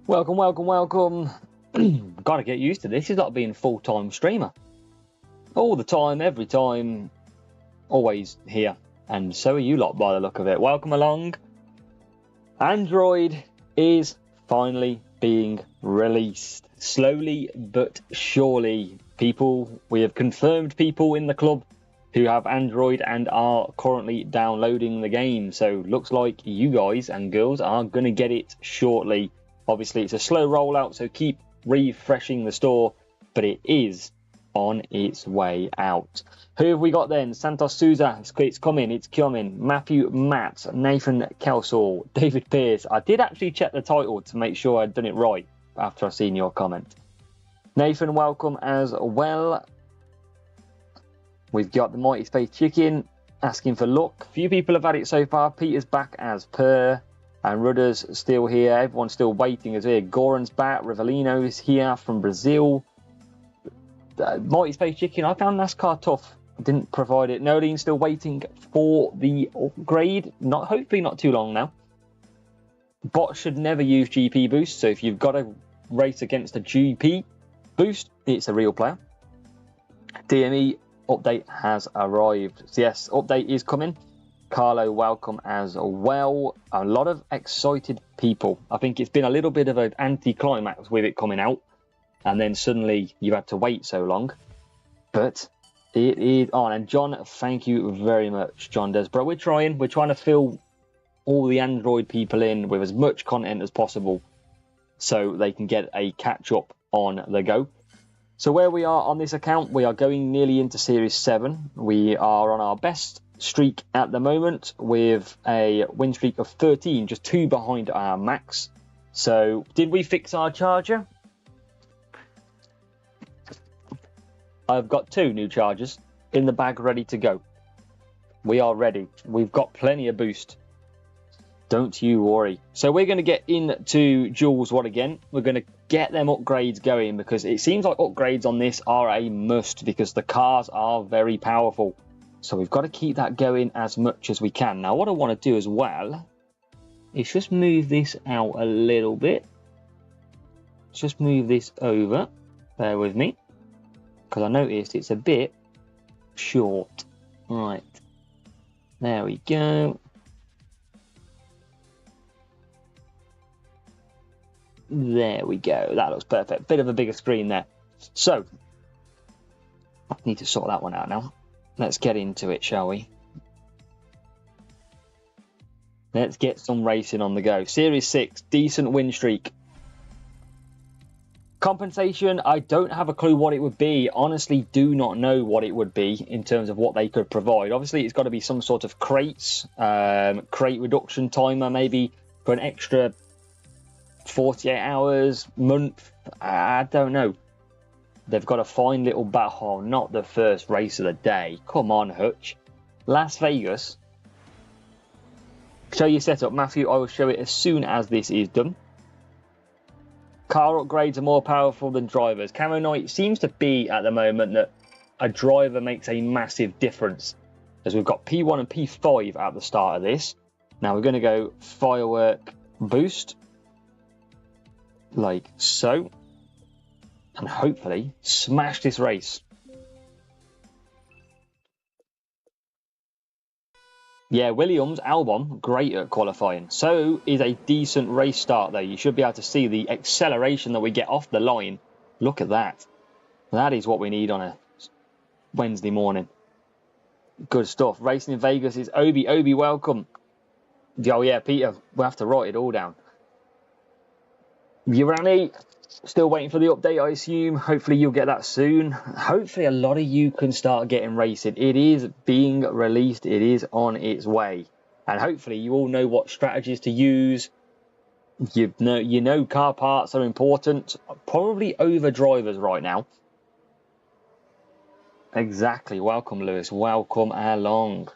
Welcome, welcome, welcome. Gotta get used to this. It's like being a full-time streamer. All the time, every time, always here. And so are you lot by the look of it. Welcome along. Android is finally being released. Slowly but surely. We have confirmed people in the club who have Android and are currently downloading the game. So looks like you guys and girls are going to get it shortly. Obviously, it's a slow rollout, so keep refreshing the store, but it is on its way out. Who have we got then? Santos Souza, it's coming. Matthew Matt, Nathan Kelsall, David Pearce. I did actually check the title to make sure I'd done it right after I seen your comment. Nathan, welcome as well. We've got the Mighty Space Chicken asking for luck. Few people have had it so far. Peter's back as per. And Rudder's still here. Everyone's still waiting as here. Goran's back. Rivellino is here from Brazil. Mighty Space Chicken. I found NASCAR tough. Didn't provide it. Noline's still waiting for the upgrade. Hopefully not too long now. Bots should never use GP boost. So if you've got a race against a GP boost, it's a real player. DME update has arrived. So yes, update is coming. Carlo, welcome as well. A lot of excited people. I think it's been a little bit of an anti-climax with it coming out, and then suddenly you had to wait so long. But it is on. And John, thank you very much, John Desborough. We're trying to fill all the Android people in with as much content as possible so they can get a catch-up on the go. So where we are on this account, we are going nearly into Series 7. We are on our best streak at the moment with a win streak of 13, just 2 behind our max. So did we fix our charger? I've got 2 new chargers in the bag ready to go. We are ready. We've got plenty of boost. Don't you worry. So we're going to get into duels again. We're going to get them upgrades going because it seems like upgrades on this are a must because the cars are very powerful. So we've got to keep that going as much as we can. Now, what I want to do as well is just move this out a little bit. Just move this over. Bear with me. Because I noticed it's a bit short. Right. There we go. There we go. That looks perfect. Bit of a bigger screen there. So, I need to sort that one out now. Let's get into it, shall we? Let's get some racing on the go. Series 6, decent win streak. Compensation, I don't have a clue what it would be. Honestly, do not know what it would be in terms of what they could provide. Obviously, it's got to be some sort of crates, crate reduction timer, maybe for an extra 48 hours, month. I don't know. They've got a fine little battle. Not the first race of the day. Come on, Hutch. Las Vegas. Show your setup, Matthew. I will show it as soon as this is done. Car upgrades are more powerful than drivers. Camo Knight seems to be at the moment that a driver makes a massive difference. As we've got P1 and P5 at the start of this. Now we're going to go firework boost. Like so. And hopefully smash this race. Yeah, Williams, Albon, great at qualifying. So is a decent race start though. You should be able to see the acceleration that we get off the line. Look at that. That is what we need on a Wednesday morning. Good stuff. Racing in Vegas is Obi. Obi, welcome. Oh yeah, Peter, we'll have to write it all down. Urani, still waiting for the update, I assume. Hopefully you'll get that soon. Hopefully a lot of you can start getting racing. It is being released. It is on its way. And hopefully you all know what strategies to use. You know car parts are important. Probably over drivers right now. Exactly. Welcome, Lewis. Welcome along.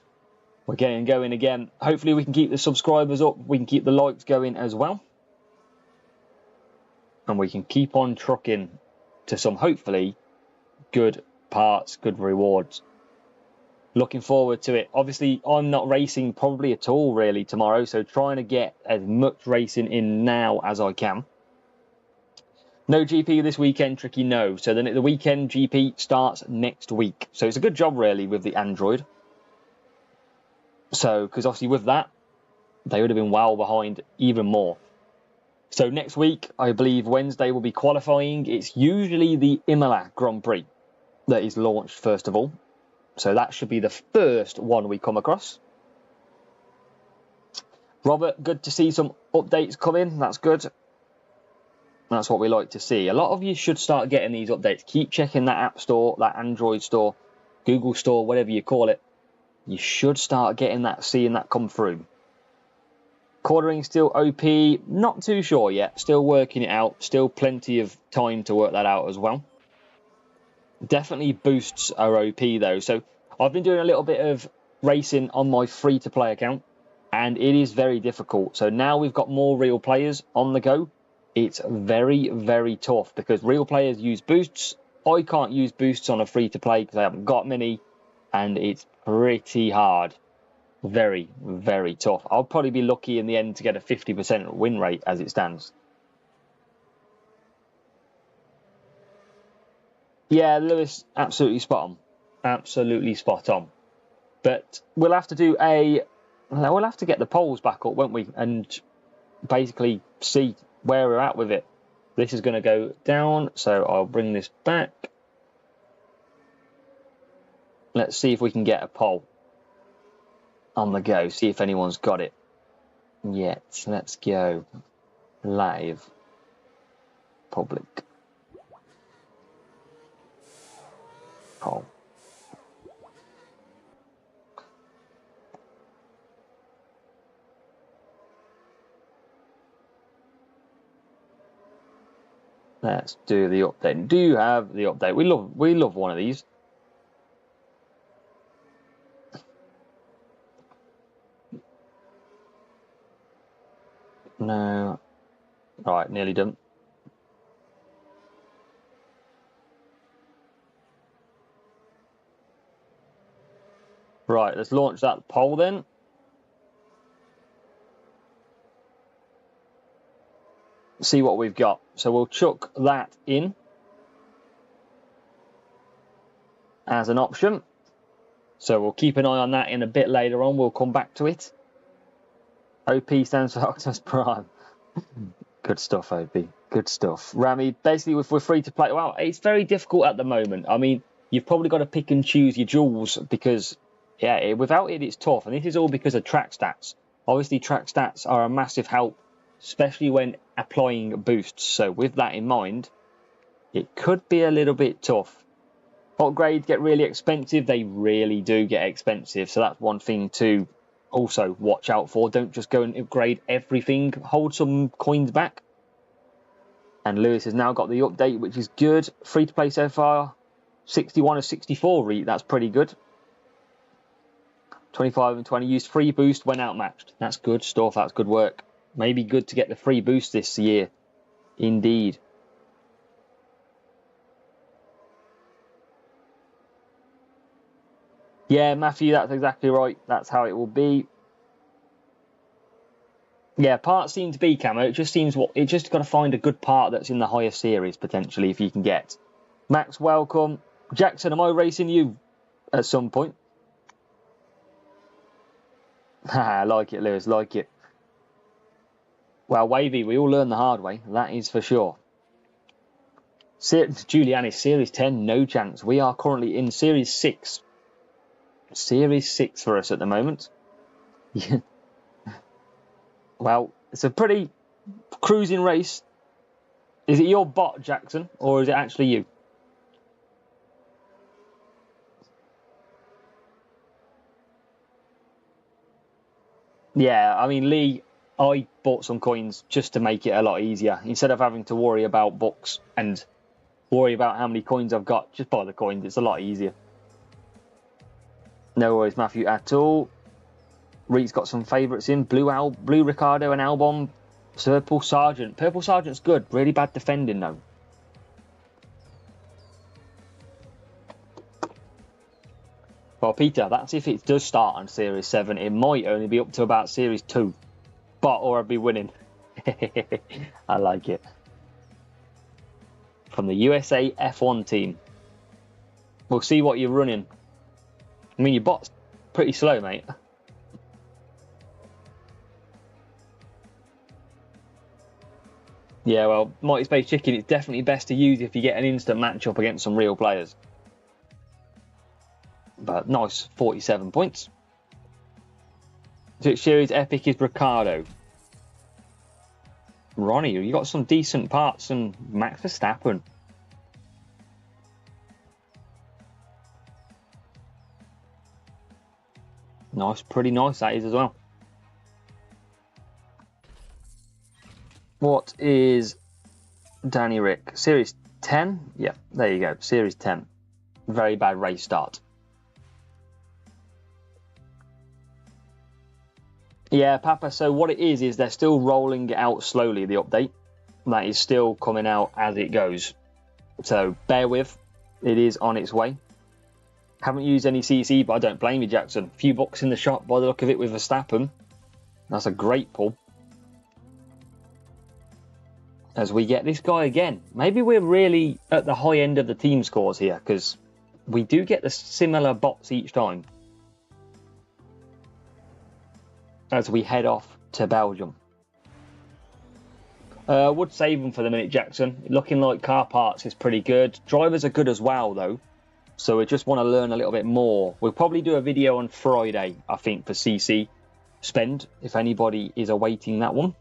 We're getting going again. Hopefully we can keep the subscribers up. We can keep the likes going as well. And we can keep on trucking to some, hopefully, good parts, good rewards. Looking forward to it. Obviously, I'm not racing probably at all, really, tomorrow. So trying to get as much racing in now as I can. No GP this weekend, Tricky, no. So then the weekend GP starts next week. So it's a good job, really, with the Android. So, because obviously with that, they would have been well behind even more. So next week, I believe Wednesday will be qualifying. It's usually the Imola Grand Prix that is launched first of all. So that should be the first one we come across. Robert, good to see some updates come in. That's good. That's what we like to see. A lot of you should start getting these updates. Keep checking that App Store, that Android Store, Google Store, whatever you call it. You should start getting that, seeing that come through. Quartering still OP. Not too sure yet. Still working it out. Still plenty of time to work that out as well. Definitely boosts are OP though. So I've been doing a little bit of racing on my free-to-play account, and it is very difficult. So now we've got more real players on the go. It's very, very tough because real players use boosts. I can't use boosts on a free-to-play because I haven't got many, and it's pretty hard. Very, very tough. I'll probably be lucky in the end to get a 50% win rate as it stands. Yeah, Lewis, absolutely spot on. Absolutely spot on. But we'll have to do we'll have to get the polls back up, won't we? And basically see where we're at with it. This is going to go down, so I'll bring this back. Let's see if we can get a poll on the go, see if anyone's got it yet. Let's go live, public poll. Let's do the update. Do you have the update? We love one of these. No. Right, nearly done. Right, let's launch that poll then. See what we've got. So we'll chuck that in as an option. So we'll keep an eye on that in a bit later on. We'll come back to it. OP stands for Optimus Prime. Good stuff, OP. Good stuff. Rami, basically, if we're free to play, well, it's very difficult at the moment. I mean, you've probably got to pick and choose your duels because, yeah, without it, it's tough. And this is all because of track stats. Obviously, track stats are a massive help, especially when applying boosts. So with that in mind, it could be a little bit tough. Upgrades get really expensive. They really do get expensive. So that's one thing to also watch out for. Don't just go and upgrade everything. Hold some coins back. And Lewis has now got the update, which is good. Free to play so far. 61 of 64. That's pretty good. 25 and 20 used free boost when outmatched. That's good stuff. That's good work. Maybe good to get the free boost this year. Indeed. Yeah, Matthew, that's exactly right. That's how it will be. Yeah, parts seem to be camo. It just seems it just got to find a good part that's in the higher series potentially if you can get. Max, welcome. Jackson, am I racing you at some point? I like it, Lewis. Like it. Well, Wavy, we all learn the hard way. That is for sure. Giuliani, Series 10, no chance. We are currently in Series 6. Series 6 for us at the moment. Well, it's a pretty cruising race. Is it your bot, Jackson, or is it actually you? Yeah, I mean, Lee, I bought some coins just to make it a lot easier. Instead of having to worry about books and worry about how many coins I've got, just buy the coins. It's a lot easier. No worries, Matthew, at all. Reed's got some favourites in. Blue Ricardo and Albon. Purple Sergeant. Purple Sergeant's good. Really bad defending, though. Well, Peter, that's if it does start on Series 7. It might only be up to about Series 2. Or I'd be winning. I like it. from the USA F1 team. We'll see what you're running. I mean, your bot's pretty slow, mate. Yeah, well, Mighty Space Chicken, it's definitely best to use if you get an instant matchup against some real players. But nice, 47 points. So series epic is Ricardo. Ronnie, you got some decent parts, and Max Verstappen. Nice, pretty nice that is as well. What is Danny Rick? Series 10? Yeah, there you go. Series 10. Very bad race start. Yeah, Papa, so what it is they're still rolling it out slowly, the update. That is still coming out as it goes. So bear with. It is on its way. Haven't used any CC, but I don't blame you, Jackson. A few bucks in the shop by the look of it with Verstappen. That's a great pull. As we get this guy again. Maybe we're really at the high end of the team scores here, because we do get the similar bots each time. As we head off to Belgium. Would save them for the minute, Jackson. Looking like car parts is pretty good. Drivers are good as well, though. So we just want to learn a little bit more. We'll probably do a video on Friday, I think, for CC Spend, if anybody is awaiting that one.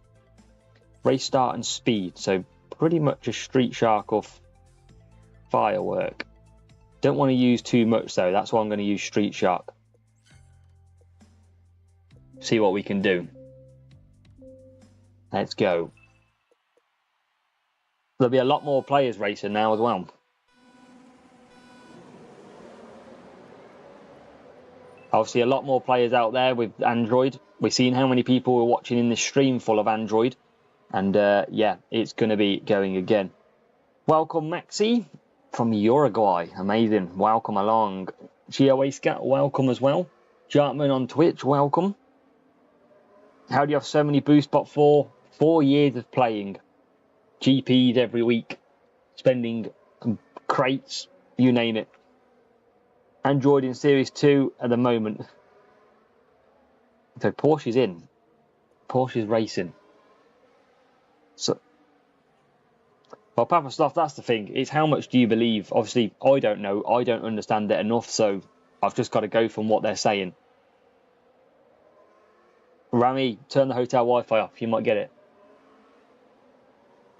Race start and speed. So pretty much a Street Shark of Firework. Don't want to use too much, though. That's why I'm going to use Street Shark. See what we can do. Let's go. There'll be a lot more players racing now as well. Obviously, a lot more players out there with Android. We've seen how many people were watching in this stream full of Android. And yeah, it's going to be going again. Welcome, Maxi from Uruguay. Amazing. Welcome along. Gioescat, welcome as well. Jartman on Twitch, welcome. How do you have so many boost bot for? 4 years of playing. GPs every week. Spending crates, you name it. Android in Series 2 at the moment. So Porsche's in. Porsche's racing. So, well, Papa Stuff, that's the thing. It's how much do you believe? Obviously, I don't know. I don't understand it enough, so I've just got to go from what they're saying. Rami, turn the hotel Wi-Fi off. You might get it.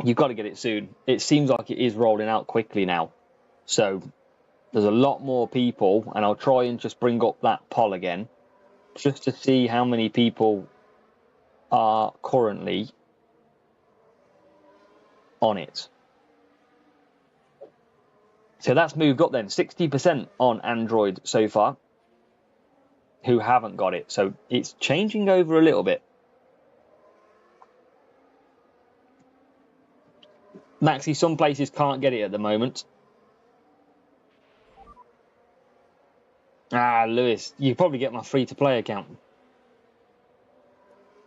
You've got to get it soon. It seems like it is rolling out quickly now. So there's a lot more people, and I'll try and just bring up that poll again, just to see how many people are currently on it. So that's moved up then. 60% on Android so far who haven't got it. So it's changing over a little bit. Maxi, some places can't get it at the moment. Ah, Lewis, you probably get my free-to-play account.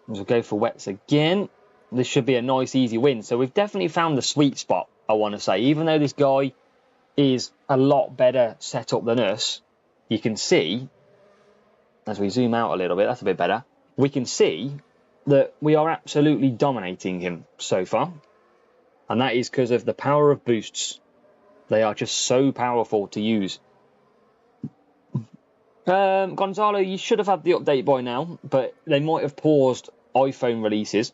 We'll go for Wets again. This should be a nice, easy win. So we've definitely found the sweet spot, I want to say. Even though this guy is a lot better set up than us, you can see, as we zoom out a little bit, that's a bit better. We can see that we are absolutely dominating him so far. And that is because of the power of boosts. They are just so powerful to use. Gonzalo, you should have had the update by now, but they might have paused iPhone releases.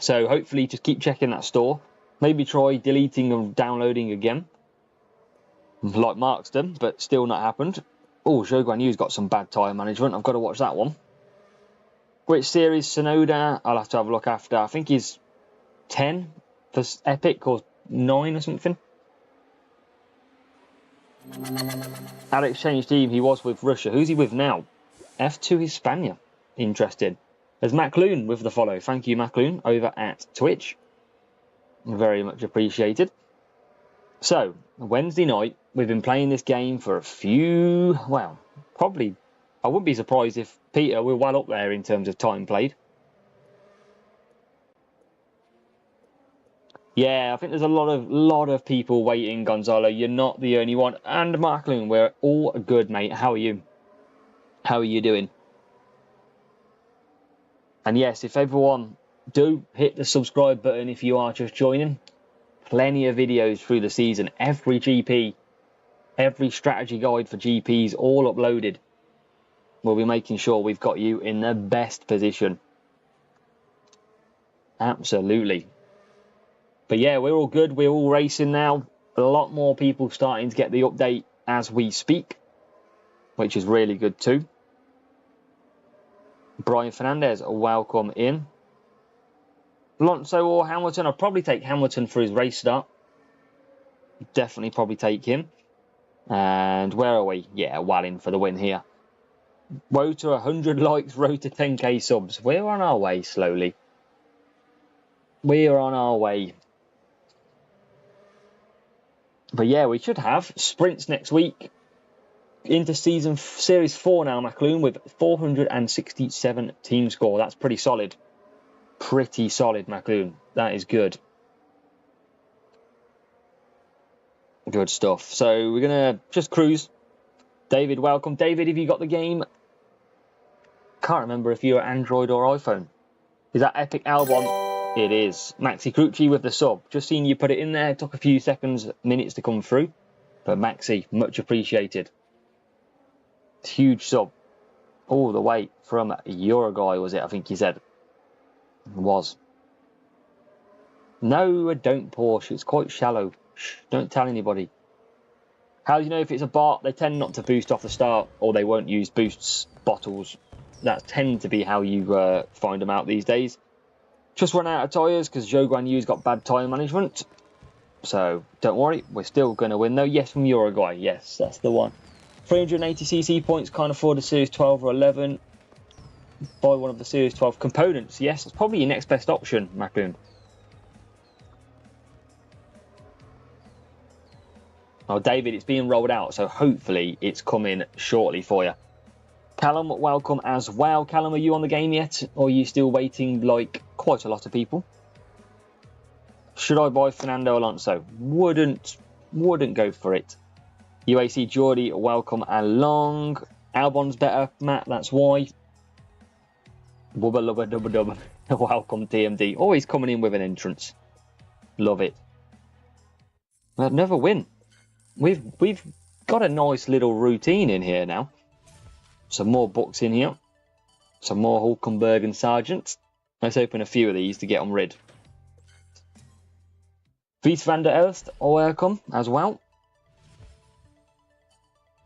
So hopefully just keep checking that store. Maybe try deleting and downloading again. Like Mark's done, but still not happened. Oh, Zhou Guan Yu's got some bad tyre management. I've got to watch that one. Which series? Sonoda? I'll have to have a look after. I think he's 10 for Epic or 9 or something. Alex changed team. He was with Russia. Who's he with now? F2 Hispania. Interesting. There's Macloon with the follow. Thank you, Macloon, over at Twitch. Very much appreciated. So, Wednesday night, we've been playing this game for a few, well, probably, I wouldn't be surprised if Peter, we're well up there in terms of time played. Yeah, I think there's a lot of people waiting, Gonzalo. You're not the only one. And Marklin, we're all good, mate. How are you? How are you doing? And yes, if everyone do hit the subscribe button if you are just joining. Plenty of videos through the season. Every GP, every strategy guide for GPs, all uploaded. We'll be making sure we've got you in the best position. Absolutely. But yeah, we're all good. We're all racing now. A lot more people starting to get the update as we speak, which is really good too. Brian Fernandez, welcome in. Alonso or Hamilton? I'll probably take Hamilton for his race start. Definitely probably take him. And where are we? Yeah, Wallin for the win here. Road to 100 likes, road to 10k subs. We're on our way slowly. We're on our way. But yeah, we should have sprints next week into Series 4 now, McLoon, with 467 team score. That's pretty solid. Pretty solid, McLoon. That is good. Good stuff. So we're going to just cruise. David, welcome. David, have you got the game? Can't remember if you're Android or iPhone. Is that Epic Albon? It is. Maxi Crucci with the sub. Just seen you put it in there. It took a few minutes to come through. But Maxi, much appreciated. Huge sub. All the way from Uruguay, was it? I think you said. It was. No, I don't, Porsche. It's quite shallow. Shh, don't tell anybody. How do you know if it's a bot? They tend not to boost off the start, or they won't use boosts, bottles. That tend to be how you find them out these days. Just run out of tyres because Zhou Guanyu's got bad tyre management. So don't worry, we're still going to win though. Yes, from Uruguay. Yes, that's the one. 380cc points, can't afford a Series 12 or 11. Buy one of the Series 12 components. Yes, it's probably your next best option, Macroon. Oh, David, it's being rolled out, so hopefully it's coming shortly for you. Callum, welcome as well. Callum, are you on the game yet? Or are you still waiting like quite a lot of people? Should I buy Fernando Alonso? Wouldn't go for it. UAC Geordie, welcome along. Albon's better, Matt, that's why. Wubba lubba dubba dubba. Welcome TMD. Always coming in with an entrance. Love it. Another win. We've got a nice little routine in here now. Some more books in here. Some more Hulkenberg and Sargent. Let's open a few of these to get on rid. Vies van der Elst, welcome as well.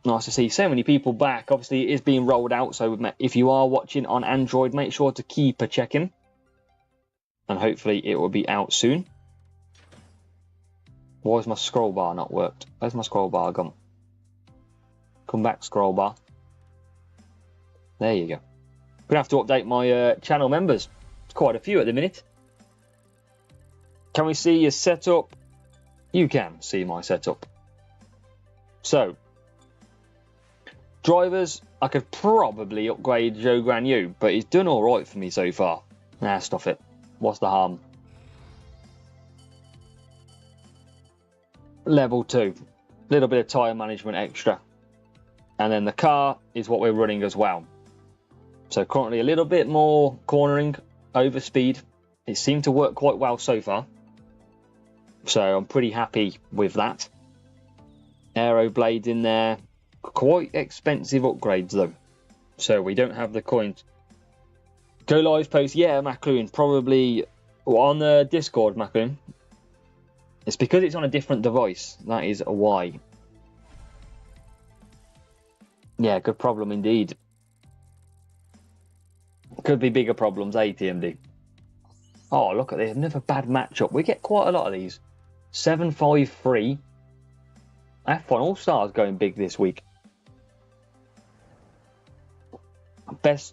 Nice to see so many people back. Obviously, it is being rolled out, so if you are watching on Android, make sure to keep a check-in. And hopefully it will be out soon. Why has my scroll bar not worked? Where's my scroll bar gone? Come back, scroll bar. There you go. I'm going to have to update my channel members. It's quite a few at the minute. Can we see your setup? You can see my setup. So, drivers, I could probably upgrade Zhou Guanyu, but he's done all right for me so far. Nah, stuff it. What's the harm? Level 2. Little bit of tyre management extra. And then the car is what we're running as well. So currently a little bit more cornering over speed. It seemed to work quite well so far. So I'm pretty happy with that. Aero blades in there. Quite expensive upgrades though. So we don't have the coins. Go live post. Yeah, Macloon. Probably on the Discord, Macloon. It's because it's on a different device. That is why. Yeah, good problem indeed. Could be bigger problems, TMD. Oh, look at this. Another bad matchup. We get quite a lot of these. 7-5-3. F1 All-Stars going big this week.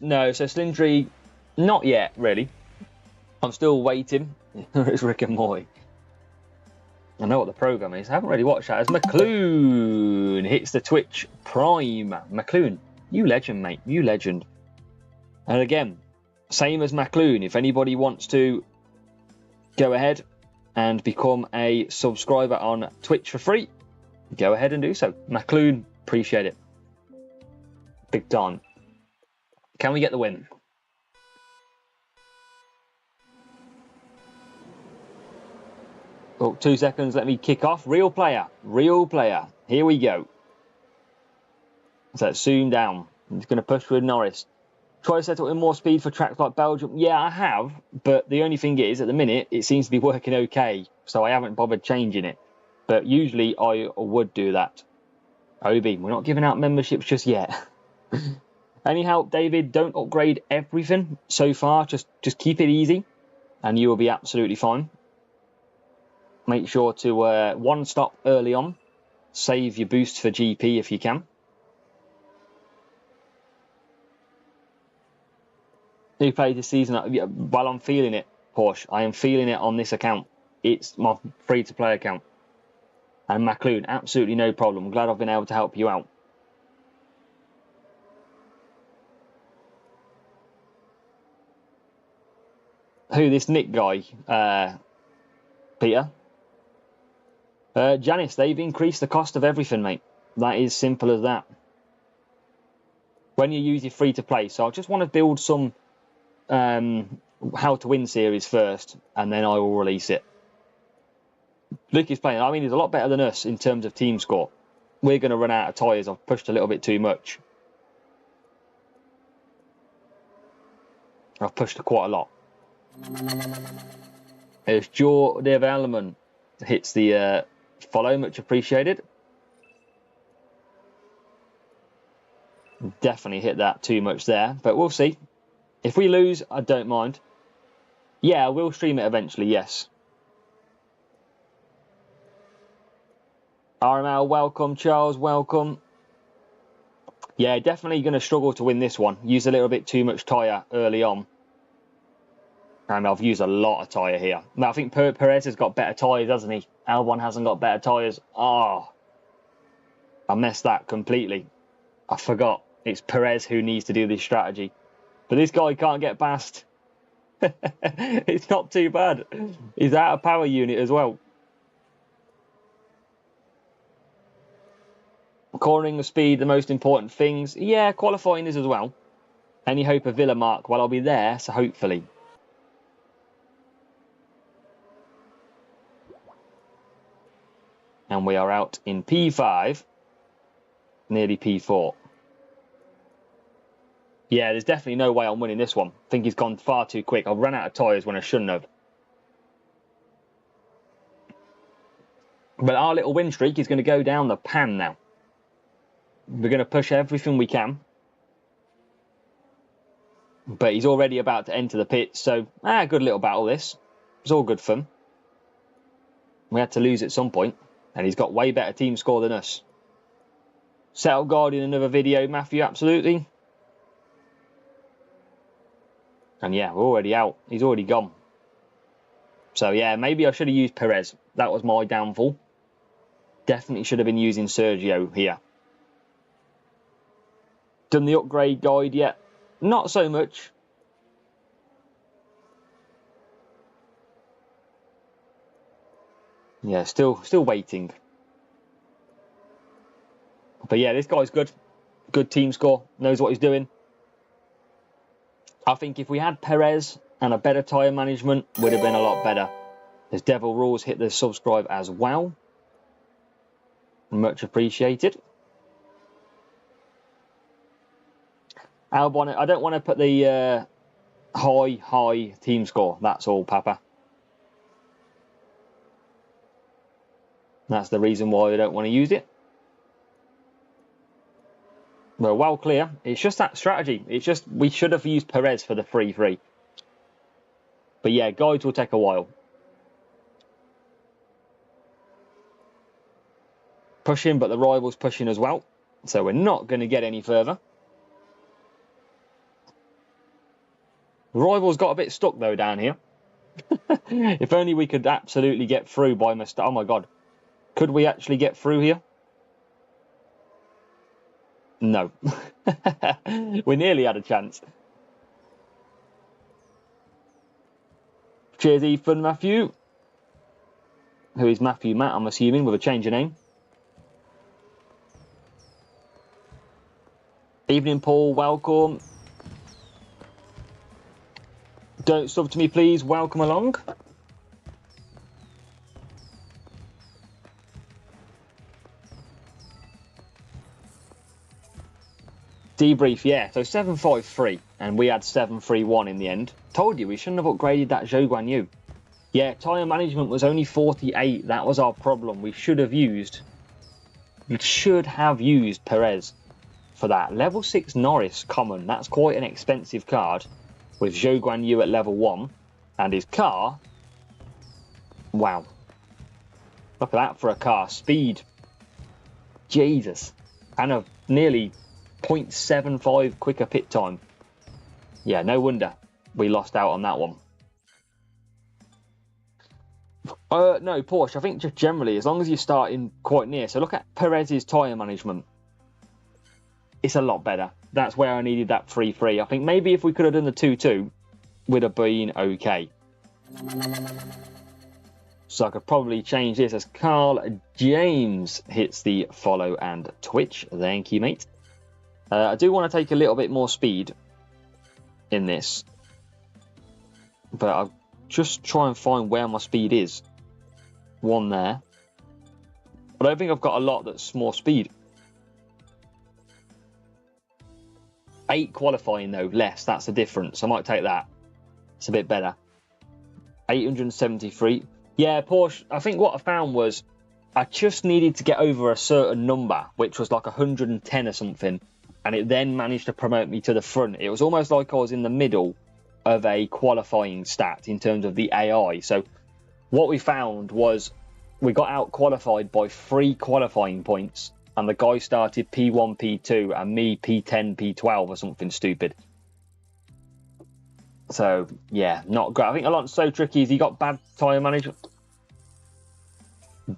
No, so Slindry, not yet, really. I'm still waiting. It's Rick and Morty. I know what the program is. I haven't really watched that. As McLoon hits the Twitch Prime. McLoon, you legend, mate. You legend. And again, same as McLoon. If anybody wants to go ahead, and become a subscriber on Twitch for free, go ahead and do so. McLoon, appreciate it. Big time. Can we get the win? Oh, 2 seconds, let me kick off. Real player, real player. Here we go. So let's zoom down. I'm just going to push with Norris. Try to set up with more speed for tracks like Belgium. Yeah, I have, but the only thing is, at the minute, it seems to be working okay, so I haven't bothered changing it. But usually I would do that. Obi, we're not giving out memberships just yet. Any help, David? Don't upgrade everything so far. Just keep it easy, and you will be absolutely fine. Make sure to one stop early on. Save your boost for GP if you can. Who played this season? Well, I'm feeling it, Porsche. I am feeling it on this account. It's my free-to-play account. And McLoon, absolutely no problem. I'm glad I've been able to help you out. Who, this Nick guy? Peter? Janice, they've increased the cost of everything, mate. That is simple as that. When you use your free-to-play. So I just want to build some how to win series first, and then I will release it. Luke is playing. I mean, he's a lot better than us in terms of team score. We're going to run out of tyres. I've pushed a little bit too much. I've pushed quite a lot. There's Jaw Development. Hits the follow, much appreciated. Definitely hit that too much there, but we'll see. If we lose, I don't mind. Yeah, I will stream it eventually, yes. RML, welcome. Charles, welcome. Yeah, definitely going to struggle to win this one. Use a little bit too much tyre early on. And I've used a lot of tyre here. Now, I think Perez has got better tyres, hasn't he? Albon hasn't got better tyres. Oh, I messed that completely. I forgot. It's Perez who needs to do this strategy. But this guy can't get past. It's not too bad. He's out of power unit as well. Cornering the speed, the most important things. Yeah, qualifying is as well. Any hope of Villa, Mark? Well, I'll be there, so hopefully. And we are out in P5. Nearly P4. Yeah, there's definitely no way I'm winning this one. I think he's gone far too quick. I've run out of tyres when I shouldn't have. But our little win streak is going to go down the pan now. We're going to push everything we can. But he's already about to enter the pit. So, good little battle this. It's all good fun. We had to lose at some point. And he's got way better team score than us. Settle guard in another video, Matthew, absolutely. And yeah, we're already out. He's already gone. So yeah, maybe I should have used Perez. That was my downfall. Definitely should have been using Sergio here. Done the upgrade guide yet? Not so much. Yeah, still waiting. But yeah, this guy's good. Good team score. Knows what he's doing. I think if we had Perez and a better tyre management, would have been a lot better. There's Devil Rules, hit the subscribe as well. Much appreciated. Albon, I don't want to put the high team score. That's all, Papa. That's the reason why I don't want to use it. We're well clear. It's just that strategy. It's just we should have used Perez for the 3-3. But yeah, guides will take a while. Pushing, but the rival's pushing as well. So we're not going to get any further. The rival's got a bit stuck though down here. If only we could absolutely get through by mistake. Oh my God. Could we actually get through here? No. We nearly had a chance. Cheers, Ethan, Matthew. who is Matthew Matt, I'm assuming, with a change of name. Evening, Paul. Welcome. Don't sub to me, please. Welcome along. Debrief, yeah. So 753, and we had 731 in the end. Told you, we shouldn't have upgraded that Zhou Guanyu. Yeah, tyre management was only 48. That was our problem. We should have used Perez for that. Level 6 Norris common. That's quite an expensive card with Zhou Guanyu at level 1. And his car, wow. Look at that for a car. Speed. Jesus. And a nearly 0.75 quicker pit time. Yeah, no wonder we lost out on that one. No, Porsche, I think just generally, as long as you're starting quite near. So look at Perez's tyre management. It's a lot better. That's where I needed that 3-3. I think maybe if we could have done the 2-2, would have been okay. So I could probably change this as Carl James hits the follow and Twitch. Thank you, mate. I do want to take a little bit more speed in this. But I'll just try and find where my speed is. One there. I don't think I've got a lot that's more speed. 8 qualifying though, less. That's the difference. I might take that. It's a bit better. 873. Yeah, Porsche, I think what I found was I just needed to get over a certain number, which was like 110 or something. And it then managed to promote me to the front. It was almost like I was in the middle of a qualifying stat in terms of the AI. So what we found was we got out qualified by 3 qualifying points, and the guy started P1, P2, and me P10, P12 or something stupid. So yeah, not great. I think Alonso tricky. He got bad tyre management.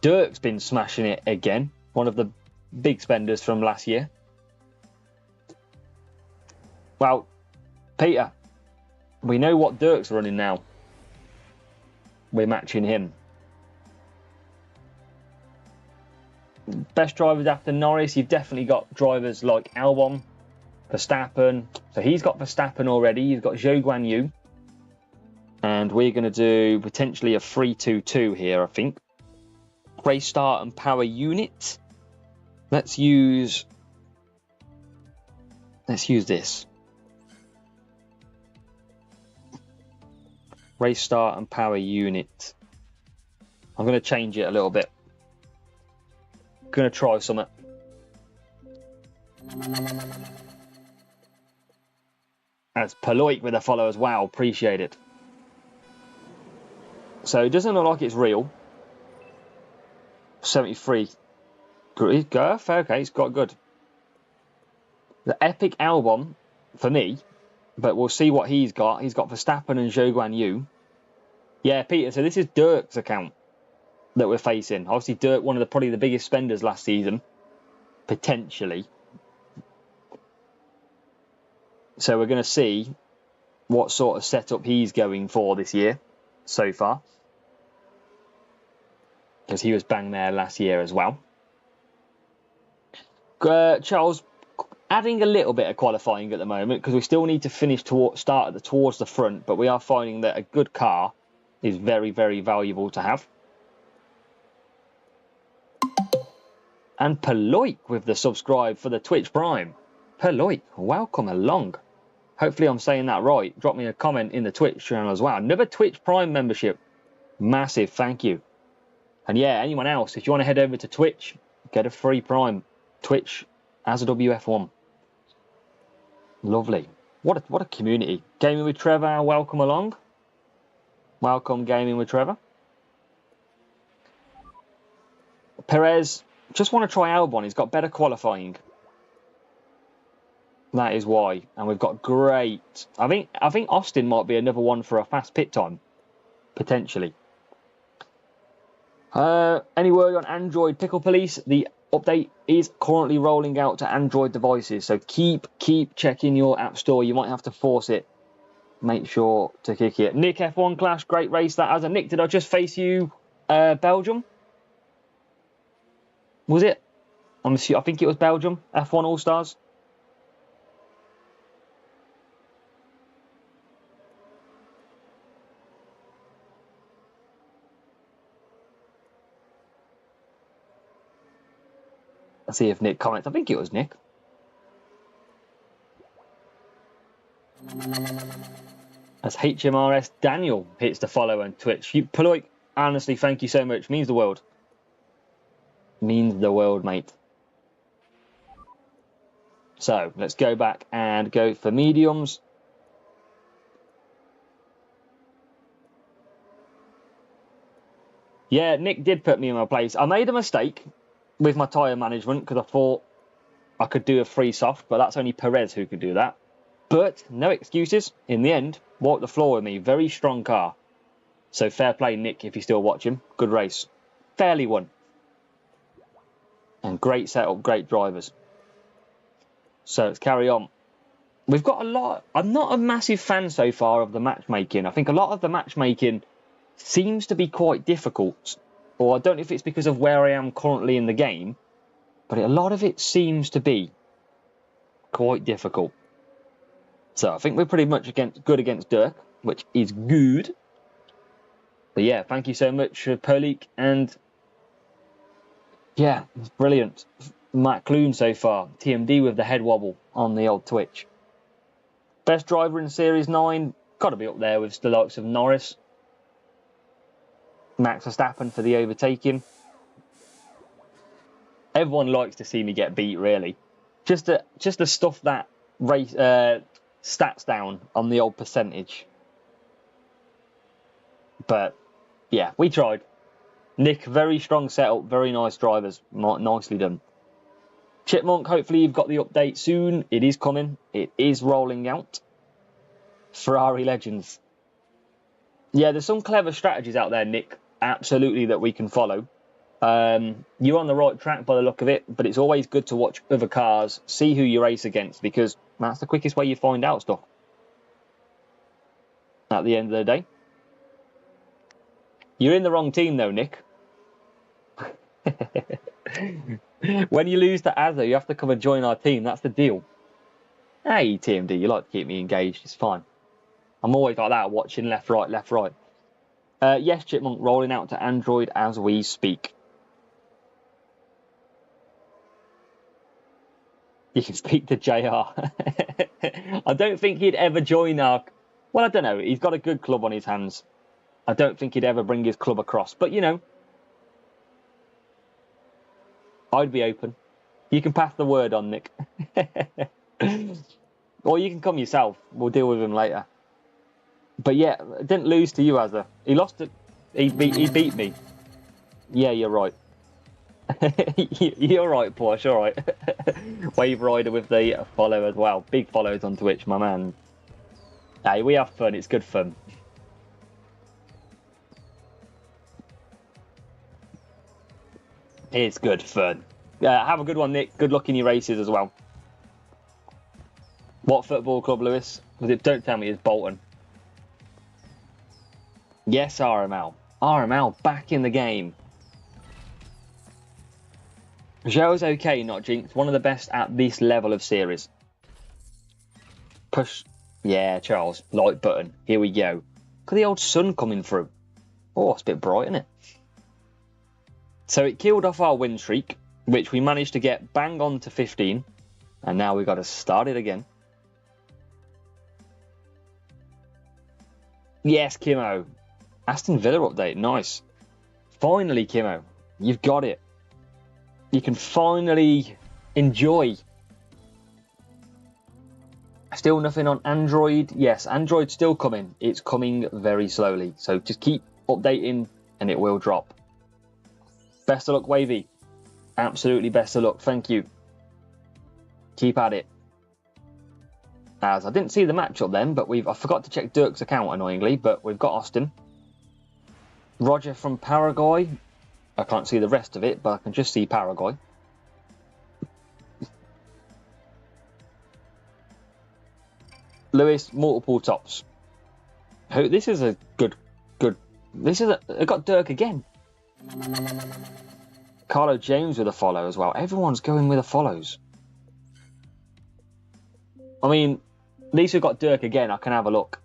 Dirk's been smashing it again. One of the big spenders from last year. Well, Peter, we know what Dirk's running now. We're matching him. Best drivers after Norris, you've definitely got drivers like Albon, Verstappen. So he's got Verstappen already. He's got Zhou Guanyu. And we're going to do potentially a 3-2-2 here, I think. Race start and power unit. Let's use this. Race start and power unit. I'm going to change it a little bit. Going to try something. That's Paloik with a follow as well. Appreciate it. So it doesn't look like it's real. 73. Good. Okay, it's got good. The epic album for me, but we'll see what he's got. He's got Verstappen and Zhou Guanyu. Yeah, Peter, so this is Dirk's account that we're facing. Obviously, Dirk, one of probably the biggest spenders last season, potentially. So we're going to see what sort of setup he's going for this year so far. Because he was bang there last year as well. Charles, adding a little bit of qualifying at the moment because we still need to finish towards the front, but we are finding that a good car is very, very valuable to have. And Paloik with the subscribe for the Twitch Prime. Paloik, welcome along. Hopefully I'm saying that right. Drop me a comment in the Twitch channel as well. Another Twitch Prime membership. Massive thank you. And yeah, anyone else, if you want to head over to Twitch, get a free Prime. Twitch as a WF1. Lovely. What a community. Gaming with Trevor, welcome along. Welcome, Gaming with Trevor. Perez, just want to try Albon. He's got better qualifying. That is why. And we've got great. I think Austin might be another one for a fast pit time. Potentially. Any word on Android Pickle Police? The update is currently rolling out to Android devices. So keep checking your app store. You might have to force it. Make sure to kick it. Nick F1 Clash, great race that. As a Nick, did I just face you Belgium. Was it? I think it was Belgium. F1 All Stars. Let's see if Nick comments. I think it was Nick. As HMRS Daniel hits the follow on Twitch. Paloik, honestly, thank you so much. Means the world. Means the world, mate. So let's go back and go for mediums. Yeah, Nick did put me in my place. I made a mistake with my tyre management because I thought I could do a free soft, but that's only Perez who could do that. But no excuses. In the end, walked the floor with me. Very strong car. So fair play, Nick, if you're still watching. Good race. Fairly won. And great setup, great drivers. So let's carry on. We've got a lot. I'm not a massive fan so far of the matchmaking. I think a lot of the matchmaking seems to be quite difficult. Or I don't know if it's because of where I am currently in the game. But a lot of it seems to be quite difficult. So I think we're pretty much good against Dirk, which is good. But yeah, thank you so much, Polik. And yeah, brilliant. Matt Clune so far. TMD with the head wobble on the old Twitch. Best driver in Series 9. Got to be up there with the likes of Norris. Max Verstappen for the overtaking. Everyone likes to see me get beat, really. Just the stuff that race stats down on the old percentage. But yeah, we tried. Nick, very strong setup, very nice drivers, nicely done. Chipmunk, hopefully you've got the update soon. It is coming. It is rolling out. Ferrari Legends. Yeah, there's some clever strategies out there, Nick. Absolutely, that we can follow. You're on the right track by the look of it, but it's always good to watch other cars, see who you race against, because that's the quickest way you find out stuff. At the end of the day. You're in the wrong team, though, Nick. When you lose to Azza, you have to come and join our team. That's the deal. Hey, TMD, you like to keep me engaged. It's fine. I'm always like that, watching left, right, left, right. Yes, Chipmunk, rolling out to Android as we speak. You can speak to JR. I don't think he'd ever join our... Well, I don't know. He's got a good club on his hands. I don't think he'd ever bring his club across. But, you know, I'd be open. You can pass the word on, Nick. Or you can come yourself. We'll deal with him later. But yeah, didn't lose to you, Azza. He lost it. He beat me. Yeah, you're right. You're right, Porsche. All right. Wave Rider with the follow as well. Big follows on Twitch, my man. Hey, we have fun. It's good fun. It's good fun. Have a good one, Nick. Good luck in your races as well. What football club, Lewis? Was it? Don't tell me it's Bolton. Yes, RML. RML back in the game. Joe's okay, not Jinx. One of the best at this level of series. Push. Yeah, Charles. Like button. Here we go. Look at the old sun coming through. Oh, it's a bit bright, isn't it? So it killed off our win streak, which we managed to get bang on to 15. And now we've got to start it again. Yes, Kimo. Aston Villa update. Nice. Finally, Kimo. You've got it. You can finally enjoy. Still nothing on Android. Yes, Android's still coming. It's coming very slowly. So just keep updating and it will drop. Best of luck, Wavy. Absolutely best of luck. Thank you. Keep at it. As I didn't see the match up then, but I forgot to check Dirk's account annoyingly, but we've got Austin. Roger from Paraguay. I can't see the rest of it, but I can just see Paraguay. Lewis, multiple tops. This is a good. I got Dirk again. Carlo James with a follow as well. Everyone's going with the follows. I mean, at least we've got Dirk again. I can have a look.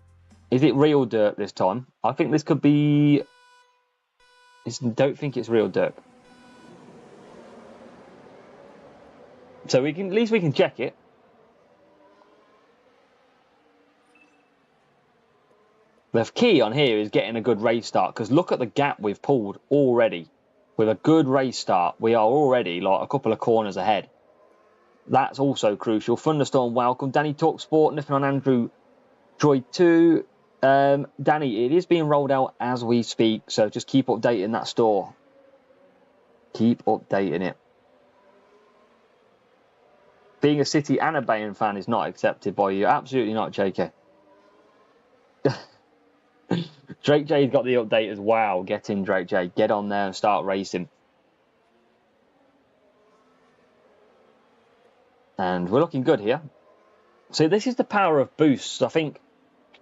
Is it real Dirk this time? I think this could be... don't think it's real Dirk. So at least we can check it. The key on here is getting a good race start, because look at the gap we've pulled already. With a good race start, we are already like a couple of corners ahead. That's also crucial. Thunderstorm, welcome. Danny Talk Sport, nothing on Andrew Droid 2. Danny, it is being rolled out as we speak, so just keep updating that store. Keep updating it. Being a City and a Bayern fan is not accepted by you. Absolutely not, JK. Drake J's got the update as well. Get in, Drake J. Get on there and start racing. And we're looking good here. So this is the power of boosts. I think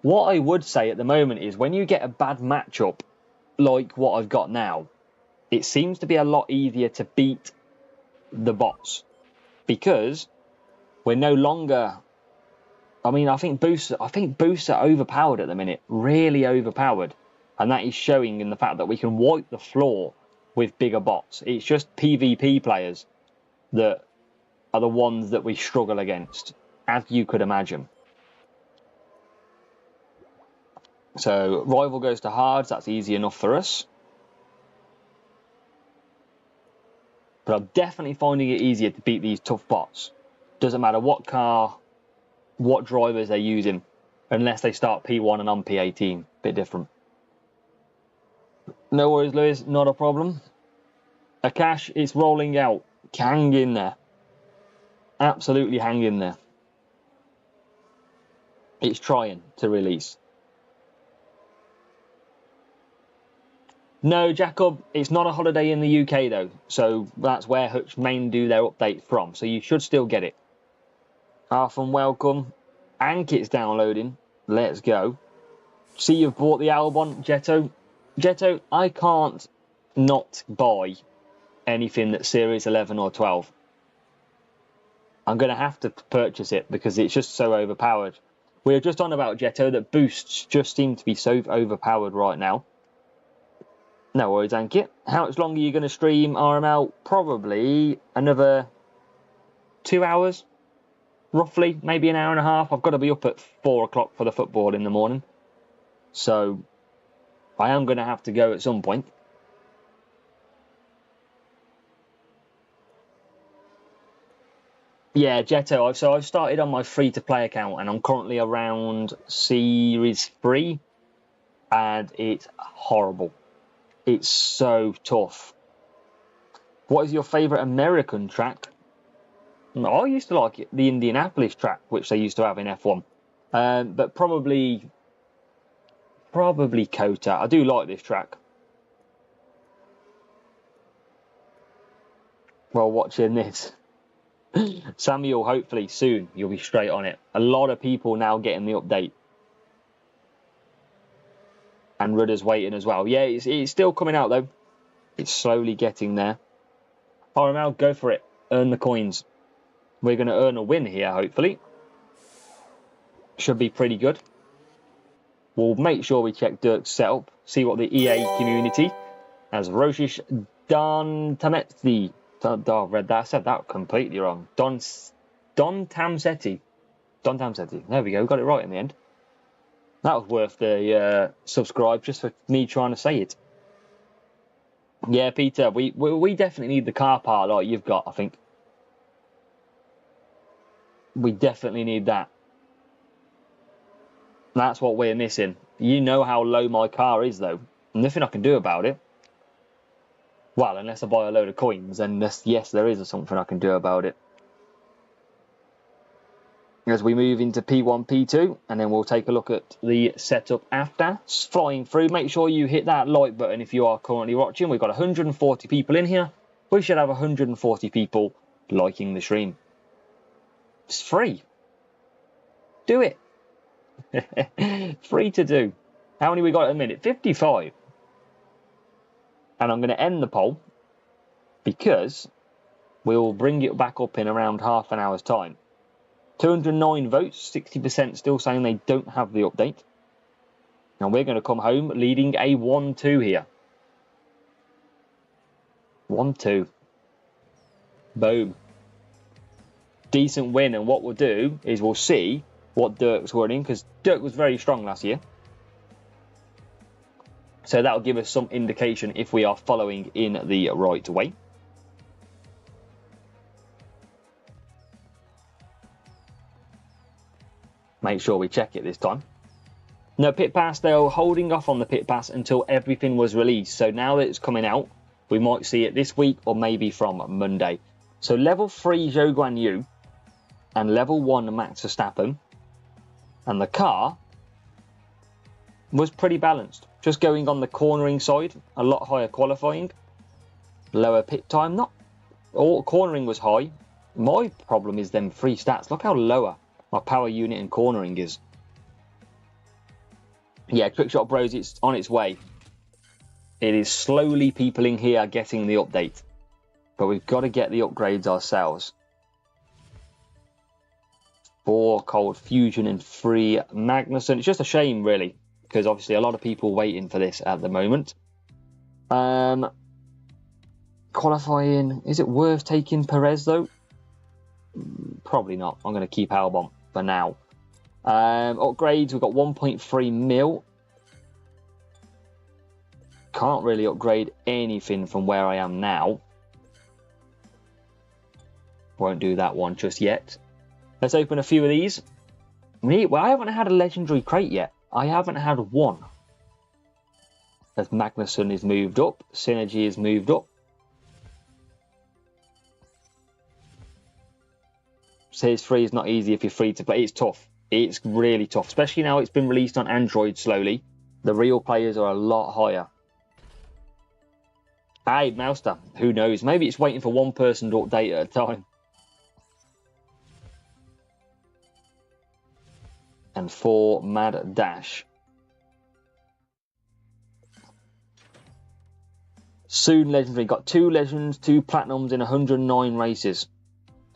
what I would say at the moment is when you get a bad matchup like what I've got now, it seems to be a lot easier to beat the bots because we're no longer... I mean, I think boosts are overpowered at the minute, really overpowered. And that is showing in the fact that we can wipe the floor with bigger bots. It's just PvP players that are the ones that we struggle against, as you could imagine. So, rival goes to hards, that's easy enough for us. But I'm definitely finding it easier to beat these tough bots. Doesn't matter what car, what drivers they're using, unless they start P1 and I'm P18. Bit different. No worries, Lewis, not a problem. Akash is rolling out. Hang in there. Absolutely hang in there. It's trying to release. No, Jacob, it's not a holiday in the UK though. So that's where Hutch main do their update from. So you should still get it. Arthur, welcome. Ankit's downloading. Let's go. See, you've bought the Albon, Jetto. Jetto, I can't not buy anything that's Series 11 or 12. I'm going to have to purchase it because it's just so overpowered. We were just on about Jetto that boosts just seem to be so overpowered right now. No worries, Ankit. How much longer are you going to stream RML? Probably another 2 hours. Roughly, maybe an hour and a half. I've got to be up at 4 o'clock for the football in the morning. So, I am going to have to go at some point. Yeah, Jetto. So I've started on my free-to-play account and I'm currently around Series 3. And it's horrible. It's so tough. What is your favourite American track? I used to like the Indianapolis track, which they used to have in F1. But probably Kota. I do like this track. While watching this. Samuel, hopefully soon you'll be straight on it. A lot of people now getting the update. And Rudder's waiting as well. Yeah, it's still coming out though. It's slowly getting there. RML, go for it. Earn the coins. We're going to earn a win here, hopefully. Should be pretty good. We'll make sure we check Dirk's setup. See what the EA community as Roshish Don Tametsi. I've read that. I said that completely wrong. Don Tamsetti. Don Tamsetti. There we go. Got it right in the end. That was worth the subscribe just for me trying to say it. Yeah, Peter, we definitely need the car part like you've got, I think. We definitely need that. That's what we're missing. You know how low my car is, though. Nothing I can do about it. Well, unless I buy a load of coins, and yes, there is something I can do about it. As we move into P1, P2, and then we'll take a look at the setup after. Flying through, make sure you hit that like button if you are currently watching. We've got 140 people in here. We should have 140 people liking the stream. It's free. Do it. Free to do. How many we got at a minute? 55. And I'm going to end the poll because we'll bring it back up in around half an hour's time. 209 votes, 60% still saying they don't have the update. And we're going to come home leading a 1-2 here. 1-2. Boom. Decent win, and what we'll do is we'll see what Dirk's running, because Dirk was very strong last year. So that'll give us some indication if we are following in the right way. Make sure we check it this time. No pit pass, they were holding off on the pit pass until everything was released. So now that it's coming out, we might see it this week or maybe from Monday. So level 3 Zhou Guan Yu and level 1 Max Verstappen. And the car was pretty balanced. Just going on the cornering side, a lot higher qualifying. Lower pit time, not all cornering was high. My problem is them 3 stats. Look how lower my power unit and cornering is. Yeah, Quickshot Bros, it's on its way. It is slowly peopling here getting the update. But we've got to get the upgrades ourselves. 4 Cold Fusion and 3 Magnussen. It's just a shame, really, because obviously a lot of people waiting for this at the moment. Qualifying, is it worth taking Perez, though? Probably not. I'm going to keep Albon for now. Upgrades, we've got 1.3 mil. Can't really upgrade anything from where I am now. Won't do that one just yet. Let's open a few of these. Well, I haven't had a legendary crate yet. I haven't had one. As Magnussen is moved up. Synergy is moved up. Series 3 is not easy if you're free to play. It's tough. It's really tough. Especially now it's been released on Android slowly. The real players are a lot higher. Hey, Mouster. Who knows? Maybe it's waiting for one person to update at a time. And 4 Mad Dash. Soon legendary. Got 2 legends, 2 platinums in 109 races.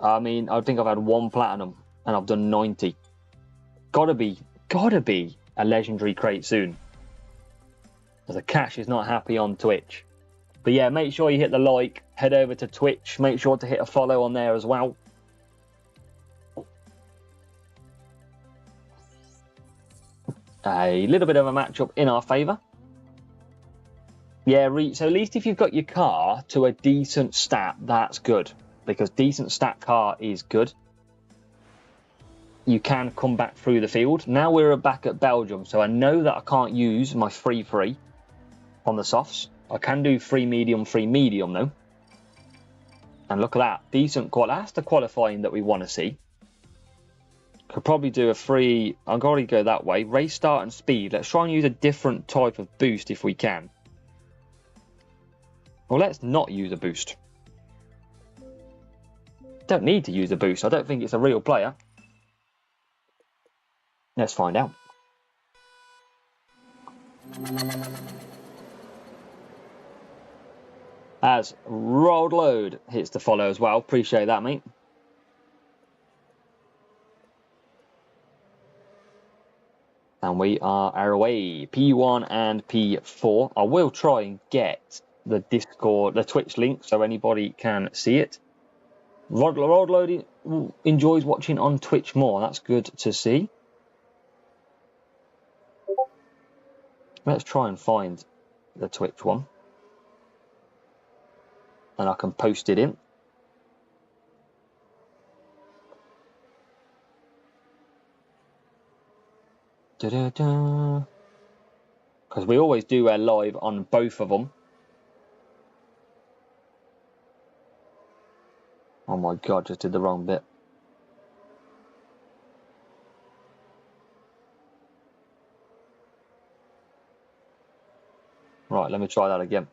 I mean, I think I've had 1 platinum and I've done 90. Gotta be a legendary crate soon. Because the cash is not happy on Twitch. But yeah, make sure you hit the like, head over to Twitch, make sure to hit a follow on there as well. A little bit of a matchup in our favour. Yeah, so at least if you've got your car to a decent stat, that's good. Because decent stat car is good. You can come back through the field. Now we're back at Belgium, so I know that I can't use my free on the softs. I can do free medium though. And look at that, decent quality. That's the qualifying that we want to see. Could probably do a free, I'll already go that way. Race start and speed. Let's try and use a different type of boost if we can. Well, let's not use a boost. Don't need to use a boost. I don't think it's a real player. Let's find out. As Rolled Load hits the follow as well. Appreciate that, mate. And we are our way. P1 and P4. I will try and get the Discord, the Twitch link, so anybody can see it. Rolled Load enjoys watching on Twitch more. That's good to see. Let's try and find the Twitch one. And I can post it in. Because we always do a live on both of them. Oh my god, just did the wrong bit. Right, let me try that again.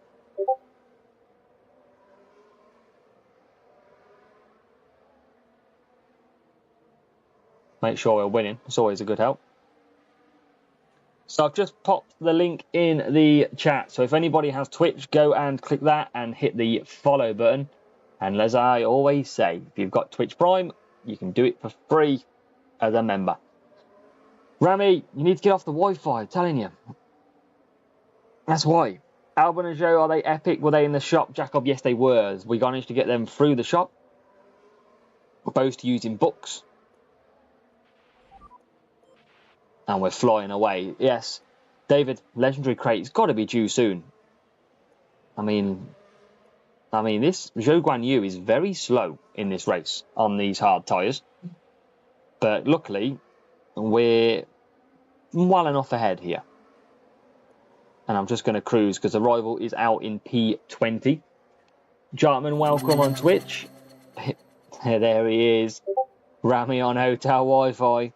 Make sure we're winning. It's always a good help. So I've just popped the link in the chat. So if anybody has Twitch, go and click that and hit the follow button. And as I always say, if you've got Twitch Prime, you can do it for free as a member. Rami, you need to get off the Wi-Fi, I'm telling you. That's why. Albon and Joe, are they epic? Were they in the shop? Jacob, yes, they were. We managed to get them through the shop. We're both using books. And we're flying away. Yes. David, legendary crate's got to be due soon. I mean, this Zhou Guan Yu is very slow in this race on these hard tyres. But luckily, we're well enough ahead here. And I'm just going to cruise because the rival is out in P20. Jartman, welcome on Twitch. There he is. Rami on Hotel Wi-Fi.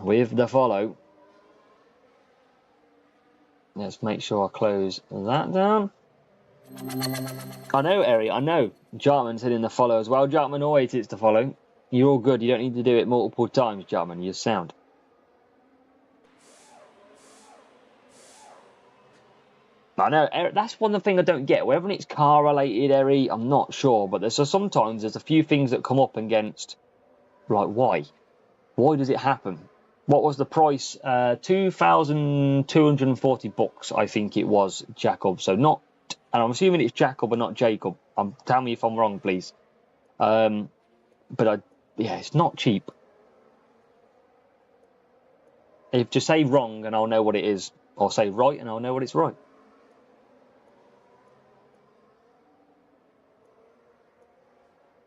With the follow. Let's make sure I close that down. I know, Eri, I know. Jartman's hitting the follow as well. Jartman always hits the follow. You're all good. You don't need to do it multiple times, Jartman. You're sound. I know, Eri, that's one of the things I don't get. Whether it's car related, Eri, I'm not sure. But sometimes there's a few things that come up against, like, why? Why does it happen? What was the price? 2,240 bucks, I think it was, Jacob. So not, and I'm assuming it's Jacob and not Jacob. Tell me if I'm wrong, please. Yeah, it's not cheap. If just say wrong and I'll know what it is, or say right and I'll know what it's right.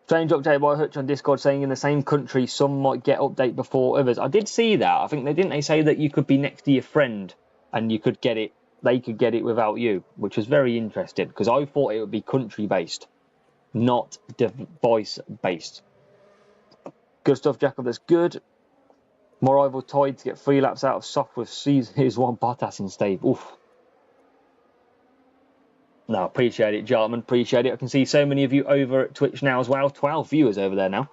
Strange update by Hutch on Discord saying in the same country some might get update before others. I did see that. I think they say that you could be next to your friend and you could get it. They could get it without you, which was very interesting because I thought it would be country based, not device based. Good stuff, Jacob. That's good. More rival tied to get 3 laps out of soft with here's one Bottas in stave. Oof. No, appreciate it, Jartman. Appreciate it. I can see so many of you over at Twitch now as well. 12 viewers over there now.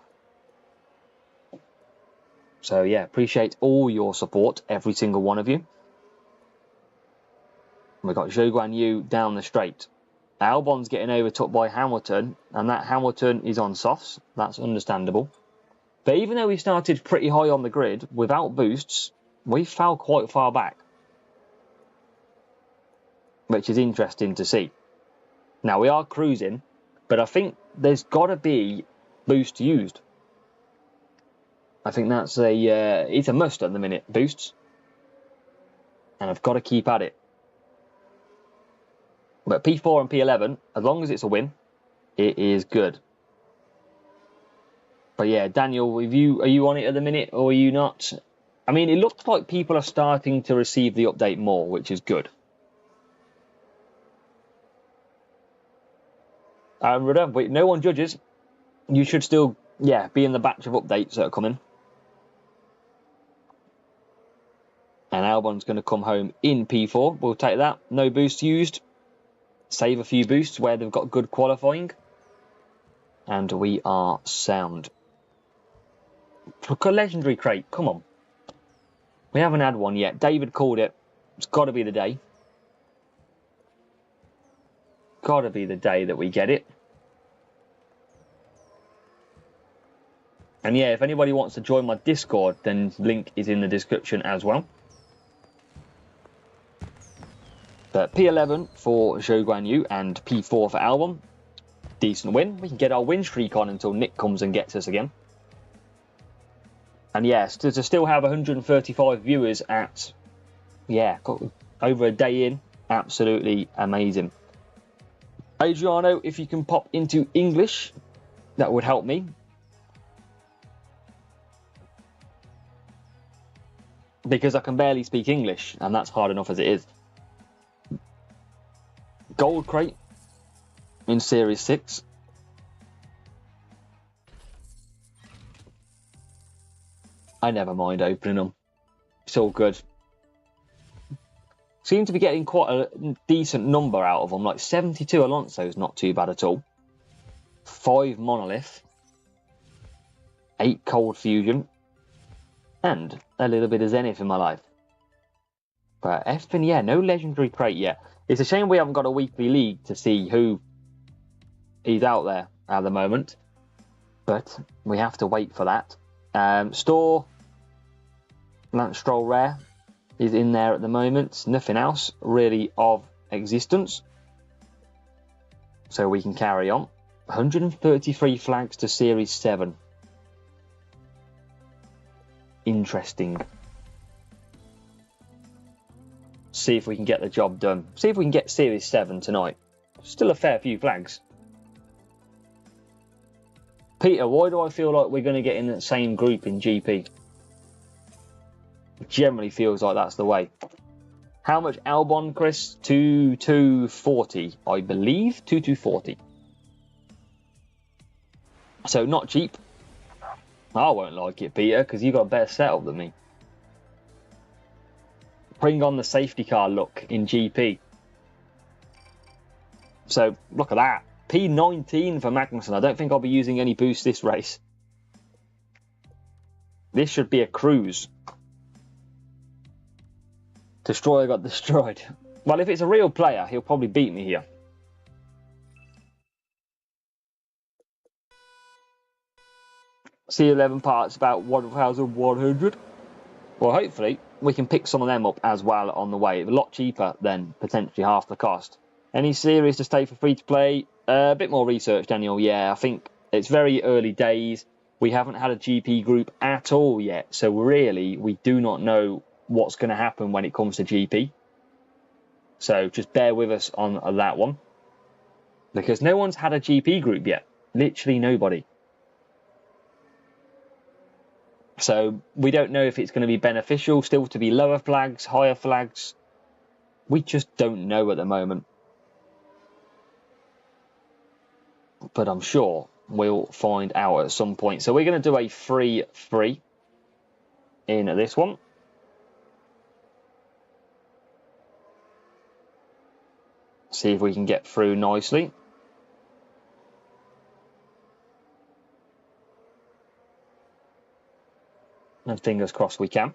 So, yeah, appreciate all your support, every single one of you. We've got Zhou Guan Yu down the straight. Albon's getting overtook by Hamilton, and that Hamilton is on softs. That's understandable. But even though we started pretty high on the grid, without boosts, we fell quite far back. Which is interesting to see. Now, we are cruising, but I think there's got to be boost used. I think that's it's a must at the minute, boosts. And I've got to keep at it. But P4 and P11, as long as it's a win, it is good. But yeah, Daniel, are you on it at the minute or are you not? I mean, it looks like people are starting to receive the update more, which is good. Remember, no one judges. You should still, be in the batch of updates that are coming. And Albon's going to come home in P4. We'll take that. No boost used. Save a few boosts where they've got good qualifying. And we are sound. Look, a legendary crate. Come on. We haven't had one yet. David called it. It's got to be the day. Got to be the day that we get it. And yeah, if anybody wants to join my Discord, then link is in the description as well. But P11 for Zhou Guan Yu and P4 for Albon. Decent win. We can get our win streak on until Nick comes and gets us again. And yes, to still have 135 viewers at, over a day in, absolutely amazing. Adriano, if you can pop into English, that would help me. Because I can barely speak English, and that's hard enough as it is. Gold crate in Series 6. I never mind opening them. It's all good. Seem to be getting quite a decent number out of them. Like 72 Alonso is not too bad at all. 5 Monolith. 8 Cold Fusion. and a little bit of Zenith in my life. But effing yeah, no legendary crate yet. It's a shame we haven't got a weekly league to see who is out there at the moment, but we have to wait for that. Store Lance Stroll Rare is in there at the moment. Nothing else really of existence, so we can carry on. 133 flags to Series 7. Interesting. See if we can get the job done. See if we can get Series 7 tonight. Still a fair few flags. Peter, why do I feel like we're going to get in the same group in GP? It generally feels like that's the way. How much Albon, Chris? 2240, I believe. 2240. So not cheap. I won't like it, Peter, because you got a better setup than me. Bring on the safety car look in GP. So look at that. P19 for Magnussen. I don't think I'll be using any boost this race. This should be a cruise. Destroyer got destroyed. Well, if it's a real player, he'll probably beat me here. C11 parts about 1,100. Well, hopefully we can pick some of them up as well on the way. A lot cheaper than potentially half the cost. Any series to stay for free to play? A bit more research, Daniel. Yeah, I think it's very early days. We haven't had a GP group at all yet. So really, we do not know what's going to happen when it comes to GP. So just bear with us on that one. Because no one's had a GP group yet. Literally nobody. So we don't know if it's going to be beneficial still to be lower flags, higher flags. We just don't know at the moment. But I'm sure we'll find out at some point. So we're going to do a free in this one. See if we can get through nicely. And fingers crossed we can.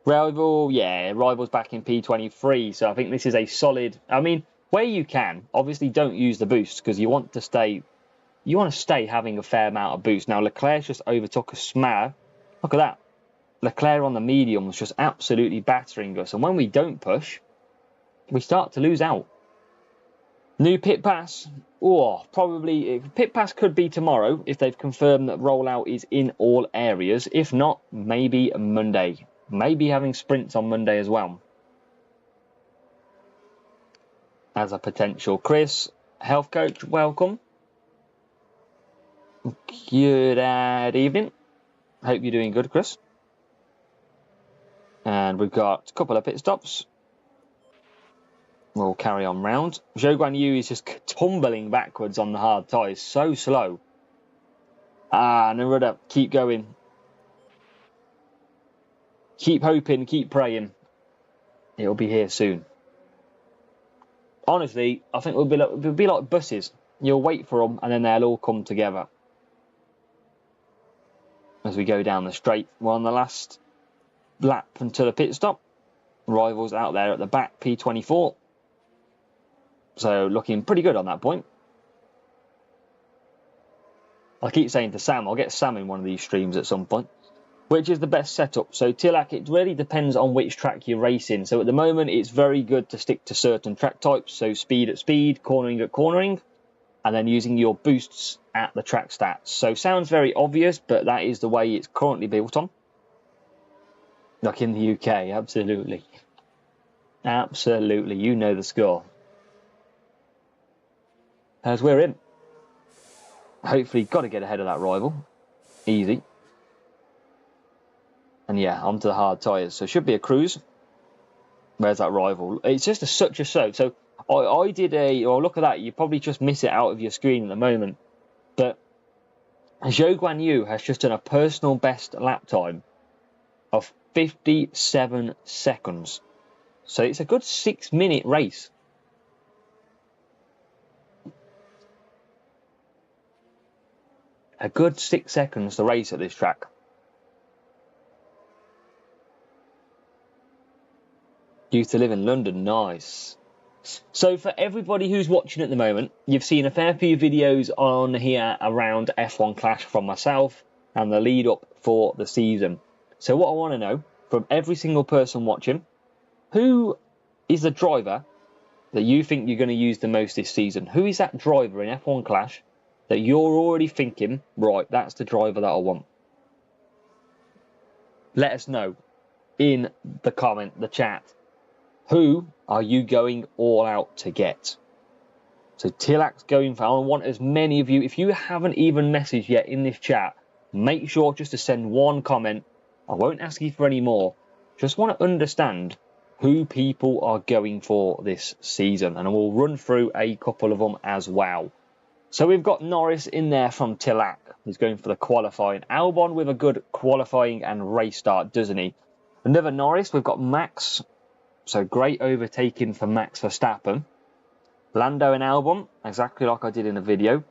Rival, yeah, Rival's back in P23. So I think this is a solid. I mean, where you can, obviously don't use the boost because you want to stay. You want to stay having a fair amount of boost. Now Leclerc just overtook a smash. Look at that. Leclerc on the medium was just absolutely battering us. And when we don't push, we start to lose out. New pit pass. Oh, probably pit pass could be tomorrow if they've confirmed that rollout is in all areas. If not, maybe Monday. Maybe having sprints on Monday as well. As a potential. Chris, health coach, welcome. Good evening. Hope you're doing good, Chris. And we've got a couple of pit stops. We'll carry on round. Zhou Guan Yu is just tumbling backwards on the hard tyres. So slow. Neruda, keep going. Keep hoping, keep praying. It'll be here soon. Honestly, I think we'll be like buses. You'll wait for them and then they'll all come together. As we go down the straight. We're on the last lap until the pit stop. Rivals out there at the back, P24. So looking pretty good on that point. I keep saying to Sam, I'll get Sam in one of these streams at some point. Which is the best setup? So Tilak, it really depends on which track you're racing. So at the moment, it's very good to stick to certain track types. So speed at speed, cornering at cornering, and then using your boosts at the track stats. So sounds very obvious, but that is the way it's currently built on. Like in the UK, absolutely. Absolutely, you know the score. As we're in. Hopefully, got to get ahead of that rival. Easy. And yeah, onto the hard tyres. So should be a cruise. Where's that rival? It's just such a soak. So I did look at that. You probably just miss it out of your screen at the moment. But Zhou Guan Yu has just done a personal best lap time of 57 seconds. So it's a good 6-minute race. A good 6 seconds to race at this track. Used to live in London. Nice. So for everybody who's watching at the moment, you've seen a fair few videos on here around F1 Clash from myself and the lead up for the season. So what I want to know from every single person watching, who is the driver that you think you're going to use the most this season? Who is that driver in F1 Clash that you're already thinking, right, that's the driver that I want? Let us know in the comment, the chat. Who are you going all out to get? So Tilak's going for, I want as many of you, if you haven't even messaged yet in this chat, make sure just to send one comment. I won't ask you for any more. Just want to understand who people are going for this season. And we'll run through a couple of them as well. So we've got Norris in there from Tilak. He's going for the qualifying. Albon with a good qualifying and race start, doesn't he? Another Norris, we've got Max. So great overtaking for Max Verstappen. Lando and Albon, exactly like I did in the video.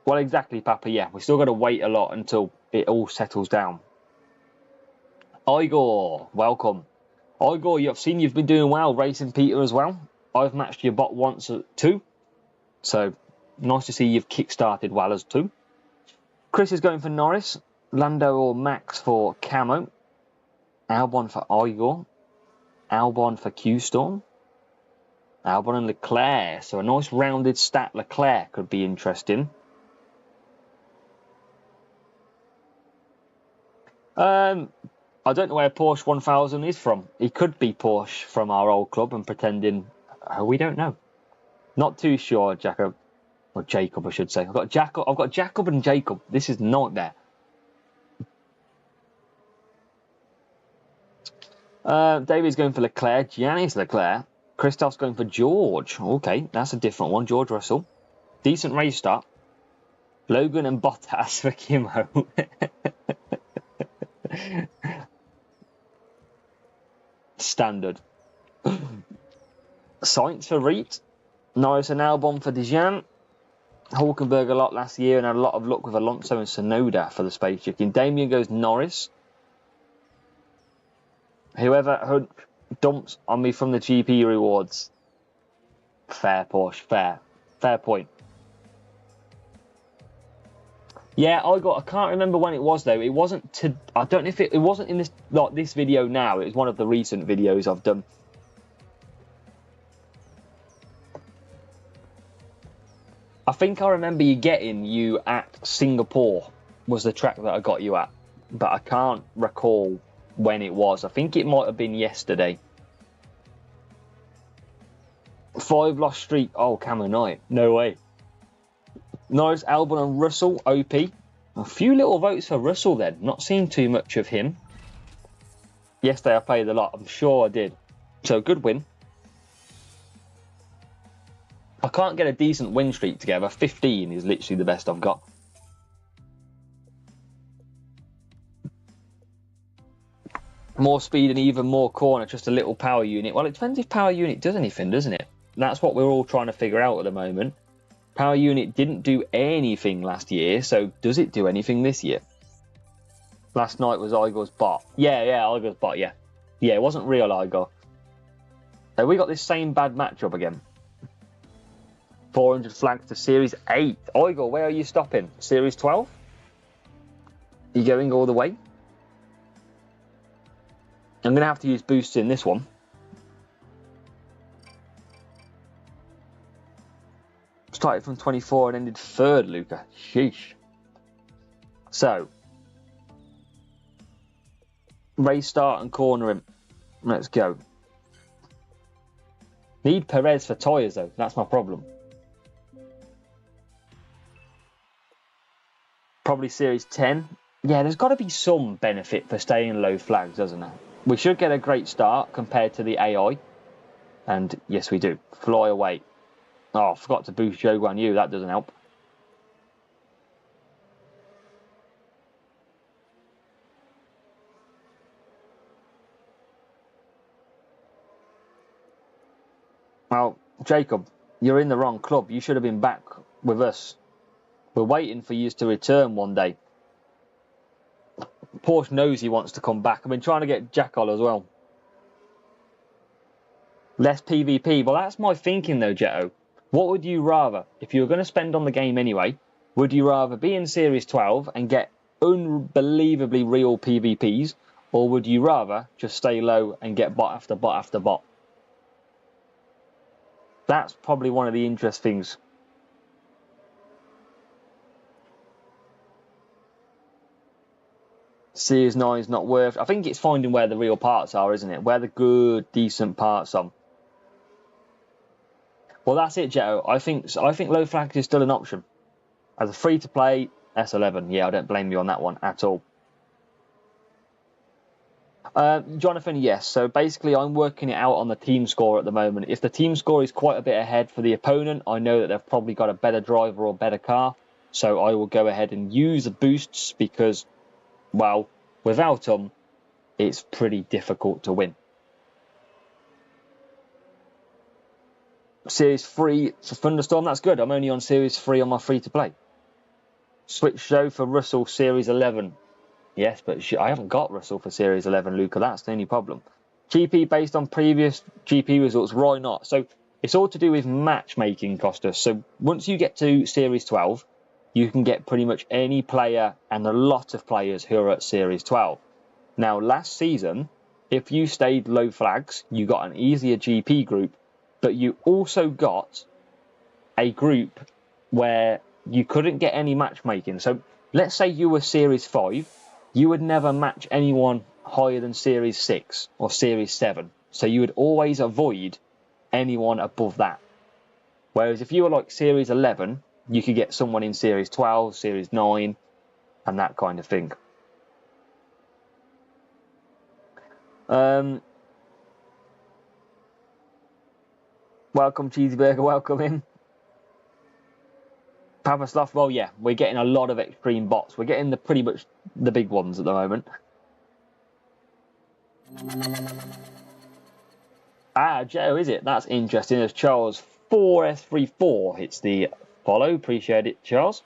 Well, exactly, Papa, yeah. We've still got to wait a lot until it all settles down. Igor, welcome. Igor, I've seen you've been doing well racing Peter as well. I've matched your bot once too. So, nice to see you've kick-started well as too. Chris is going for Norris. Lando or Max for Camo. Albon for Igor. Albon for Q-Storm. Albon and Leclerc. So a nice rounded stat Leclerc could be interesting. I don't know where Porsche 1000 is from. He could be Porsche from our old club and pretending... we don't know. Not too sure, Jacob. Or Jacob, I should say. I've got Jacob and Jacob. This is not there. David's going for Leclerc. Gianni's Leclerc. Christoph's going for George. Okay, that's a different one. George Russell. Decent race start. Logan and Bottas for Kimo. Standard. Sainz for Reet. Norris and Albon for Dijan. Hulkenberg a lot last year and had a lot of luck with Alonso and Sonoda for the space chicken. Damien goes Norris. Whoever dumps on me from the GP rewards. Fair, Porsche. Fair. Fair point. Yeah, I can't remember when it was though. It wasn't I don't know if it wasn't in this video now. It was one of the recent videos I've done. I think I remember you at Singapore was the track that I got you at, but I can't recall when it was. I think it might have been yesterday. 5 lost streak. Oh, Camo Knight. No way. Norris, Albon and Russell, OP. A few little votes for Russell then. Not seeing too much of him. Yesterday I played a lot. I'm sure I did. So, good win. I can't get a decent win streak together. 15 is literally the best I've got. More speed and even more corner, just a little power unit. Well, it depends if power unit does anything, doesn't it? That's what we're all trying to figure out at the moment. Power unit didn't do anything last year, so does it do anything this year? Last night was Igor's bot. Yeah, Igor's bot, yeah. Yeah, it wasn't real Igor. So we got this same bad matchup again. 400 flags to Series 8. Igor, where are you stopping? Series 12? Are you going all the way? I'm going to have to use boosts in this one. Started from 24 and ended 3rd, Luca. Sheesh. So, race start and corner him. Let's go. Need Perez for tyres, though. That's my problem. Probably Series 10. Yeah, there's got to be some benefit for staying low flags, doesn't there? We should get a great start compared to the AI. And yes, we do. Fly away. Oh, I forgot to boost Joe Guan Yu. That doesn't help. Well, Jacob, you're in the wrong club. You should have been back with us. We're waiting for you to return one day. Porsche knows he wants to come back. I've been trying to get Jackal as well. Less PvP. Well, that's my thinking though, Jetto. What would you rather? If you were going to spend on the game anyway, would you rather be in Series 12 and get unbelievably real PvPs, or would you rather just stay low and get bot after bot after bot? That's probably one of the interesting things. Series 9 is not worth... I think it's finding where the real parts are, isn't it? Where the good, decent parts are. Well, that's it, Jetto. I think low flags is still an option. As a free-to-play, S11. Yeah, I don't blame you on that one at all. Jonathan, yes. So basically, I'm working it out on the team score at the moment. If the team score is quite a bit ahead for the opponent, I know that they've probably got a better driver or better car. So I will go ahead and use the boosts because, well, without them, it's pretty difficult to win. Series 3 for Thunderstorm, that's good. I'm only on Series 3 on my free-to-play. Switch show for Russell, Series 11. Yes, but I haven't got Russell for Series 11, Luca. That's the only problem. GP based on previous GP results. Why not? So it's all to do with matchmaking, Costas. So once you get to Series 12, you can get pretty much any player and a lot of players who are at Series 12. Now, last season, if you stayed low flags, you got an easier GP group, but you also got a group where you couldn't get any matchmaking. So let's say you were Series 5, you would never match anyone higher than Series 6 or Series 7. So you would always avoid anyone above that. Whereas if you were like Series 11, you could get someone in Series 12, Series 9, and that kind of thing. Welcome, Cheeseburger, welcome in. Papa Sloth, well, yeah, we're getting a lot of extreme bots. We're getting pretty much the big ones at the moment. Joe, is it? That's interesting. As Charles 4S34 hits the follow. Appreciate it, Charles.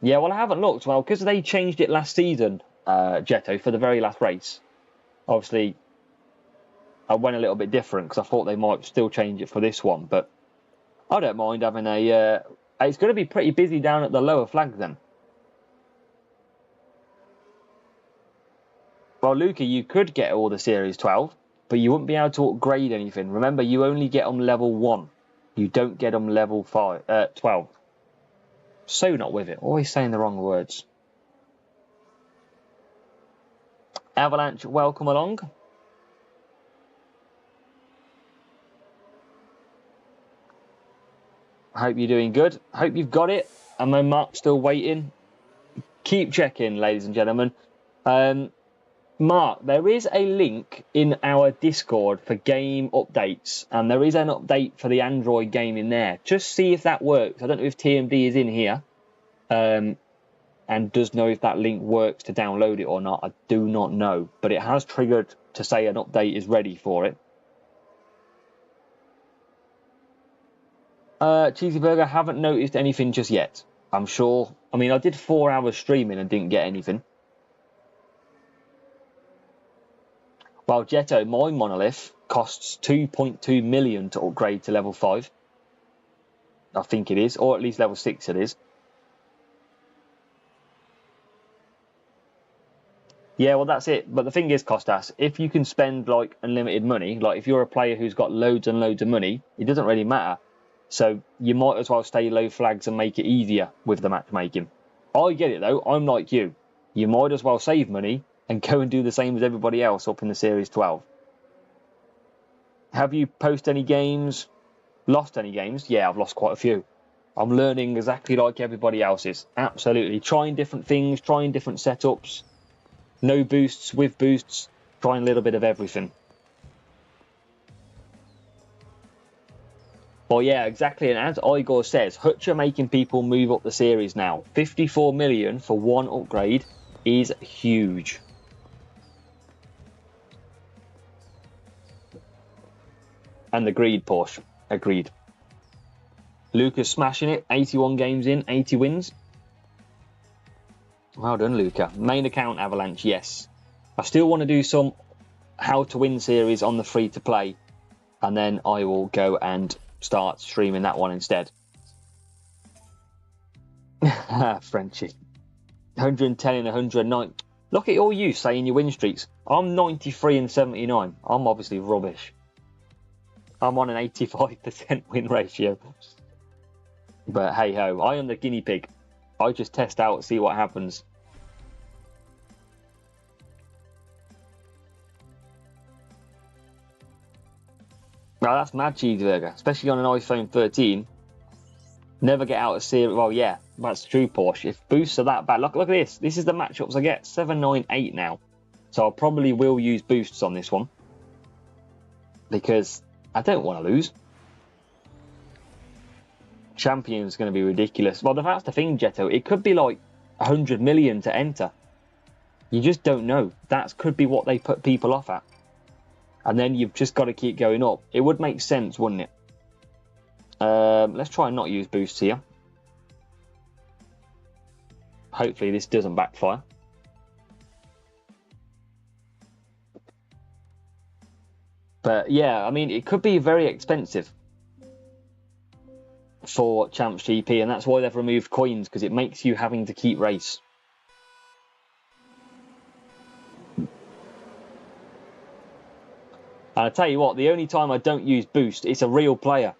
Yeah, well, I haven't looked. Well, because they changed it last season, Jetto, for the very last race. Obviously, I went a little bit different because I thought they might still change it for this one. But I don't mind having a... it's going to be pretty busy down at the lower flag then. Well, Luca, you could get all the Series 12, but you wouldn't be able to upgrade anything. Remember, you only get them level 1. You don't get them level 12. So not with it. Always saying the wrong words. Avalanche, welcome along. Hope you're doing good. Hope you've got it. And my Mark's still waiting. Keep checking, ladies and gentlemen. Mark, there is a link in our Discord for game updates. And there is an update for the Android game in there. Just see if that works. I don't know if TMD is in here. And does know if that link works to download it or not. I do not know. But it has triggered to say an update is ready for it. Cheesy Burger, haven't noticed anything just yet. I'm sure. I mean, I did 4 hours streaming and didn't get anything. While Jetto, my monolith, costs 2.2 million to upgrade to level 5. I think it is, or at least level 6 it is. Yeah, well, that's it. But the thing is, Costas, if you can spend, like, unlimited money, like, if you're a player who's got loads and loads of money, it doesn't really matter. So you might as well stay low flags and make it easier with the matchmaking. I get it, though. I'm like you. You might as well save money and go and do the same as everybody else up in the Series 12. Have you posted any games? Lost any games? Yeah, I've lost quite a few. I'm learning exactly like everybody else is. Absolutely. Trying different things, trying different setups. No boosts, with boosts, trying a little bit of everything. Well, yeah, exactly. And as Igor says, Hutch are making people move up the series now. 54 million for one upgrade is huge. And agreed, Porsche. Agreed. Luca's smashing it. 81 games in, 80 wins. Well done, Luca. Main account Avalanche, yes. I still want to do some how to win series on the free to play. and then I will go and start streaming that one instead. Frenchie. 110 and 109. Look at all you saying your win streaks. I'm 93 and 79. I'm obviously rubbish. I'm on an 85% win ratio. But hey ho, I am the guinea pig. I just test out, see what happens. Now that's mad cheeseburger, especially on an iPhone 13. Never get out of series. Well, yeah, that's true, Porsche. If boosts are that bad, look at this. This is the matchups I get. 7, 9, 8 now. So I probably will use boosts on this one because I don't want to lose. Champion's going to be ridiculous. Well, that's the thing, Jetto. It could be like 100 million to enter. You just don't know. That could be what they put people off at. And then you've just got to keep going up. It would make sense, wouldn't it? Let's try and not use boosts here. Hopefully this doesn't backfire. But yeah, I mean, it could be very expensive for Champs GP, and that's why they've removed coins, because it makes you having to keep race. And I tell you what, the only time I don't use boost, it's a real player.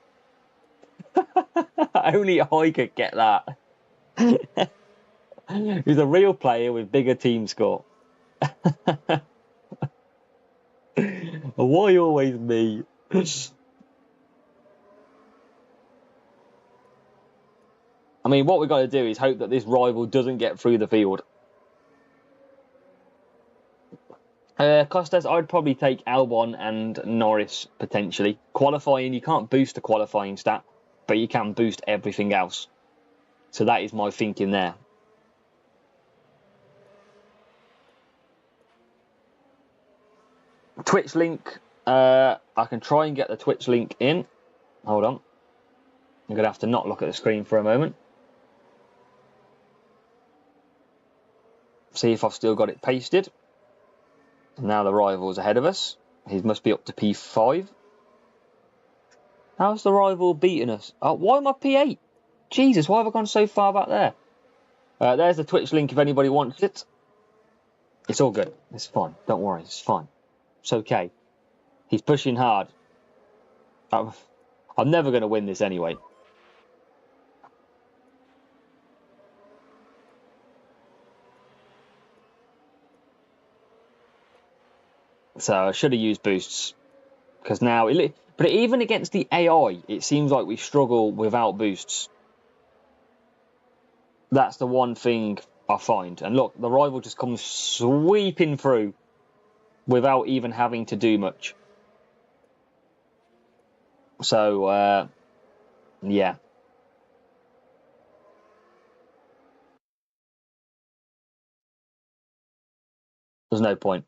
Only I could get that. He's a real player with bigger team score. Why always me? I mean, what we've got to do is hope that this rival doesn't get through the field. Costas, I'd probably take Albon and Norris, potentially. Qualifying, you can't boost the qualifying stat, but you can boost everything else. So that is my thinking there. Twitch link. I can try and get the Twitch link in. Hold on. I'm going to have to not look at the screen for a moment. See if I've still got it pasted. Now the rival's ahead of us. He must be up to P5. How's the rival beating us? Oh, why am I P8? Jesus, why have I gone so far back there? There's the Twitch link if anybody wants it. It's all good. It's fine. Don't worry. It's fine. It's okay. He's pushing hard. I'm never going to win this anyway. So I should have used boosts. Because now... But even against the AI, it seems like we struggle without boosts. That's the one thing I find. And look, the rival just comes sweeping through without even having to do much. So, yeah. There's no point.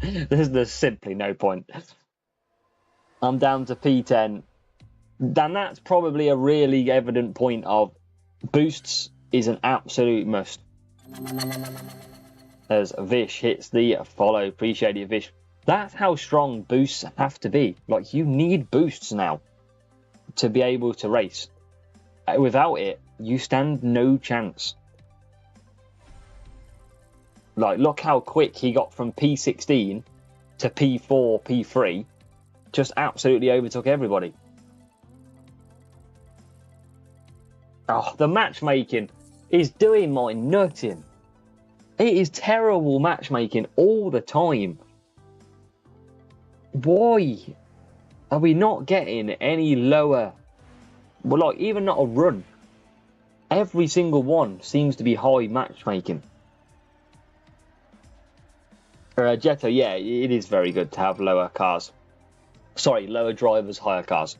There's simply no point. I'm down to P10. Then that's probably a really evident point of boosts is an absolute must. As Vish hits the follow. Appreciate it, Vish. That's how strong boosts have to be. Like, you need boosts now to be able to race. Without it, you stand no chance. Like, look how quick he got from P16 to P4, P3. Just absolutely overtook everybody. Oh, the matchmaking is doing my nutting. It is terrible matchmaking all the time. Why are we not getting any lower? Well, like, even not a run. Every single one seems to be high matchmaking. Jetto, yeah, it is very good to have lower cars. Sorry, lower drivers, higher cars.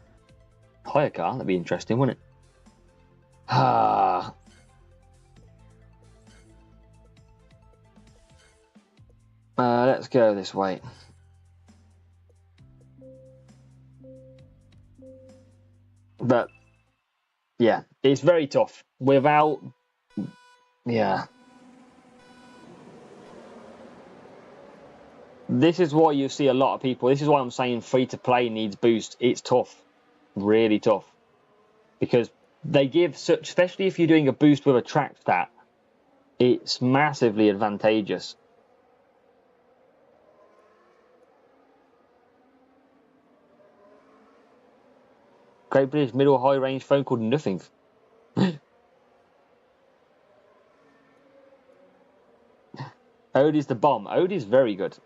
Higher car, that'd be interesting, wouldn't it? Ah. Let's go this way. But, yeah, it's very tough. Without... Yeah. This is why you see a lot of people. This is why I'm saying free to play needs boost. It's tough, really tough, because they give such, especially if you're doing a boost with a track stat, it's massively advantageous. Great British middle high range phone called nothing. Odie's the bomb. Odie's very good.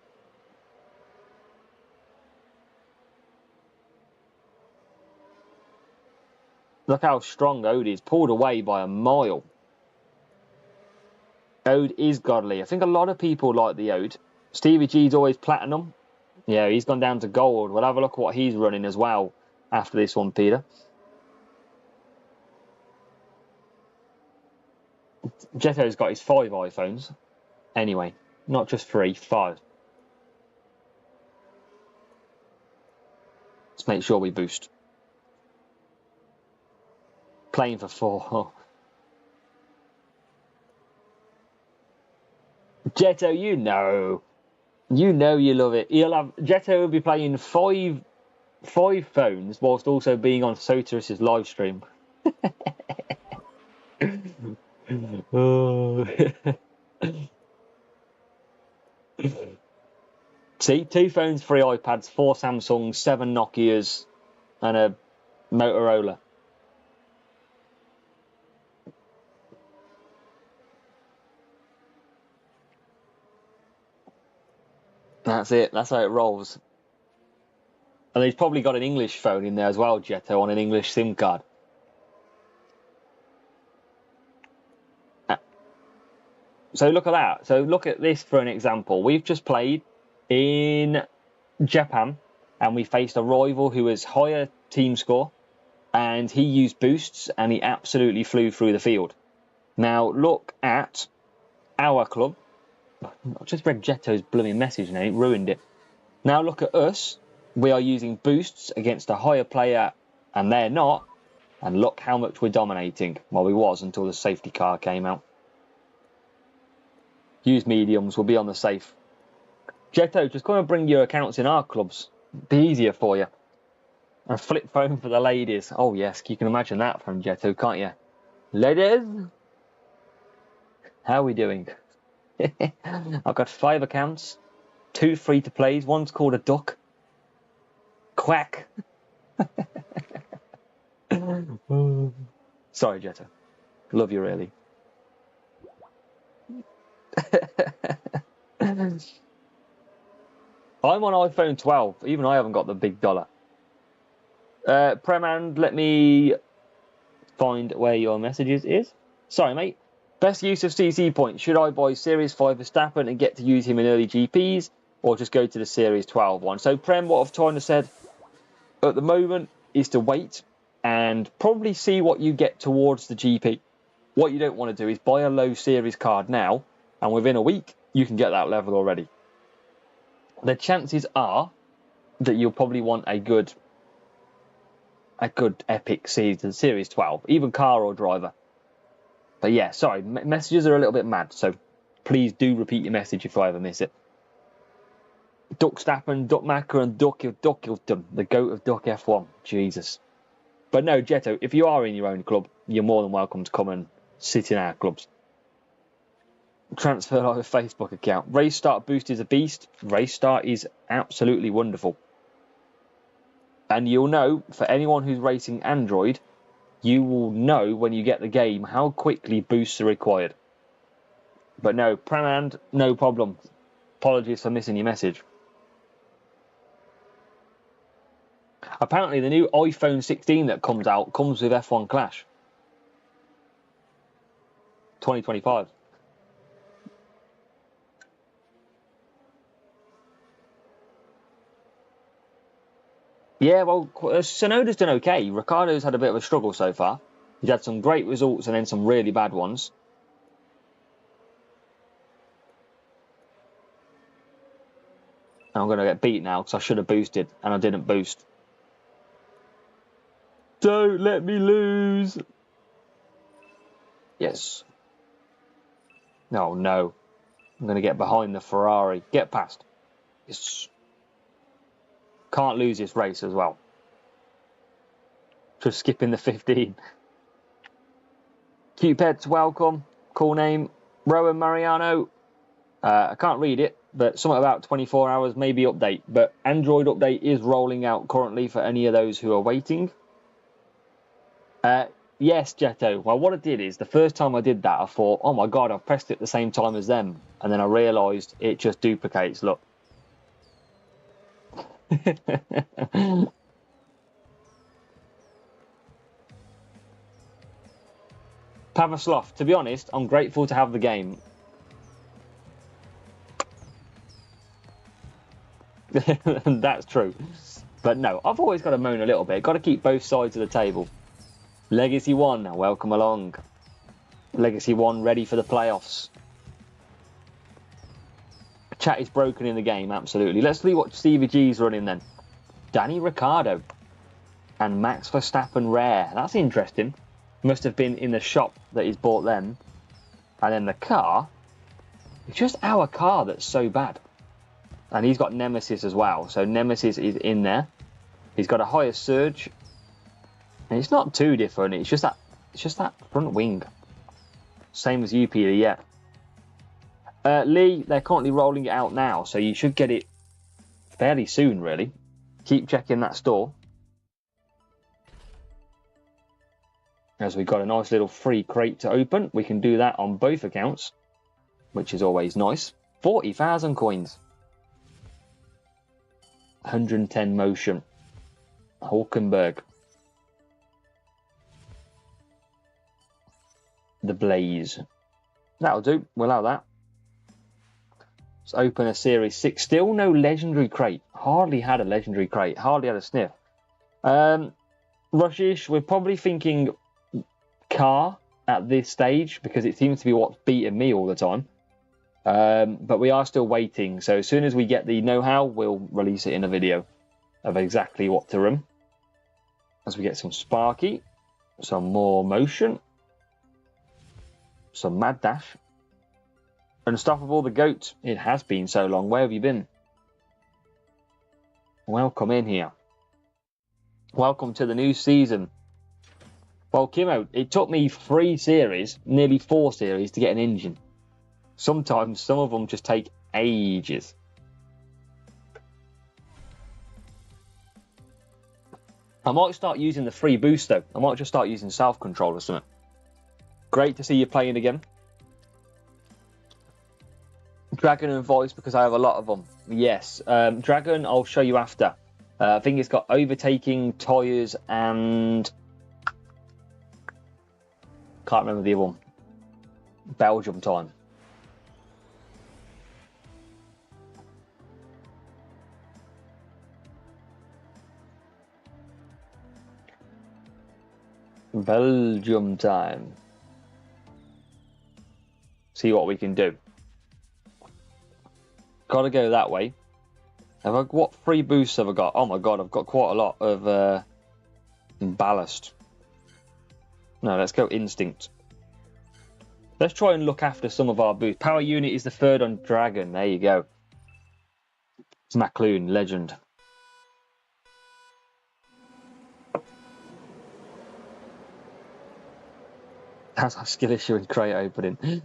Look how strong Ode is. Pulled away by a mile. Ode is godly. I think a lot of people like the Ode. Stevie G's always platinum. Yeah, he's gone down to gold. We'll have a look at what he's running as well after this one, Peter. Jetto's got his 5 iPhones. Anyway, not just 3, 5. Let's make sure we boost. Playing for 4. Oh. Jetto, you know you love it. Jetto will be playing 5 phones whilst also being on Soteris's live stream. Oh. See, 2 phones, 3 iPads, 4 Samsungs, 7 Nokias, and a Motorola. That's it. That's how it rolls. And he's probably got an English phone in there as well, Jetto, on an English SIM card. So look at that. So look at this for an example. We've just played in Japan, and we faced a rival who has higher team score, and he used boosts, and he absolutely flew through the field. Now look at our club. I just read Jetto's blooming message and it ruined it. Now look at us. We are using boosts against a higher player, and they're not. And look how much we're dominating. Well, we was until the safety car came out. Use mediums, we'll be on the safe. Jetto, just come and bring your accounts in our clubs. Be easier for you. And flip phone for the ladies. Oh yes, you can imagine that from Jetto, can't you? Ladies, how are we doing? I've got 5 accounts, 2 free to plays. One's called a duck. Quack. Sorry, Jetto. Love you really. I'm on iPhone 12. Even I haven't got the big dollar. Premand, let me find where your messages is. Sorry, mate. Best use of CC points. Should I buy Series 5 Verstappen and get to use him in early GPs, or just go to the Series 12 one? So, Prem, what I've kind of said at the moment is to wait and probably see what you get towards the GP. What you don't want to do is buy a low series card now, and within a week, you can get that level already. The chances are that you'll probably want a good epic season, Series 12, even car or driver. But yeah, sorry, messages are a little bit mad, so please do repeat your message if I ever miss it. Duckstappen, Duckmacker, and Duckilton, the goat of Duck F1. Jesus. But no, Jetto, if you are in your own club, you're more than welcome to come and sit in our clubs. Transfer live Facebook account. Race Start Boost is a beast. Race Start is absolutely wonderful. And you'll know, for anyone who's racing Android, you will know when you get the game how quickly boosts are required. But no, Pramand, no problem. Apologies for missing your message. Apparently the new iPhone 16 that comes out comes with F1 Clash. 2025. Yeah, well, Sonoda's done okay. Ricardo's had a bit of a struggle so far. He's had some great results and then some really bad ones. And I'm going to get beat now because I should have boosted and I didn't boost. Don't let me lose. Yes. Oh, no. I'm going to get behind the Ferrari. Get past. Can't lose this race as well. Just skipping the 15. Cupid's welcome. Cool name. Rowan Mariano. I can't read it, but something about 24 hours, maybe update. But Android update is rolling out currently for any of those who are waiting. Yes, Jetto. Well, what I did is, the first time I did that, I thought, oh my God, I've pressed it at the same time as them. And then I realised it just duplicates. Look. Pavasloth, to be honest, I'm grateful to have the game. That's true. But no, I've always got to moan a little bit. Got to keep both sides of the table. Legacy 1, welcome along. Legacy 1 ready for the playoffs. Chat is broken in the game, absolutely. Let's see what Stevie G's running then. Danny Ricciardo and Max Verstappen rare. That's interesting. Must have been in the shop that he's bought them. And then the car, it's just our car that's so bad. And he's got Nemesis as well. So Nemesis is in there. He's got a higher surge. And it's not too different. It's just that front wing. Same as UPD, yeah. Lee, they're currently rolling it out now, so you should get it fairly soon, really. Keep checking that store. As we've got a nice little free crate to open. We can do that on both accounts, which is always nice. 40,000 coins. 110 motion. Hulkenberg. The Blaze. That'll do. We'll allow that. Let's open a Series 6. Still no legendary crate. Hardly had a legendary crate. Hardly had a sniff. Rushish, we're probably thinking car at this stage because it seems to be what's beating me all the time. But we are still waiting. So as soon as we get the know-how, we'll release it in a video of exactly what to run. As we get some Sparky, some more motion, some Mad Dash. Unstoppable the Goat. It has been so long. Where have you been? Welcome in here. Welcome to the new season. Well, Kimo, it took me 3 series, nearly 4 series, to get an engine. Sometimes some of them just take ages. I might start using the free boost though. I might just start using self-control or something. Great to see you playing again. Dragon and Voice, because I have a lot of them. Yes, Dragon I'll show you after. I think it's got overtaking, tyres and... can't remember the other one. Belgium time. Belgium time. See what we can do. Gotta go that way. What free boosts have I got? Oh my god, I've got quite a lot of ballast. No, let's go Instinct. Let's try and look after some of our boosts. Power Unit is the 3rd on Dragon. There you go. It's McLoon, legend. That's a skill issue in crate opening.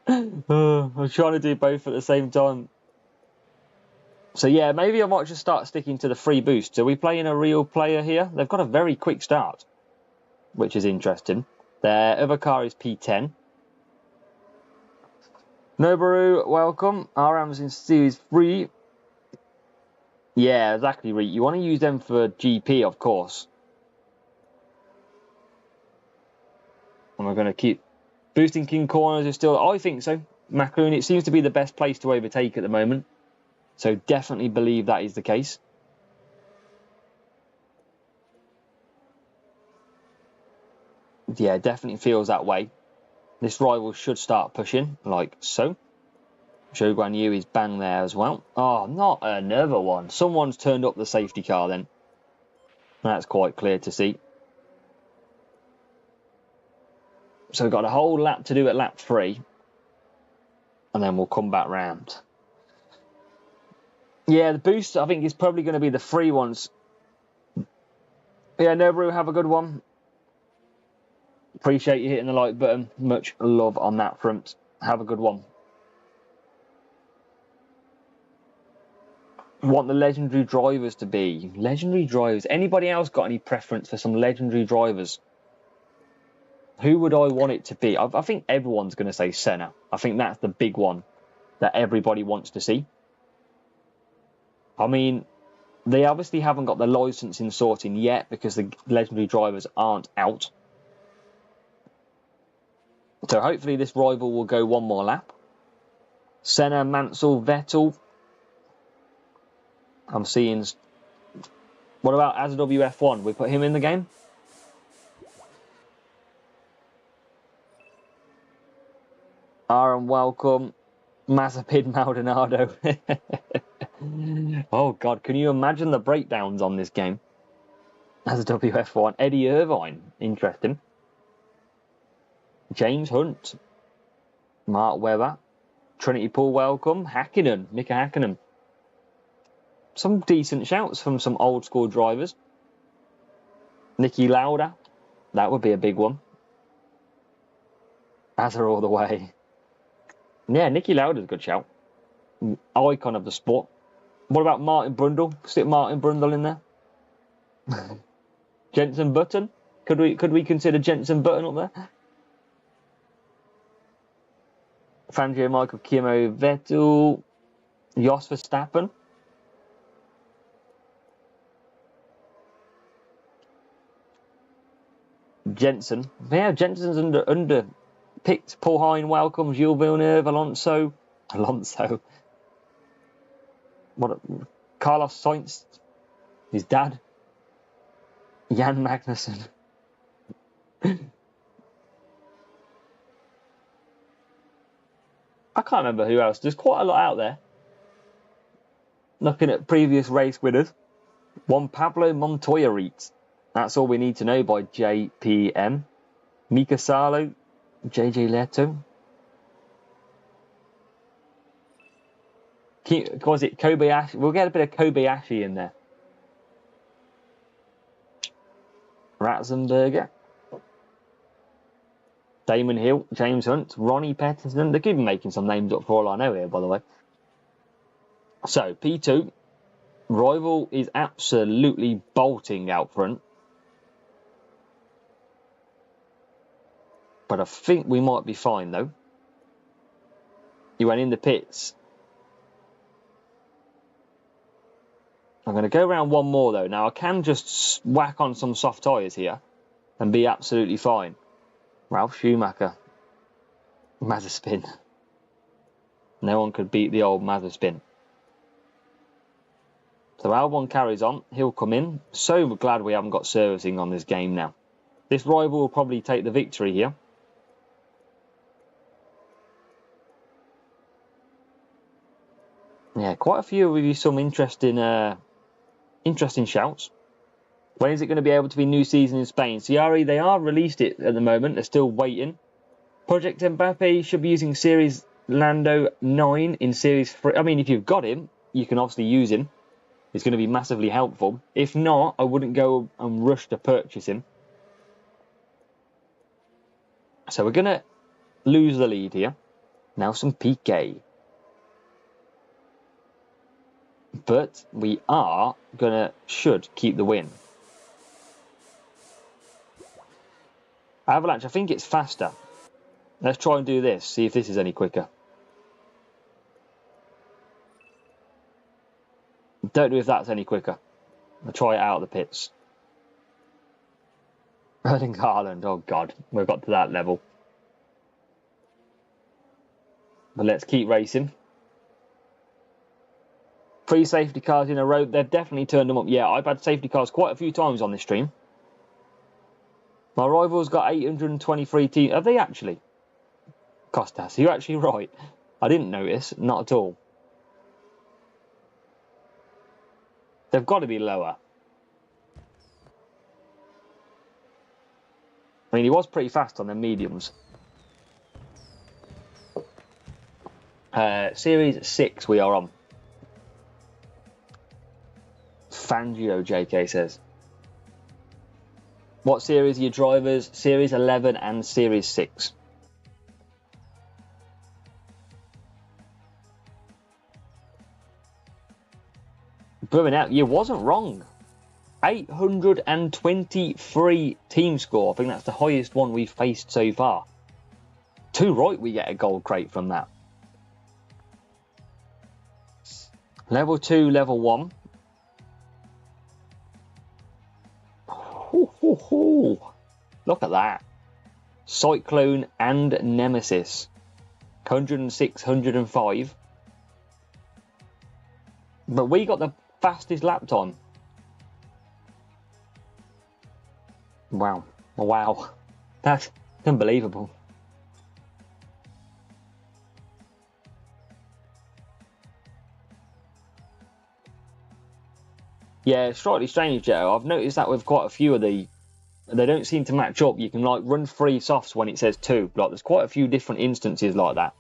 I'm trying to do both at the same time. So yeah, maybe I might just start sticking to the free boost. Are we playing a real player here? They've got a very quick start, which is interesting. Their other car is P10. Noboru, welcome. RM's in Series 3. Yeah, exactly, Reet. You want to use them for GP, of course. And we're going to keep boosting King Corners is still... I think so. Macroon, it seems to be the best place to overtake at the moment. So definitely believe that is the case. Yeah, definitely feels that way. This rival should start pushing, like so. Zhou Guan Yu is bang there as well. Oh, not another one. Someone's turned up the safety car then. That's quite clear to see. So we've got a whole lap to do at lap 3. And then we'll come back round. Yeah, the boost, I think, is probably going to be the free ones. Yeah, Nobu, have a good one. Appreciate you hitting the like button. Much love on that front. Have a good one. Want the legendary drivers to be. Legendary drivers. Anybody else got any preference for some legendary drivers? Who would I want it to be? I think everyone's going to say Senna. I think that's the big one that everybody wants to see. I mean, they obviously haven't got the licensing sorting yet because the legendary drivers aren't out. So hopefully this rival will go one more lap. Senna, Mansell, Vettel. I'm seeing... What about ASWF1? We put him in the game? Aaron, welcome. Mazepin Maldonado. Oh, God. Can you imagine the breakdowns on this game? ASWF1. Eddie Irvine. Interesting. James Hunt. Mark Webber. Trinity Pool, welcome. Hakkinen. Mika Hakkinen. Some decent shouts from some old school drivers. Nicky Lauda. That would be a big one. Azar all the way. Yeah, Nicky Lauda's a good shout. Icon of the sport. What about Martin Brundle? Stick Martin Brundle in there. Jenson Button. Could we consider Jenson Button up there? Fangio Michael Kimo Vettel. Jos Verstappen. Jensen. Yeah, Jensen's under picked. Paul Hine welcomes. Jules Villeneuve. Alonso. What? Carlos Sainz. His dad. Jan Magnussen. I can't remember who else. There's quite a lot out there. Looking at previous race winners. Juan Pablo Montoya Reeds. That's all we need to know by JPM. Mika Salo. JJ Leto. Was it Kobayashi? We'll get a bit of Kobayashi in there. Ratzenberger. Damon Hill. James Hunt. Ronnie Petterson. They could be making some names up for all I know here, by the way. So, P2. Rival is absolutely bolting out front. But I think we might be fine, though. He went in the pits. I'm going to go around one more, though. Now, I can just whack on some soft tyres here and be absolutely fine. Ralph Schumacher. Mazepin. No one could beat the old Mazepin. So Albon carries on. He'll come in. So glad we haven't got servicing on this game now. This rival will probably take the victory here. Yeah, quite a few of you, some interesting shouts. When is it going to be able to be new season in Spain? Ciari, they are released it at the moment. They're still waiting. Project Mbappe should be using Series Lando 9 in Series 3. I mean, if you've got him, you can obviously use him. It's going to be massively helpful. If not, I wouldn't go and rush to purchase him. So we're going to lose the lead here. Now some PK. But we are should keep the win. Avalanche, I think it's faster. Let's try and do this. See if this is any quicker. Don't know if that's any quicker. I'll try it out of the pits. Erling Haaland. Oh, God. We've got to that level. But let's keep racing. 3 safety cars in a row. They've definitely turned them up. Yeah, I've had safety cars quite a few times on this stream. My rival's got 823 teams. Have they actually? Costas, are you actually right? I didn't notice. Not at all. They've got to be lower. I mean, he was pretty fast on the mediums. Series 6 we are on. Fangio, JK says. What series are your drivers? Series 11 and Series 6. Brewing out, you wasn't wrong. 823 team score. I think that's the highest one we've faced so far. 2 right, we get a gold crate from that. Level 2, level 1. Look at that. Cyclone and Nemesis. 106, 105. But we got the fastest lap time. Wow. Wow. That's unbelievable. Yeah, slightly strange, Joe. I've noticed that with quite a few of they don't seem to match up. You can like run 3 softs when it says 2. Like there's quite a few different instances like that.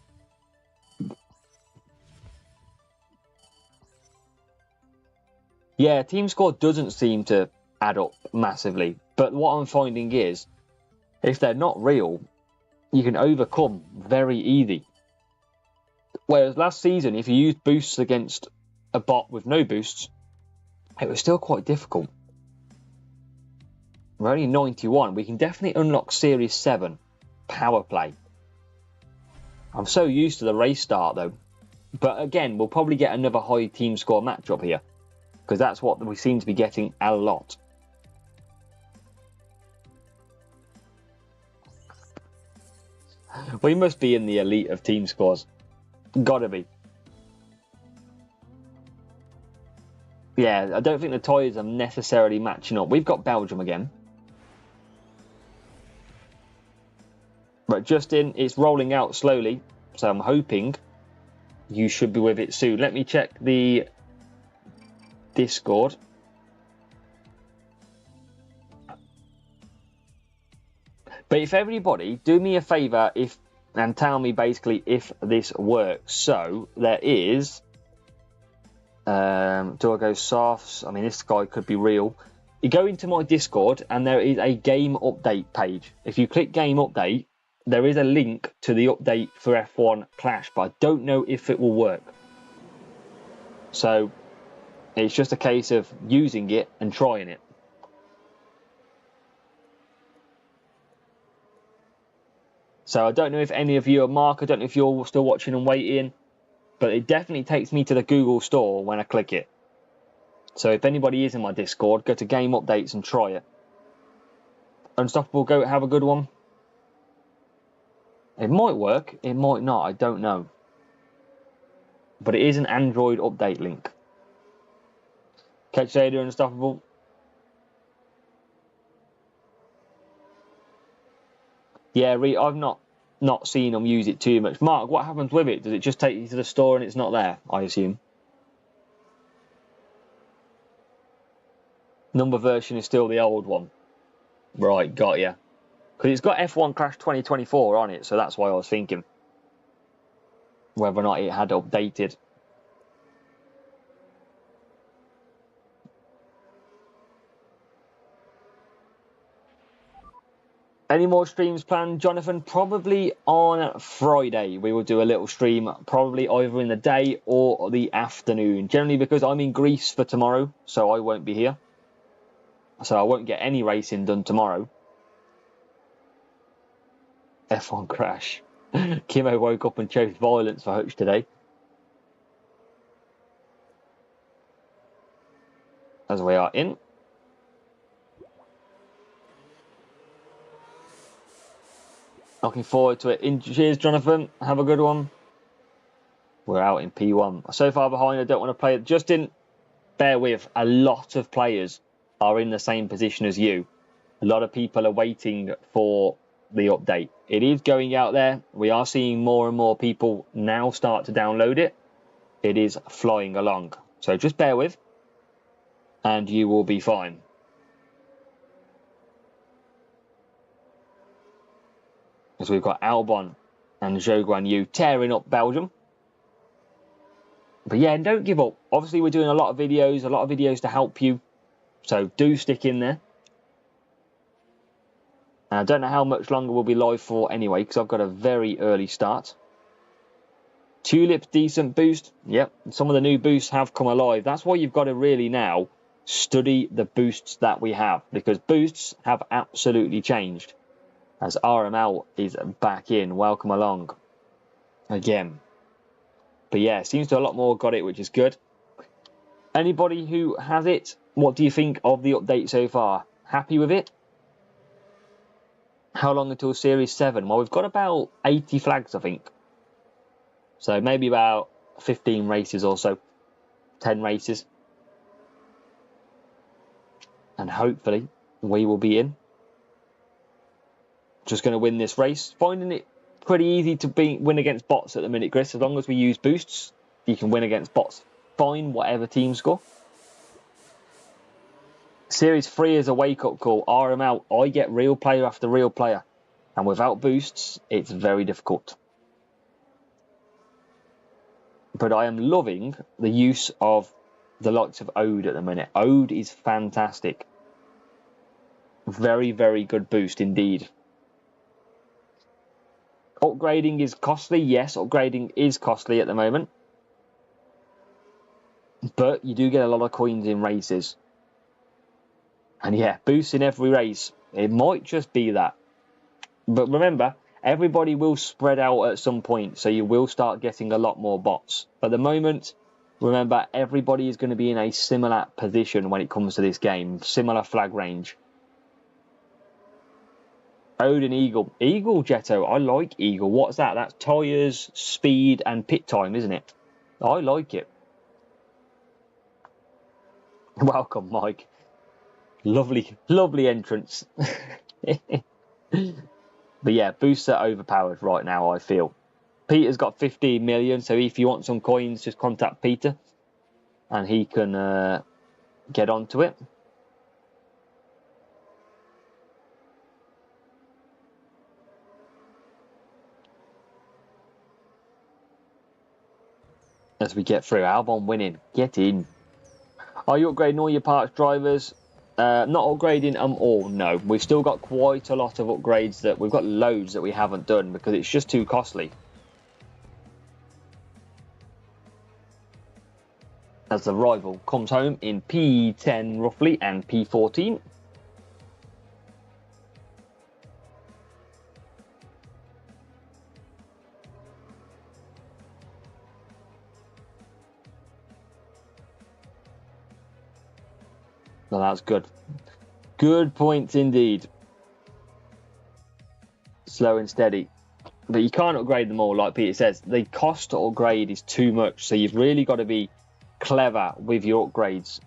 Yeah, team score doesn't seem to add up massively. But what I'm finding is, if they're not real, you can overcome very easy. Whereas last season, if you used boosts against a bot with no boosts, it was still quite difficult. We're only 91. We can definitely unlock Series 7 power play. I'm so used to the race start though. But again, we'll probably get another high team score matchup here, because that's what we seem to be getting a lot. We must be in the elite of team scores. Gotta be. Yeah, I don't think the tyres are necessarily matching up. We've got Belgium again. But Justin, it's rolling out slowly, so I'm hoping you should be with it soon. Let me check the Discord. But if everybody, do me a favour and tell me basically if this works. So there is... do I go softs? I mean, this guy could be real. You go into my Discord and there is a game update page. If you click game update, there is a link to the update for F1 Clash, but I don't know if it will work. So it's just a case of using it and trying it. So I don't know if any of you are Mark. I don't know if you're still watching and waiting, but it definitely takes me to the Google store when I click it. So if anybody is in my Discord, go to game updates and try it. Unstoppable Goat, have a good one. It might work, it might not, I don't know. But it is an Android update link. Catch you later, Unstoppable. Yeah, I've not seen them use it too much. Mark, what happens with it? Does it just take you to the store and it's not there, I assume? Number version is still the old one. Right, got ya. Because it's got F1 Clash 2024 on it, so that's why I was thinking whether or not it had updated. Any more streams planned, Jonathan? Probably on Friday. We will do a little stream, probably either in the day or the afternoon. Generally because I'm in Greece for tomorrow, so I won't be here. So I won't get any racing done tomorrow. F1 crash. Kimo woke up and chose violence for Hutch today. As we are in. Looking forward to it. Cheers, Jonathan. Have a good one. We're out in P1. So far behind, I don't want to play it. Justin, bear with. A lot of players are in the same position as you. A lot of people are waiting for the update. It is going out there. We are seeing more and more people now start to download it. It is flying along. So just bear with, and you will be fine. As we've got Albon and Zhou Guan Yu tearing up Belgium. But yeah, and don't give up. Obviously, we're doing a lot of videos to help you. So do stick in there. And I don't know how much longer we'll be live for anyway, because I've got a very early start. Tulips, decent boost. Yep, some of the new boosts have come alive. That's why you've got to really now study the boosts that we have, because boosts have absolutely changed. As RML is back in. Welcome along again. But yeah, seems to a lot more got it, which is good. Anybody who has it, what do you think of the update so far? Happy with it? How long until Series 7? Well, we've got about 80 flags, I think. So maybe about 15 races or so. 10 races. And hopefully we will be in. Just going to win this race. Finding it pretty easy to win against bots at the minute, Chris. As long as we use boosts, you can win against bots. Fine, whatever team score. Series 3 is a wake-up call. RML, I get real player after real player. And without boosts, it's very difficult. But I am loving the use of the likes of Ode at the minute. Ode is fantastic. Very, very good boost indeed. Upgrading is costly. Yes, upgrading is costly at the moment. But you do get a lot of coins in races. And yeah, boosts in every race. It might just be that. But remember, everybody will spread out at some point. So you will start getting a lot more bots. At the moment, remember, everybody is going to be in a similar position when it comes to this game. Similar flag range. Ode and Eagle. Eagle, Jetto. I like Eagle. What's that? That's tyres, speed and pit time, isn't it? I like it. Welcome, Mike. Lovely, lovely entrance. But yeah, boosts are overpowered right now, I feel. Peter's got 15 million, so if you want some coins, just contact Peter. And he can get onto it. As we get through, Albon winning. Get in. Are you upgrading all your parts, drivers? Not upgrading them all, no. We've still got quite a lot of upgrades that we've got loads that we haven't done because it's just too costly. As the rival comes home in P10 roughly and P14. Well, that's good. Good points indeed. Slow and steady. But you can't upgrade them all, like Peter says. The cost to upgrade is too much, so you've really got to be clever with your upgrades.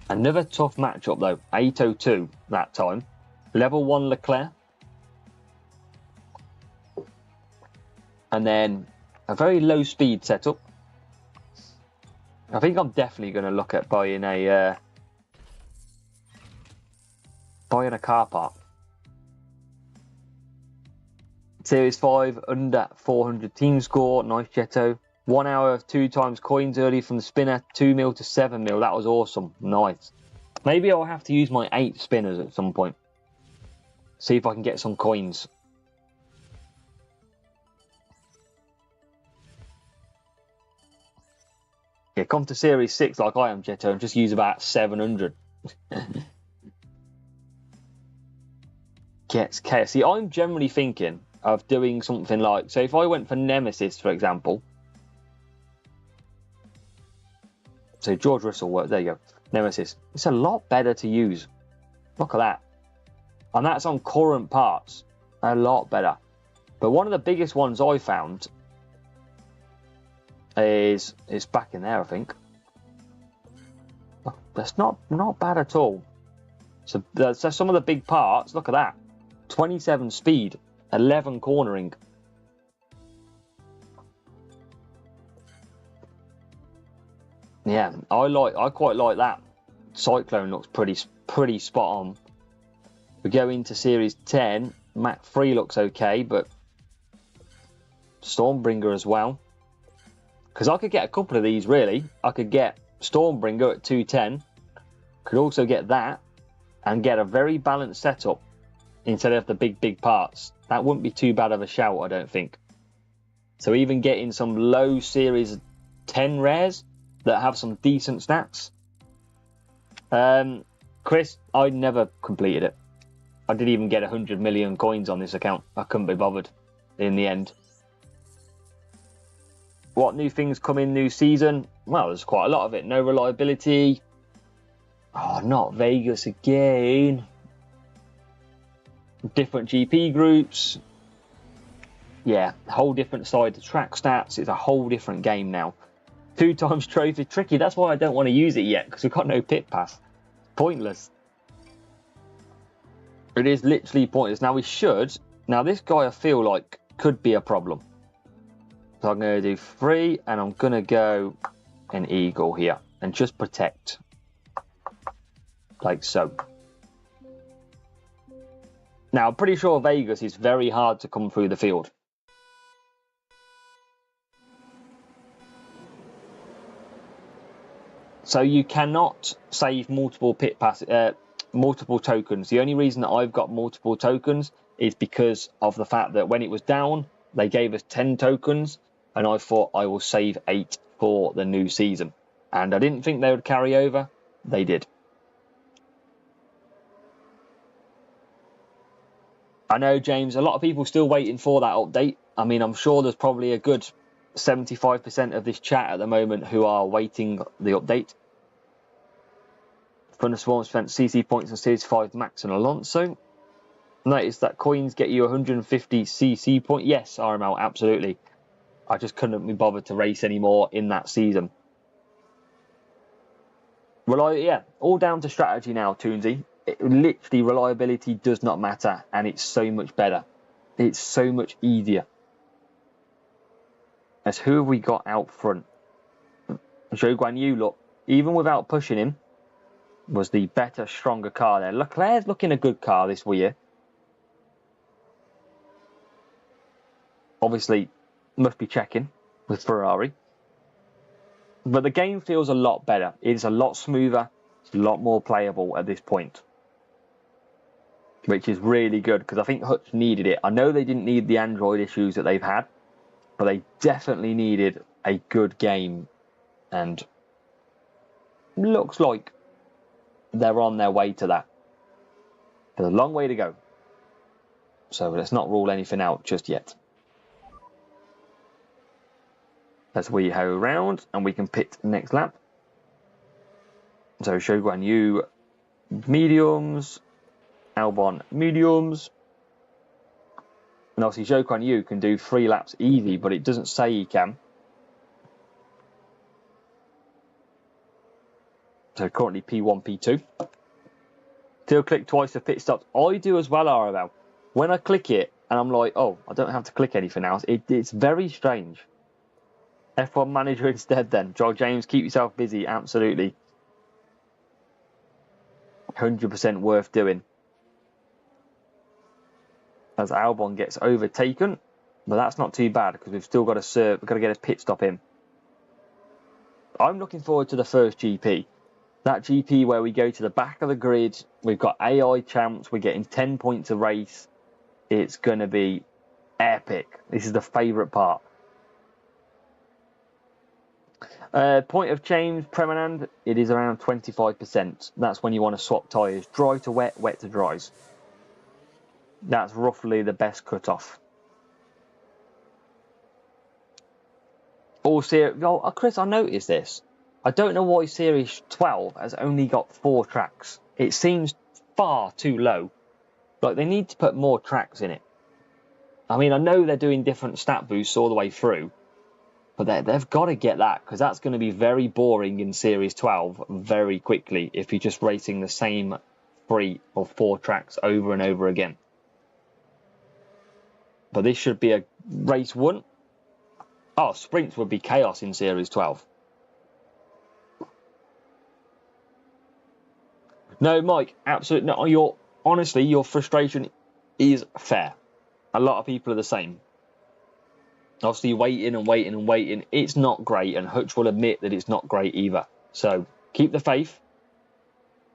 Another tough matchup, though. 802 that time. Level 1 Leclerc. And then a very low speed setup. I think I'm definitely going to look at buying a car park. Series 5 under 400 team score. Nice, Jetto. 1 hour of 2 times coins early from the spinner. 2 mil to 7 mil. That was awesome. Nice. Maybe I'll have to use my 8 spinners at some point. See if I can get some coins. Yeah, come to Series 6 like I am, Jetto, and just use about 700. Gets chaos. See, I'm generally thinking of doing something like... So if I went for Nemesis, for example... So George Russell, there you go. Nemesis. It's a lot better to use. Look at that. And that's on current parts. A lot better. But one of the biggest ones I found... is back in there, I think. That's not bad at all. So that's some of the big parts. Look at that. 27 speed, 11 cornering. Yeah, I quite like that. Cyclone looks pretty spot on. We go into Series 10. Mach 3 looks okay, but Stormbringer as well. Because I could get a couple of these, really. I could get Stormbringer at 210. Could also get that and get a very balanced setup instead of the big parts. That wouldn't be too bad of a shout, I don't think. So even getting some low series 10 rares that have some decent stats. Chris, I never completed it. I didn't even get 100 million coins on this account. I couldn't be bothered in the end. What new things come in new season? Well, there's quite a lot of it. No reliability. Oh, not Vegas again. Different GP groups. Yeah, whole different side to track stats. It's a whole different game now. 2 times trophy. Tricky. That's why I don't want to use it yet, because we've got no pit pass. Pointless. It is literally pointless. Now we should. Now this guy I feel like could be a problem. So I'm going to do 3 and I'm going to go an eagle here and just protect. Like so. Now I'm pretty sure Vegas is very hard to come through the field. So you cannot save multiple pit pass, multiple tokens. The only reason that I've got multiple tokens is because of the fact that when it was down, they gave us 10 tokens, and I thought I will save 8 for the new season. And I didn't think they would carry over. They did. I know, James, a lot of people still waiting for that update. I mean, I'm sure there's probably a good 75% of this chat at the moment who are waiting the update. Thunderstorm spent CC points on Series 5 Max and Alonso. Notice that coins get you 150 CC points. Yes, RML, absolutely. I just couldn't be bothered to race anymore in that season. Well, yeah, all down to strategy now, Toonsy. Literally, reliability does not matter, and it's so much better. It's so much easier. As who have we got out front? Zhou Guanyu, look, even without pushing him, was the better, stronger car there. Leclerc's looking a good car this year. Obviously, must be checking with Ferrari. But the game feels a lot better. It's a lot smoother. It's a lot more playable at this point. Which is really good, because I think Hutch needed it. I know they didn't need the Android issues that they've had, but they definitely needed a good game. And looks like they're on their way to that. There's a long way to go. So let's not rule anything out just yet. As we go round and we can pit next lap. So Zhou Guanyu mediums, Albon mediums. And obviously Zhou Guanyu can do 3 laps easy, but it doesn't say he can. So currently P1, P2. Still click twice for pit stops. I do as well, RML. When I click it and I'm like, oh, I don't have to click anything else. It's very strange. F1 manager instead then. Joel James, keep yourself busy. Absolutely. 100% worth doing. As Albon gets overtaken. But that's not too bad, because we've still got to serve. We've got to get a pit stop in. I'm looking forward to the first GP. That GP where we go to the back of the grid. We've got AI champs. We're getting 10 points a race. It's going to be epic. This is the favourite part. Point of change, Premanand, it is around 25%. That's when you want to swap tyres. Dry to wet, wet to dries. That's roughly the best cut-off. Chris, I noticed this. I don't know why Series 12 has only got 4 tracks. It seems far too low. Like, they need to put more tracks in it. I mean, I know they're doing different stat boosts all the way through. But they've got to get that, because that's going to be very boring in Series 12 very quickly if you're just racing the same 3 or 4 tracks over and over again. But this should be a race 1. Oh, sprints would be chaos in Series 12. No, Mike, absolutely no. Honestly, your frustration is fair. A lot of people are the same. Obviously, waiting and waiting and waiting. It's not great, and Hutch will admit that it's not great either. So keep the faith.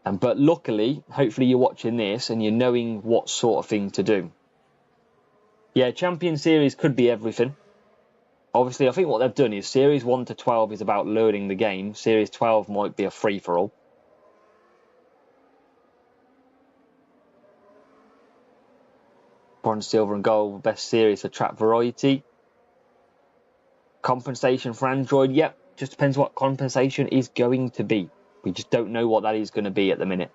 But luckily, hopefully you're watching this and you're knowing what sort of thing to do. Yeah, Champion Series could be everything. Obviously, I think what they've done is Series 1 to 12 is about learning the game. Series 12 might be a free-for-all. Bronze, Silver and Gold, best series for track variety. Compensation for Android, yep. Just depends what compensation is going to be. We just don't know what that is going to be at the minute.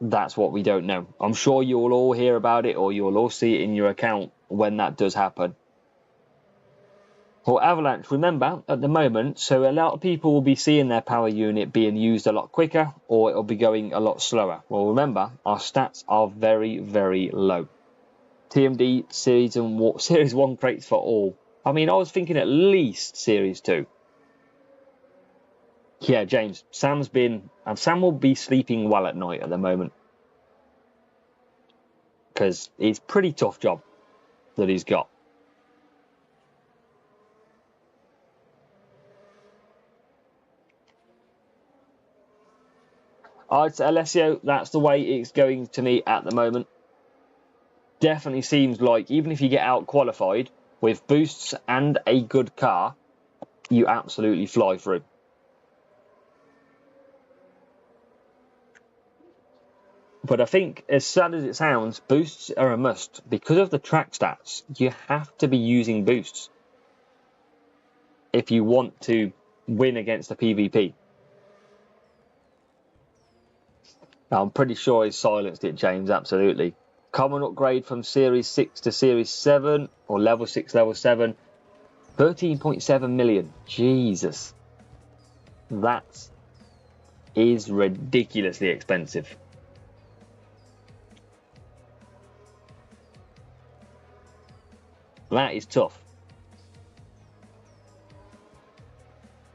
That's what we don't know. I'm sure you'll all hear about it or you'll all see it in your account when that does happen. For Avalanche, remember, at the moment, so a lot of people will be seeing their power unit being used a lot quicker or it'll be going a lot slower. Well, remember, our stats are very, very low. TMD, Series 1 crates for all. I mean, I was thinking at least Series 2. Yeah, James, Sam will be sleeping well at night at the moment. Because it's a pretty tough job that he's got. I'd say, Alessio, that's the way it's going to me at the moment. Definitely seems like, even if you get out qualified, with boosts and a good car, you absolutely fly through. But I think, as sad as it sounds, boosts are a must. Because of the track stats, you have to be using boosts if you want to win against the PvP. Now, I'm pretty sure he's silenced it, James, absolutely. Common upgrade from Series 6 to Series 7, or Level 6, Level 7, 13.7 million. Jesus. That is ridiculously expensive. That is tough.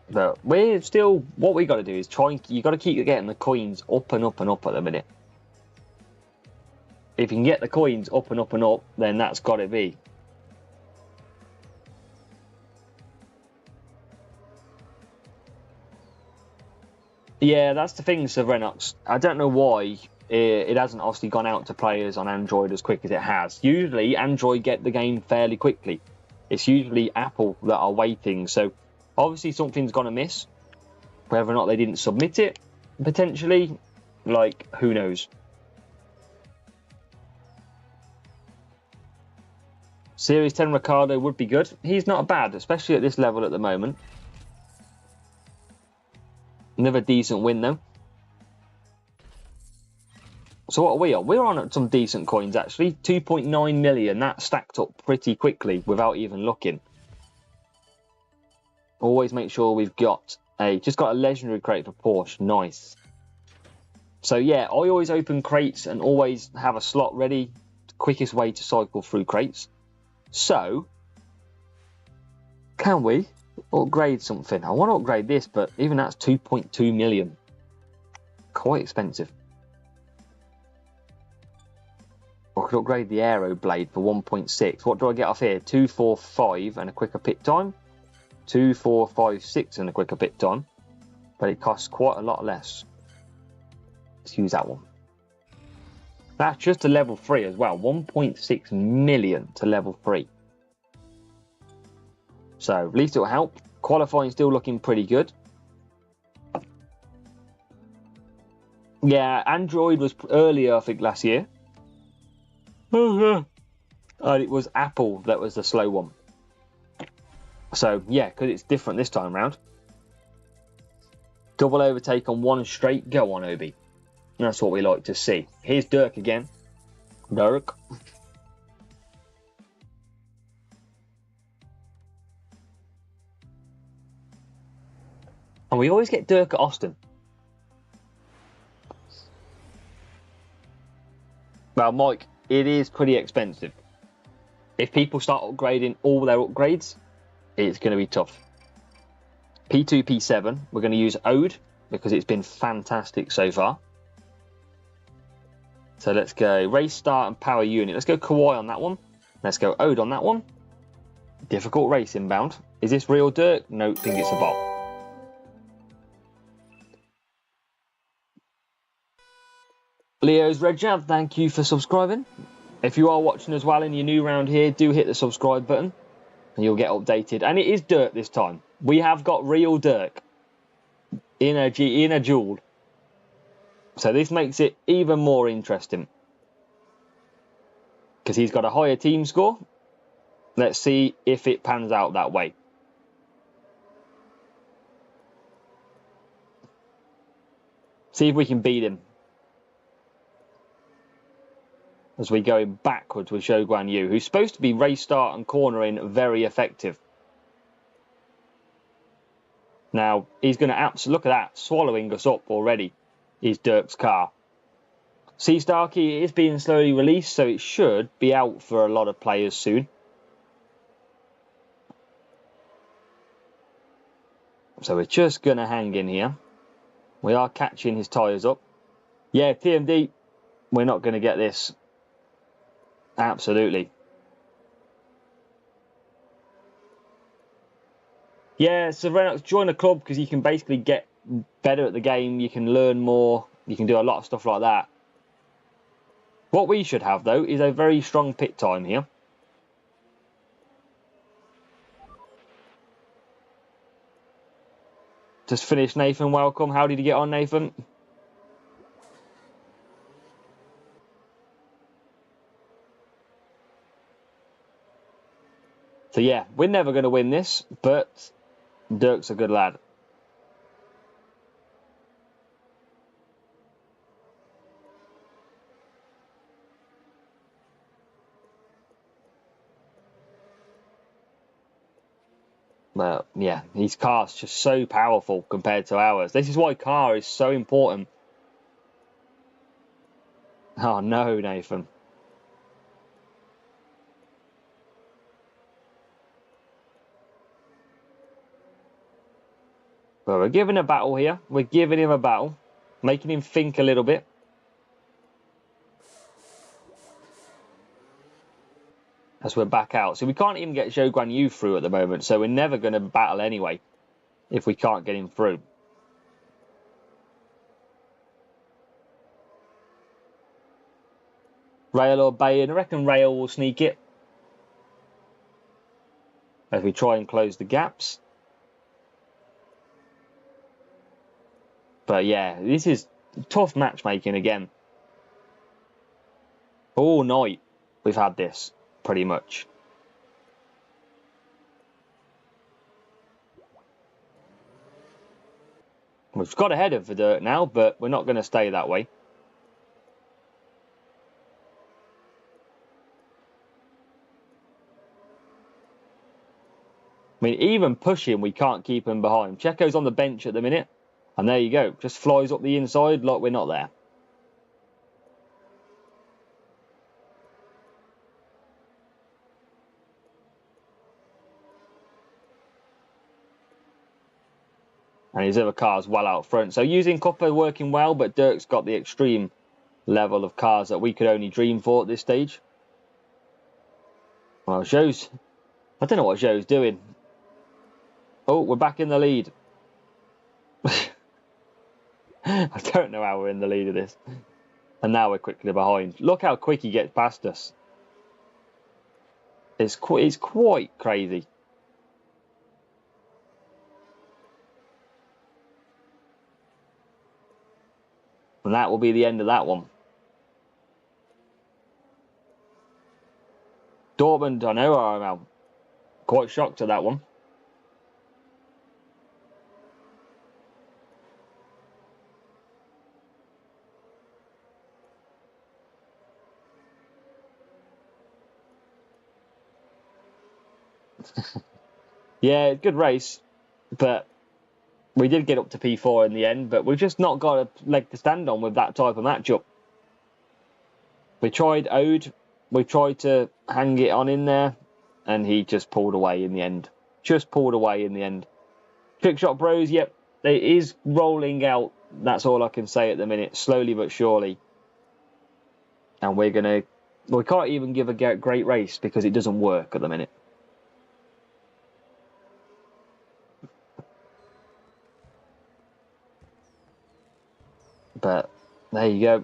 But we're still, what we got to do is you got to keep getting the coins up and up and up at the minute. If you can get the coins up and up and up, then that's got to be. Yeah, that's the thing, Sir Renox. I don't know why it hasn't obviously gone out to players on Android as quick as it has. Usually, Android get the game fairly quickly. It's usually Apple that are waiting. So, obviously, something's gone amiss. Whether or not they didn't submit it, potentially, like, who knows. Series 10 Ricardo would be good. He's not bad, especially at this level at the moment. Another decent win, though. So what are we on? We're on some decent coins, actually. 2.9 million. That stacked up pretty quickly without even looking. Always make sure we've got just got a legendary crate for Porsche. Nice. So, yeah, I always open crates and always have a slot ready. Quickest way to cycle through crates. So, can we upgrade something? I want to upgrade this, but even that's 2.2 million. Quite expensive. I could upgrade the aero blade for 1.6. What do I get off here? 245 and a quicker pit time. 2456 and a quicker pit time. But it costs quite a lot less. Let's use that one. That's just to level 3 as well. 1.6 million to level 3. So, at least it'll help. Qualifying still looking pretty good. Yeah, Android was earlier, I think, last year. And it was Apple that was the slow one. So, yeah, because it's different this time round. Double overtake on one straight. Go on, Obi. That's what we like to see. Here's Dirk again. Dirk. And we always get Dirk at Austin. Well, Mike, it is pretty expensive. If people start upgrading all their upgrades, it's going to be tough. P2, P7, we're going to use Ode because it's been fantastic so far. So let's go race start and power unit. Let's go Kawaii on that one. Let's go Ode on that one. Difficult race inbound. Is this real Dirk? No, think it's a bot. Leo's Red Jab, thank you for subscribing. If you are watching as well and you're new around here, do hit the subscribe button and you'll get updated. And it is Dirk this time. We have got real Dirk in a duel. So this makes it even more interesting. Because he's got a higher team score. Let's see if it pans out that way. See if we can beat him. As we go backwards with Zhou Guan Yu, who's supposed to be race start and cornering very effective. Now, he's going to absolutely, look at that, swallowing us up already, is Dirk's car. Sea Starkey is being slowly released, so it should be out for a lot of players soon. So we're just going to hang in here. We are catching his tyres up. Yeah, TMD, we're not going to get this. Absolutely. Yeah, so Renox, join a club because you can basically get better at the game. You can learn more. You can do a lot of stuff like that. What we should have, though, is a very strong pit time here. Just finished Nathan, welcome. How did you get on, Nathan? So yeah, we're never going to win this, but Dirk's a good lad. Well, yeah, his car's just so powerful compared to ours. This is why car is so important. Oh no, Nathan. Well, we're giving a battle here. We're giving him a battle. Making him think a little bit. As we're back out. So we can't even get Zhou Guan Yu through at the moment. So we're never going to battle anyway. If we can't get him through. Rail or Bayon. I reckon Rail will sneak it. As we try and close the gaps. But yeah, this is tough matchmaking again. All night we've had this, pretty much. We've got ahead of the Dirt now, but we're not going to stay that way. I mean, even pushing, we can't keep him behind. Checo's on the bench at the minute. And there you go. Just flies up the inside like we're not there. And his other car's well out front. So using copper working well, but Dirk's got the extreme level of cars that we could only dream for at this stage. Well, Zhou's... I don't know what Zhou's doing. Oh, we're back in the lead. I don't know how we're in the lead of this. And now we're quickly behind. Look how quick he gets past us. It's quite crazy. And that will be the end of that one. Dortmund, I know I'm quite shocked at that one. Yeah, good race, but we did get up to P4 in the end, but we've just not got a leg to stand on with that type of matchup. We tried Ode, we tried to hang it on in there, and he just pulled away in the end. Just pulled away in the end. Trickshot Bros, yep, it is rolling out. That's all I can say at the minute, slowly but surely. And we're going to We can't even give a great race because it doesn't work at the minute. But there you go.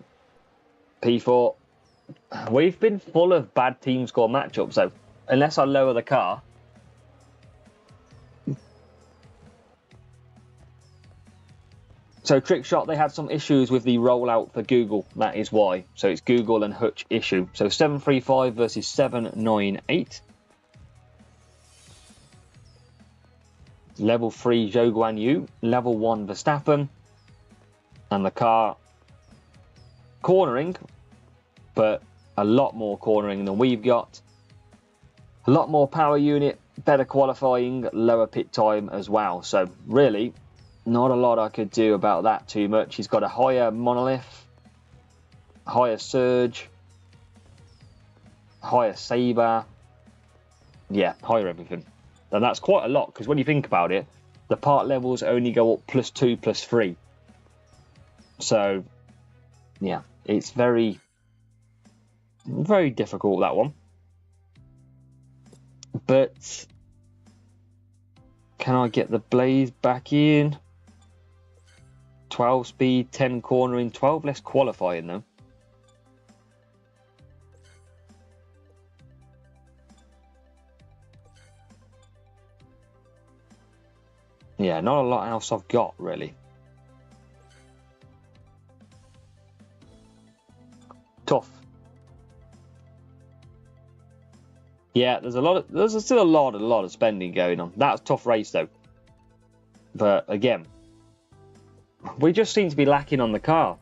P4. We've been full of bad team score matchups, though. Unless I lower the car. So Trickshot, they had some issues with the rollout for Google. That is why. So it's Google and Hutch issue. So 735 versus 798. Level 3 Zhou Guan Yu. Level 1 Verstappen. And the car cornering, but a lot more cornering than we've got. A lot more power unit, better qualifying, lower pit time as well. So really, not a lot I could do about that too much. He's got a higher monolith, higher surge, higher saber. Yeah, higher everything. And that's quite a lot, because when you think about it, the part levels only go up +2, +3. So, yeah, it's very, very difficult, that one. But can I get the Blaze back in? 12 speed, 10 cornering, 12 less qualifying, though. Yeah, not a lot else I've got, really. Tough. Yeah, there's still a lot of spending going on. That's a tough race, though. But again, we just seem to be lacking on the car.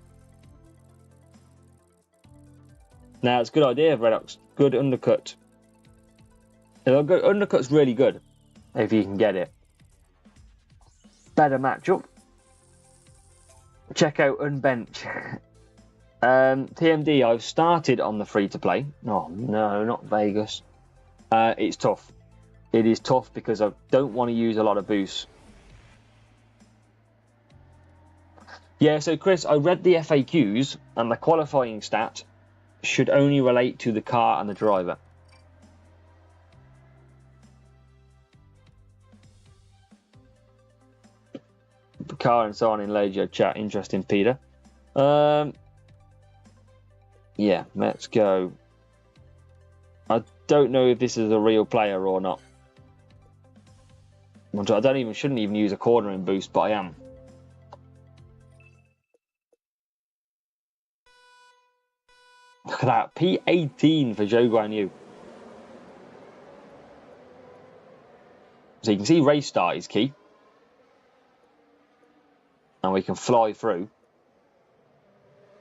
Now, it's a good idea, Redox. Good undercut. Undercut's really good, if you can get it. Better matchup. Check out Unbench. TMD, I've started on the free-to-play. Oh, no, not Vegas. It's tough. It is tough because I don't want to use a lot of boosts. Yeah, so Chris, I read the FAQs, and the qualifying stat should only relate to the car and the driver. The car and so on in Legio chat. Interesting, Peter. Yeah, let's go. I don't know if this is a real player or not. Shouldn't even use a cornering boost, but I am. Look at that, P18 for Zhou Guan Yu. So you can see race start is key. And we can fly through.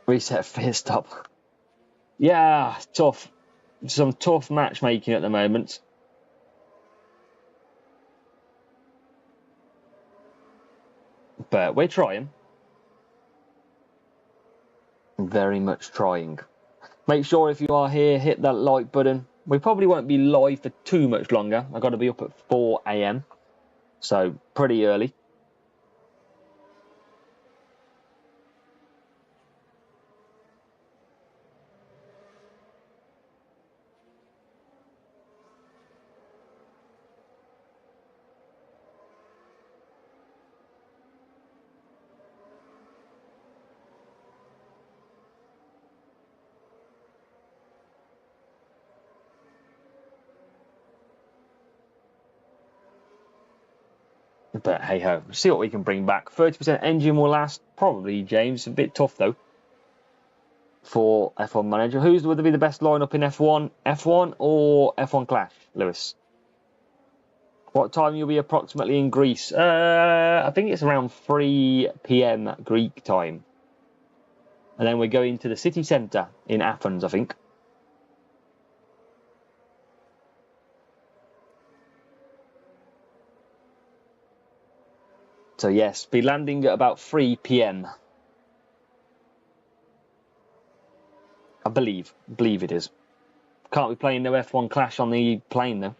Reset fist stop. Yeah, tough. Some tough matchmaking at the moment. But we're trying. Very much trying. Make sure if you are here, hit that like button. We probably won't be live for too much longer. I've got to be up at 4 AM. So pretty early. But hey ho, see what we can bring back. 30% engine will last. Probably, James. A bit tough though for F1 Manager. Who's would be the best lineup in F1? F1 or F1 Clash, Lewis? What time you'll be approximately in Greece? I think it's around 3 PM Greek time. And then we're going to the city centre in Athens, I think. So yes, be landing at about 3 PM. I believe it is. Can't be playing no F1 Clash on the plane though.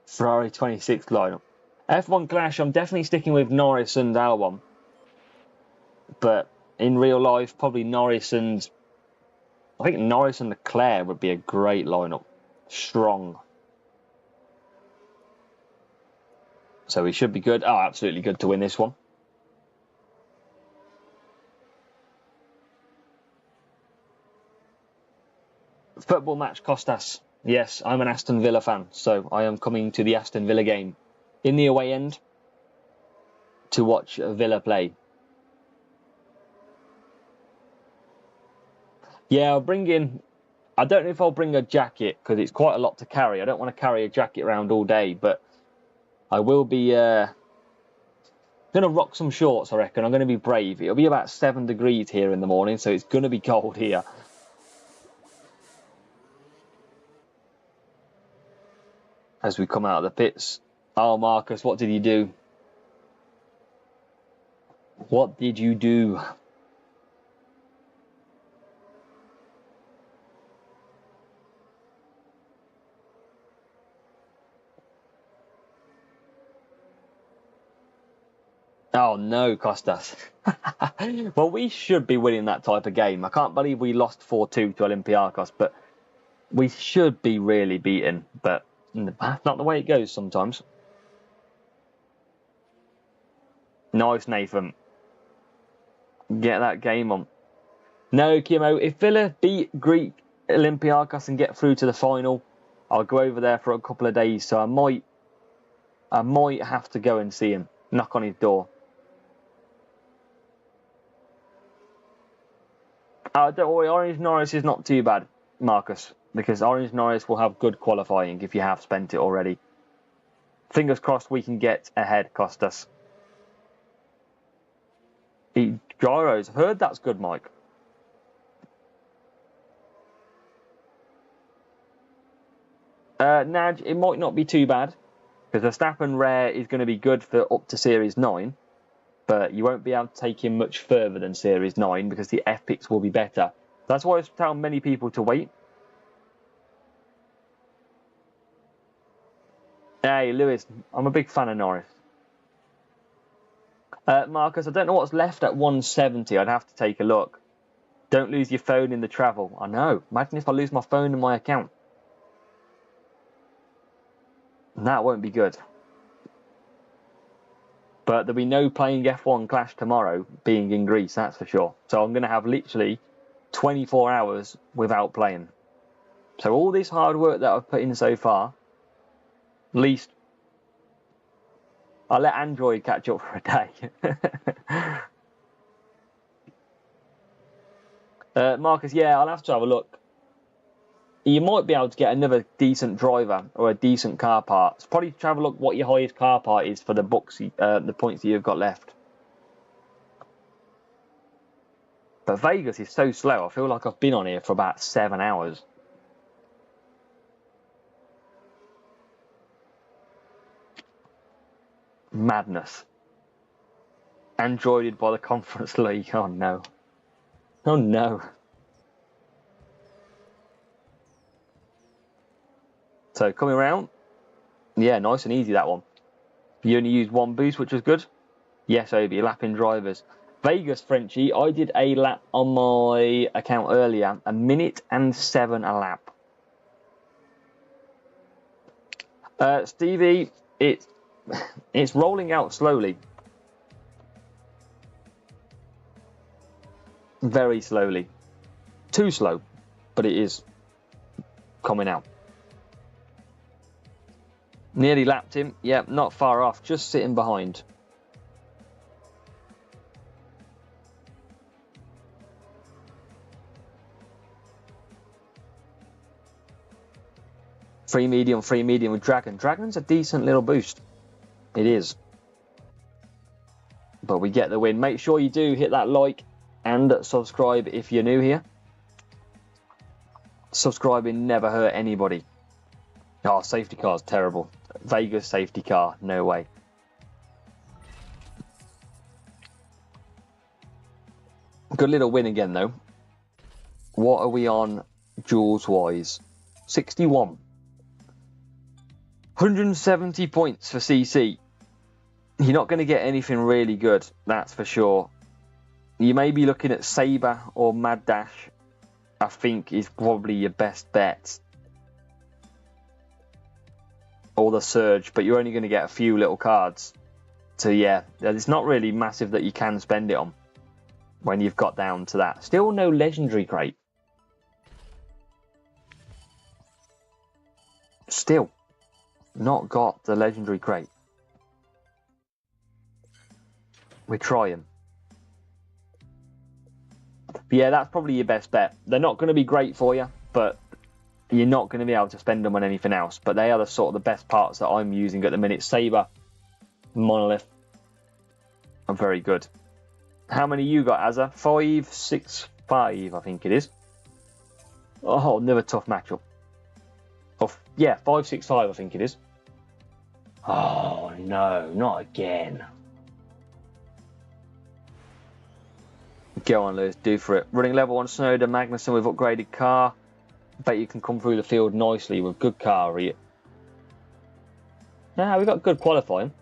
Ferrari 26 lineup. F1 Clash, I'm definitely sticking with Norris and Albon. but in real life, probably Norris and... I think Norris and Leclerc would be a great lineup. Strong. So he should be good. Oh, absolutely good to win this one. Football match, Costas. Yes, I'm an Aston Villa fan, so I am coming to the Aston Villa game in the away end to watch Villa play. Yeah, I'll bring in... I don't know if I'll bring a jacket, because it's quite a lot to carry. I don't want to carry a jacket around all day, but I will be... going to rock some shorts, I reckon. I'm going to be brave. It'll be about 7 degrees here in the morning, so it's going to be cold here. As we come out of the pits. Oh, Marcus, what did you do? What did you do? Oh, no, Costas. Well, we should be winning that type of game. I can't believe we lost 4-2 to Olympiacos, but we should be really beaten. But that's not the way it goes sometimes. Nice, Nathan. Get that game on. No, Kimo, if Villa beat Greek Olympiacos and get through to the final, I'll go over there for a couple of days. So I might have to go and see him. Knock on his door. Don't worry, Orange Norris is not too bad, Marcus, because Orange Norris will have good qualifying if you have spent it already. Fingers crossed we can get ahead, Costas. Eat gyros. Heard that's good, Mike. Naj, it might not be too bad, because Verstappen Rare is going to be good for up to Series 9. But you won't be able to take him much further than Series 9 because the Epics will be better. That's why I tell many people to wait. Hey, Lewis, I'm a big fan of Norris. Marcus, I don't know what's left at 170. I'd have to take a look. Don't lose your phone in the travel. I know. Imagine if I lose my phone in my account. That won't be good. But there'll be no playing F1 Clash tomorrow, being in Greece, that's for sure. So I'm going to have literally 24 hours without playing. So all this hard work that I've put in so far, at least I'll let Android catch up for a day. Marcus, yeah, I'll have to have a look. You might be able to get another decent driver or a decent car part. So probably have a look what your highest car part is for the books, the points that you've got left. But Vegas is so slow. I feel like I've been on here for about 7 hours. Madness. Androided by the Conference League. Oh no. Oh no. So coming around, yeah, nice and easy that one. You only used one boost, which was good. Yes, Obi, lapping drivers. Vegas, Frenchie, I did a lap on my account earlier, 1 minute and 7 a lap. Stevie, it's rolling out slowly. Very slowly. Too slow, but it is coming out. Nearly lapped him. Yeah, not far off. Just sitting behind. Free medium with Dragon. Dragon's a decent little boost. It is. But we get the win. Make sure you do hit that like and subscribe if you're new here. Subscribing never hurt anybody. Oh, safety car's terrible. Vegas safety car, no way. Good little win again, though. What are we on duels-wise? 61. 170 points for CC. You're not going to get anything really good, that's for sure. You may be looking at Saber or Mad Dash. I think is probably your best bet. Or the Surge, but you're only going to get a few little cards. So yeah, it's not really massive that you can spend it on when you've got down to that. Still no Legendary Crate. Still not got the Legendary Crate. We're trying. But yeah, that's probably your best bet. They're not going to be great for you, but you're not going to be able to spend them on anything else. But they are the sort of the best parts that I'm using at the minute. Saber, Monolith, are very good. How many you got, Azza? 5, 6, 5, I think it is. Oh, another tough matchup. Oh, yeah, 5, 6, 5, I think it is. Oh, no, not again. Go on, Lewis, do for it. Running level 1 Snowden Magnussen with upgraded car. Bet you can come through the field nicely with good car. Nah, we've got good qualifying.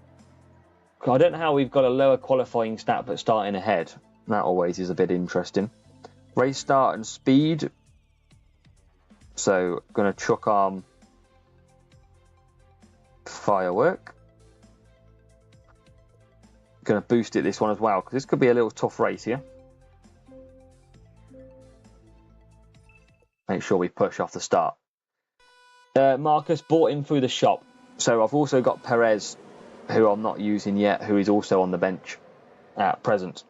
I don't know how we've got a lower qualifying stat but starting ahead. That always is a bit interesting. Race start and speed. So, going to chuck on Firework. Going to boost it this one as well, because this could be a little tough race here. Make sure we push off the start. Marcus bought in through the shop. So I've also got Perez, who I'm not using yet, who is also on the bench at present.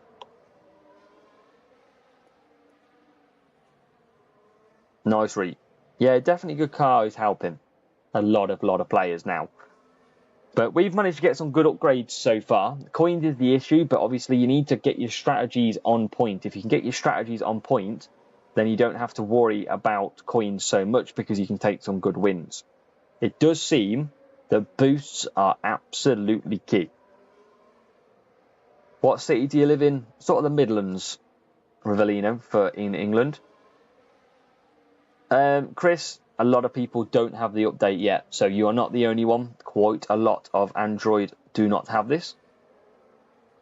Nice read. Yeah, definitely good car is helping a lot of players now. But we've managed to get some good upgrades so far. Coins is the issue, but obviously you need to get your strategies on point. If you can get your strategies on point, then you don't have to worry about coins so much because you can take some good wins. It does seem that boosts are absolutely key. What city do you live in? Sort of the Midlands, Rivellino, in England. Chris, a lot of people don't have the update yet, so you are not the only one. Quite a lot of Android do not have this.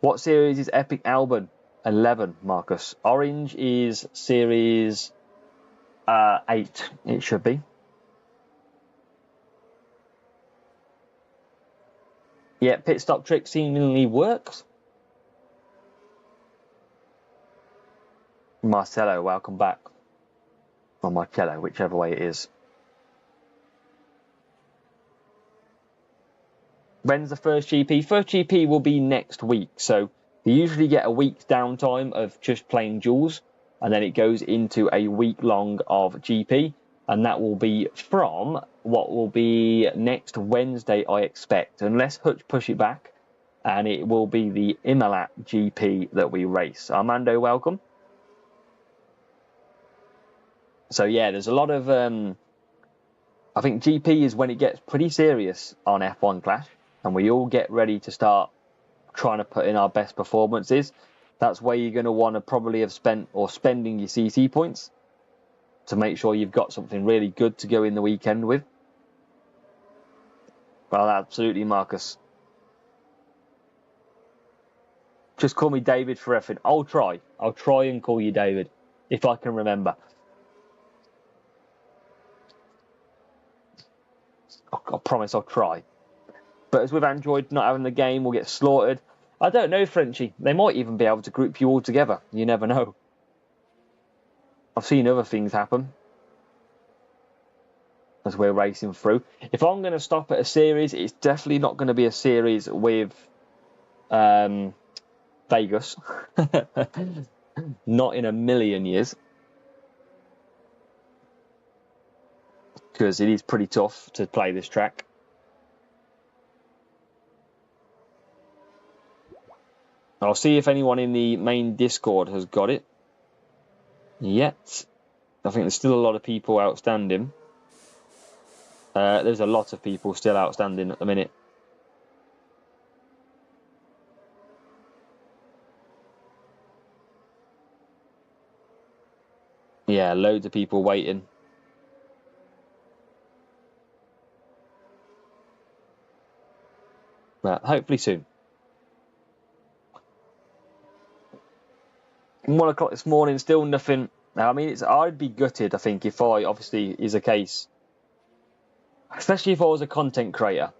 What series is Epic Albon? 11, Marcus. Orange is series 8, it should be. Yeah, pit stop trick seemingly works. Marcelo, welcome back. Or Marcello, whichever way it is. When's the first GP? First GP will be next week, so you usually get a week's downtime of just playing duels, and then it goes into a week long of GP, and that will be from what will be next Wednesday, I expect, unless Hutch push it back, and it will be the Imalat GP that we race. Armando, welcome. So yeah, there's a lot of I think GP is when it gets pretty serious on F1 Clash, and we all get ready to start trying to put in our best performances. That's where you're going to want to probably have spent or spending your CC points to make sure you've got something really good to go in the weekend with. Well, absolutely, Marcus. Just call me David for everything. I'll try and call you David if I can remember. I promise I'll try. But as with Android not having the game, we'll get slaughtered. I don't know, Frenchie. They might even be able to group you all together. You never know. I've seen other things happen as we're racing through. If I'm going to stop at a series, it's definitely not going to be a series with Vegas. Not in a million years. Because it is pretty tough to play this track. I'll see if anyone in the main Discord has got it yet. I think there's still a lot of people outstanding. There's a lot of people still outstanding at the minute. Yeah, loads of people waiting. But hopefully soon. 1 o'clock this morning, still nothing. I mean, I'd be gutted, I think, if I, obviously, is a case, especially if I was a content creator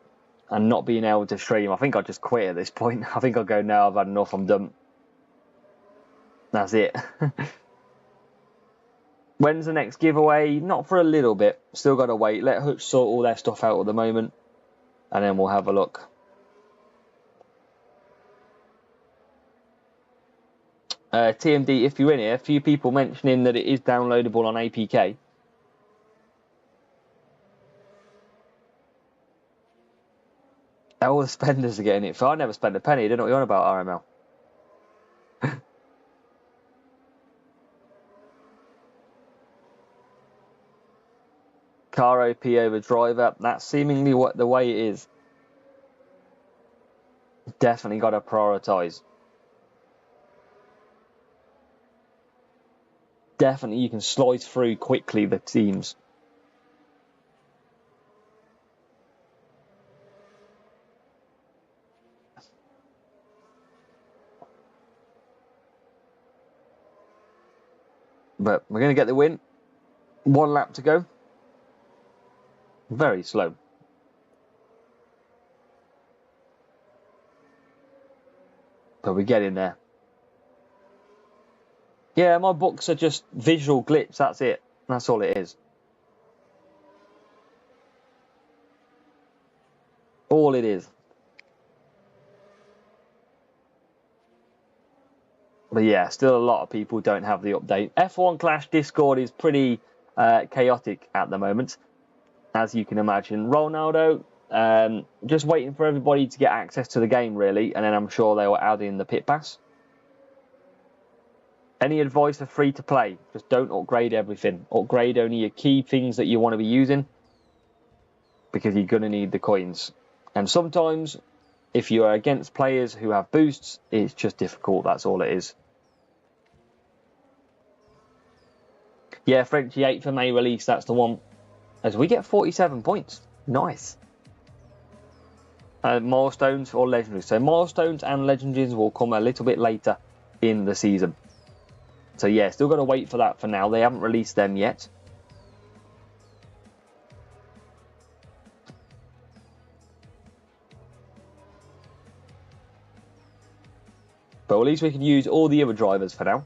and not being able to stream. I think I'd just quit at this point. I think I'll go, no, I've had enough, I'm done. That's it. When's the next giveaway? Not for a little bit. Still got to wait. Let Hutch sort all their stuff out at the moment, and then we'll have a look. TMD, if you're in here, a few people mentioning that it is downloadable on APK. All the spenders are getting it. I never spent a penny. I don't know what you're on about, RML. Car OP over driver. That's seemingly what the way it is. Definitely got to prioritise. Definitely you can slice through quickly the teams. But we're going to get the win. 1 lap to go. Very slow. But we get in there. Yeah, my books are just visual clips. That's it. That's all it is. All it is. But yeah, still a lot of people don't have the update. F1 Clash Discord is pretty chaotic at the moment, as you can imagine. Ronaldo, just waiting for everybody to get access to the game, really, and then I'm sure they will add in the pit pass. Any advice for free to play? Just don't upgrade everything. Upgrade only your key things that you want to be using, because you're going to need the coins. And sometimes, if you are against players who have boosts, it's just difficult. That's all it is. Yeah, Frenchie 8th of May release, that's the one. As we get 47 points. Nice. Milestones or legendaries. So milestones and legendaries will come a little bit later in the season. So yeah, still got to wait for that for now. They haven't released them yet. But at least we can use all the other drivers for now.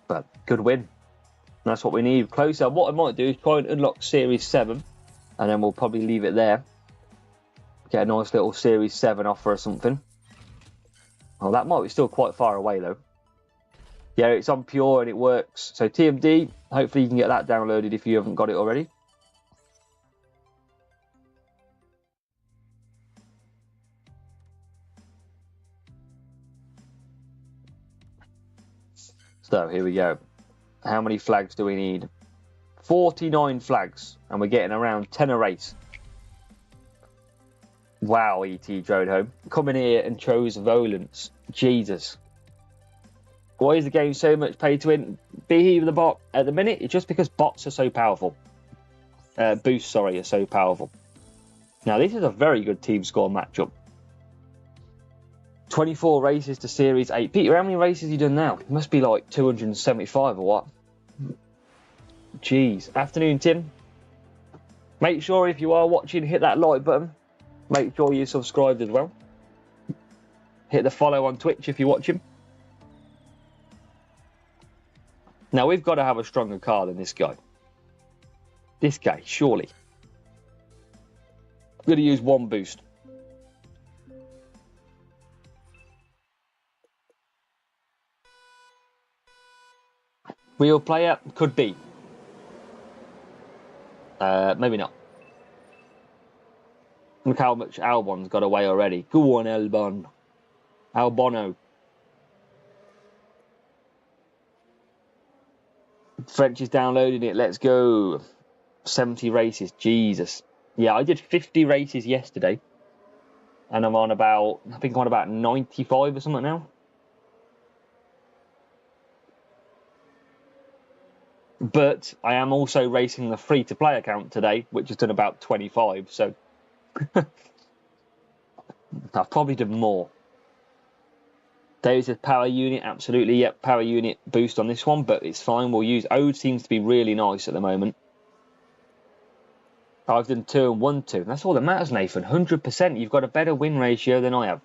But good win. That's what we need. Closer. What I might do is try and unlock Series 7. And then we'll probably leave it there. Get a nice little Series 7 offer or something. Oh, that might be still quite far away though. Yeah, it's on Pure and it works. So TMD, hopefully you can get that downloaded if you haven't got it already. So here we go. How many flags do we need? 49 flags, and we're getting around 10 a race. Wow, ET drone home. Come in here and chose Volants. Jesus. Why is the game so much pay to win? Be the bot at the minute, it's just because bots are so powerful. Boosts, sorry, are so powerful. Now, this is a very good team score matchup. 24 races to Series 8. Peter, how many races have you done now? It must be like 275 or what? Jeez. Afternoon, Tim. Make sure if you are watching, hit that like button. Make sure you're subscribed as well. Hit the follow on Twitch if you're watching. Now, we've got to have a stronger car than this guy. This guy, surely. I'm going to use one boost. Real player? Could be. Maybe not. Look how much Albon's got away already. Go on, Albon. Albono. French is downloading it. Let's go. 70 races. Jesus. Yeah, I did 50 races yesterday. and I'm on about, I think I'm on about 95 or something now. But I am also racing the free-to-play account today, which has done about 25, so I've probably done more. David says power unit, absolutely, yep, power unit boost on this one, but it's fine, we'll use Ode, seems to be really nice at the moment. I've done 2 and 1, 2, that's all that matters, Nathan, 100%, you've got a better win ratio than I have.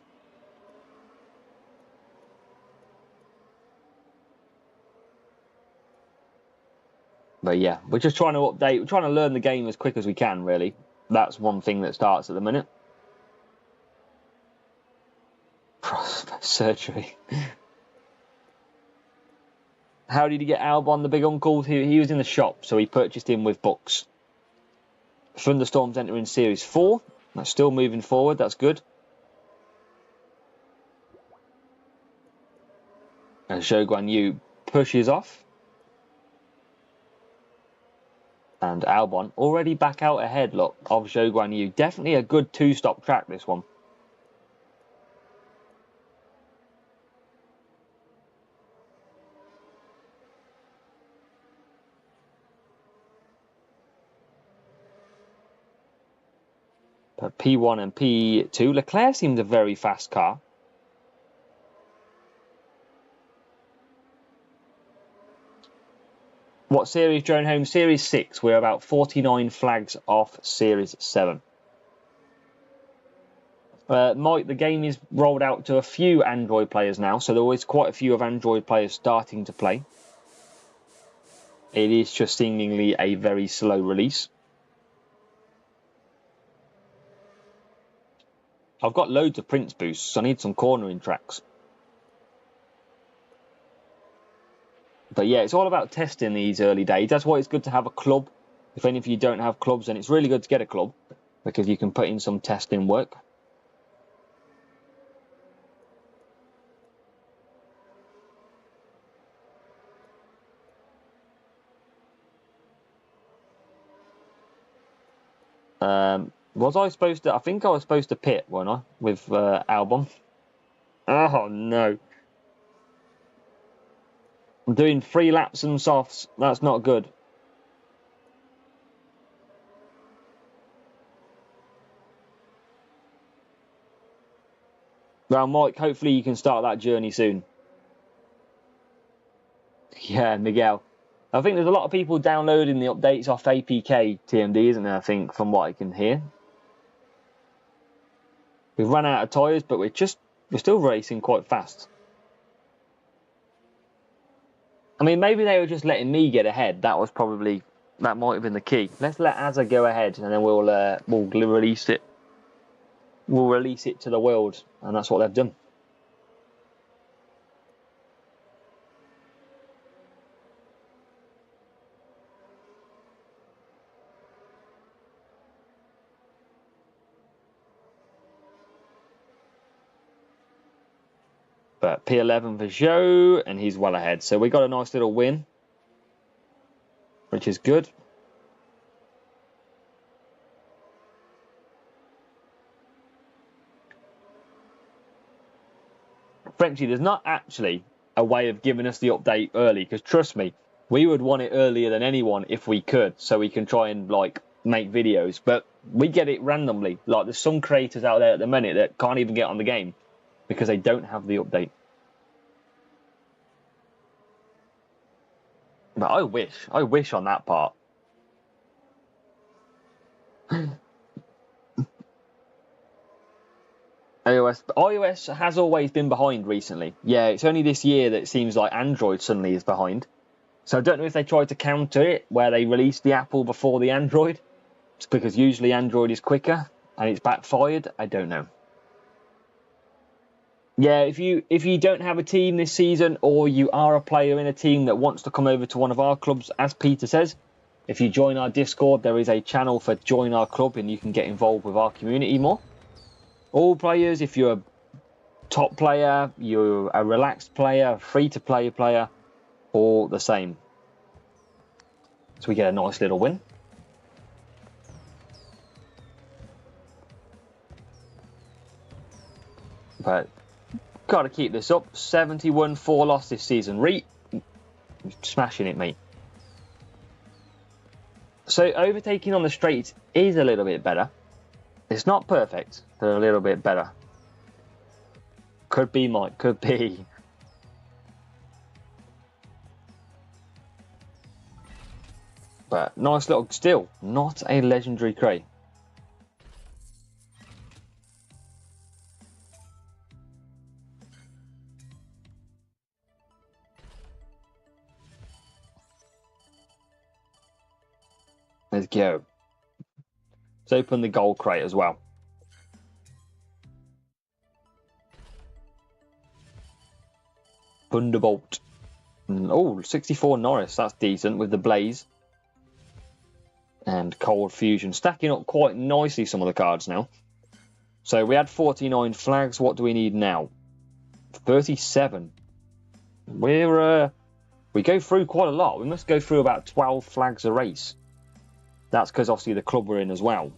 But yeah, we're just trying to update, we're trying to learn the game as quick as we can, really. That's one thing that starts at the minute. Surgery. How did he get Albon, the big uncle? He was in the shop, so he purchased him with books. Thunderstorms entering Series 4. That's still moving forward, that's good. And Zhou Guan Yu pushes off. And Albon already back out ahead, look, of Zhou Guan Yu. Definitely a good 2-stop track, this one. But P1 and P2, Leclerc seems a very fast car. What series drone home? Series 6. We're about 49 flags off Series 7. Mike, the game is rolled out to a few Android players now, so there is quite a few of Android players starting to play. It is just seemingly a very slow release. I've got loads of Prince boosts, so I need some cornering tracks. But yeah, it's all about testing these early days. That's why it's good to have a club. If any of you don't have clubs, then it's really good to get a club, because you can put in some testing work. Was I supposed to? I think I was supposed to pit, weren't I, with Albon? Oh no! I'm doing 3 laps and softs. That's not good. Well, Mike, hopefully you can start that journey soon. Yeah, Miguel. I think there's a lot of people downloading the updates off APK TMD, isn't there? I think, from what I can hear. We've run out of tyres, but we're still racing quite fast. I mean, maybe they were just letting me get ahead. That might have been the key. Let's let Azza go ahead, and then we'll release it. We'll release it to the world, and that's what they've done. But P11 for Zhou, and he's well ahead. So we got a nice little win, which is good. Frenchie, there's not actually a way of giving us the update early, because trust me, we would want it earlier than anyone if we could, so we can try and make videos. But we get it randomly. Like, there's some creators out there at the minute that can't even get on the game because they don't have the update. But I wish on that part. iOS has always been behind recently. Yeah, it's only this year that it seems like Android suddenly is behind. So I don't know if they tried to counter it, where they released the Apple before the Android. It's because usually Android is quicker, and it's backfired. I don't know. Yeah, if you don't have a team this season, or you are a player in a team that wants to come over to one of our clubs, as Peter says, if you join our Discord, there is a channel for join our club, and you can get involved with our community more. All players, if you're a top player, you're a relaxed player, a free-to-play player, all the same. So we get a nice little win. But got to keep this up. 71 4 loss this season. Smashing it, mate. So overtaking on the straights is a little bit better. It's not perfect, but a little bit better. Could be, Mike. Could be. But nice little, still not a legendary crate. Let's go. Let's open the gold crate as well. Thunderbolt. Oh, 64 Norris. That's decent with the Blaze. And Cold Fusion. Stacking up quite nicely some of the cards now. So we had 49 flags. What do we need now? 37. We go through quite a lot. We must go through about 12 flags a race. That's because obviously the club we're in as well.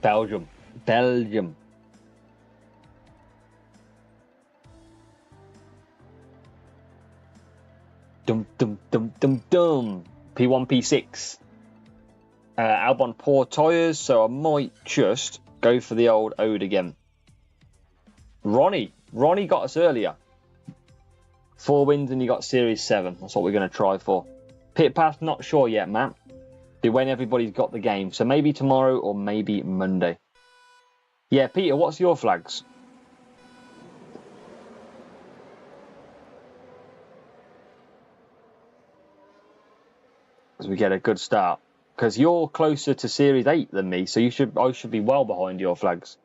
Belgium. Dum dum dum dum dum. P1, P6. Albon poor tyres, so I might just go for the old ode again. Ronnie got us earlier. 4 wins and you got Series 7. That's what we're going to try for. Pit path, not sure yet, Matt. Be when everybody's got the game. So maybe tomorrow or maybe Monday. Yeah, Peter, what's your flags? As we get a good start. Because you're closer to Series 8 than me, so I should be well behind your flags.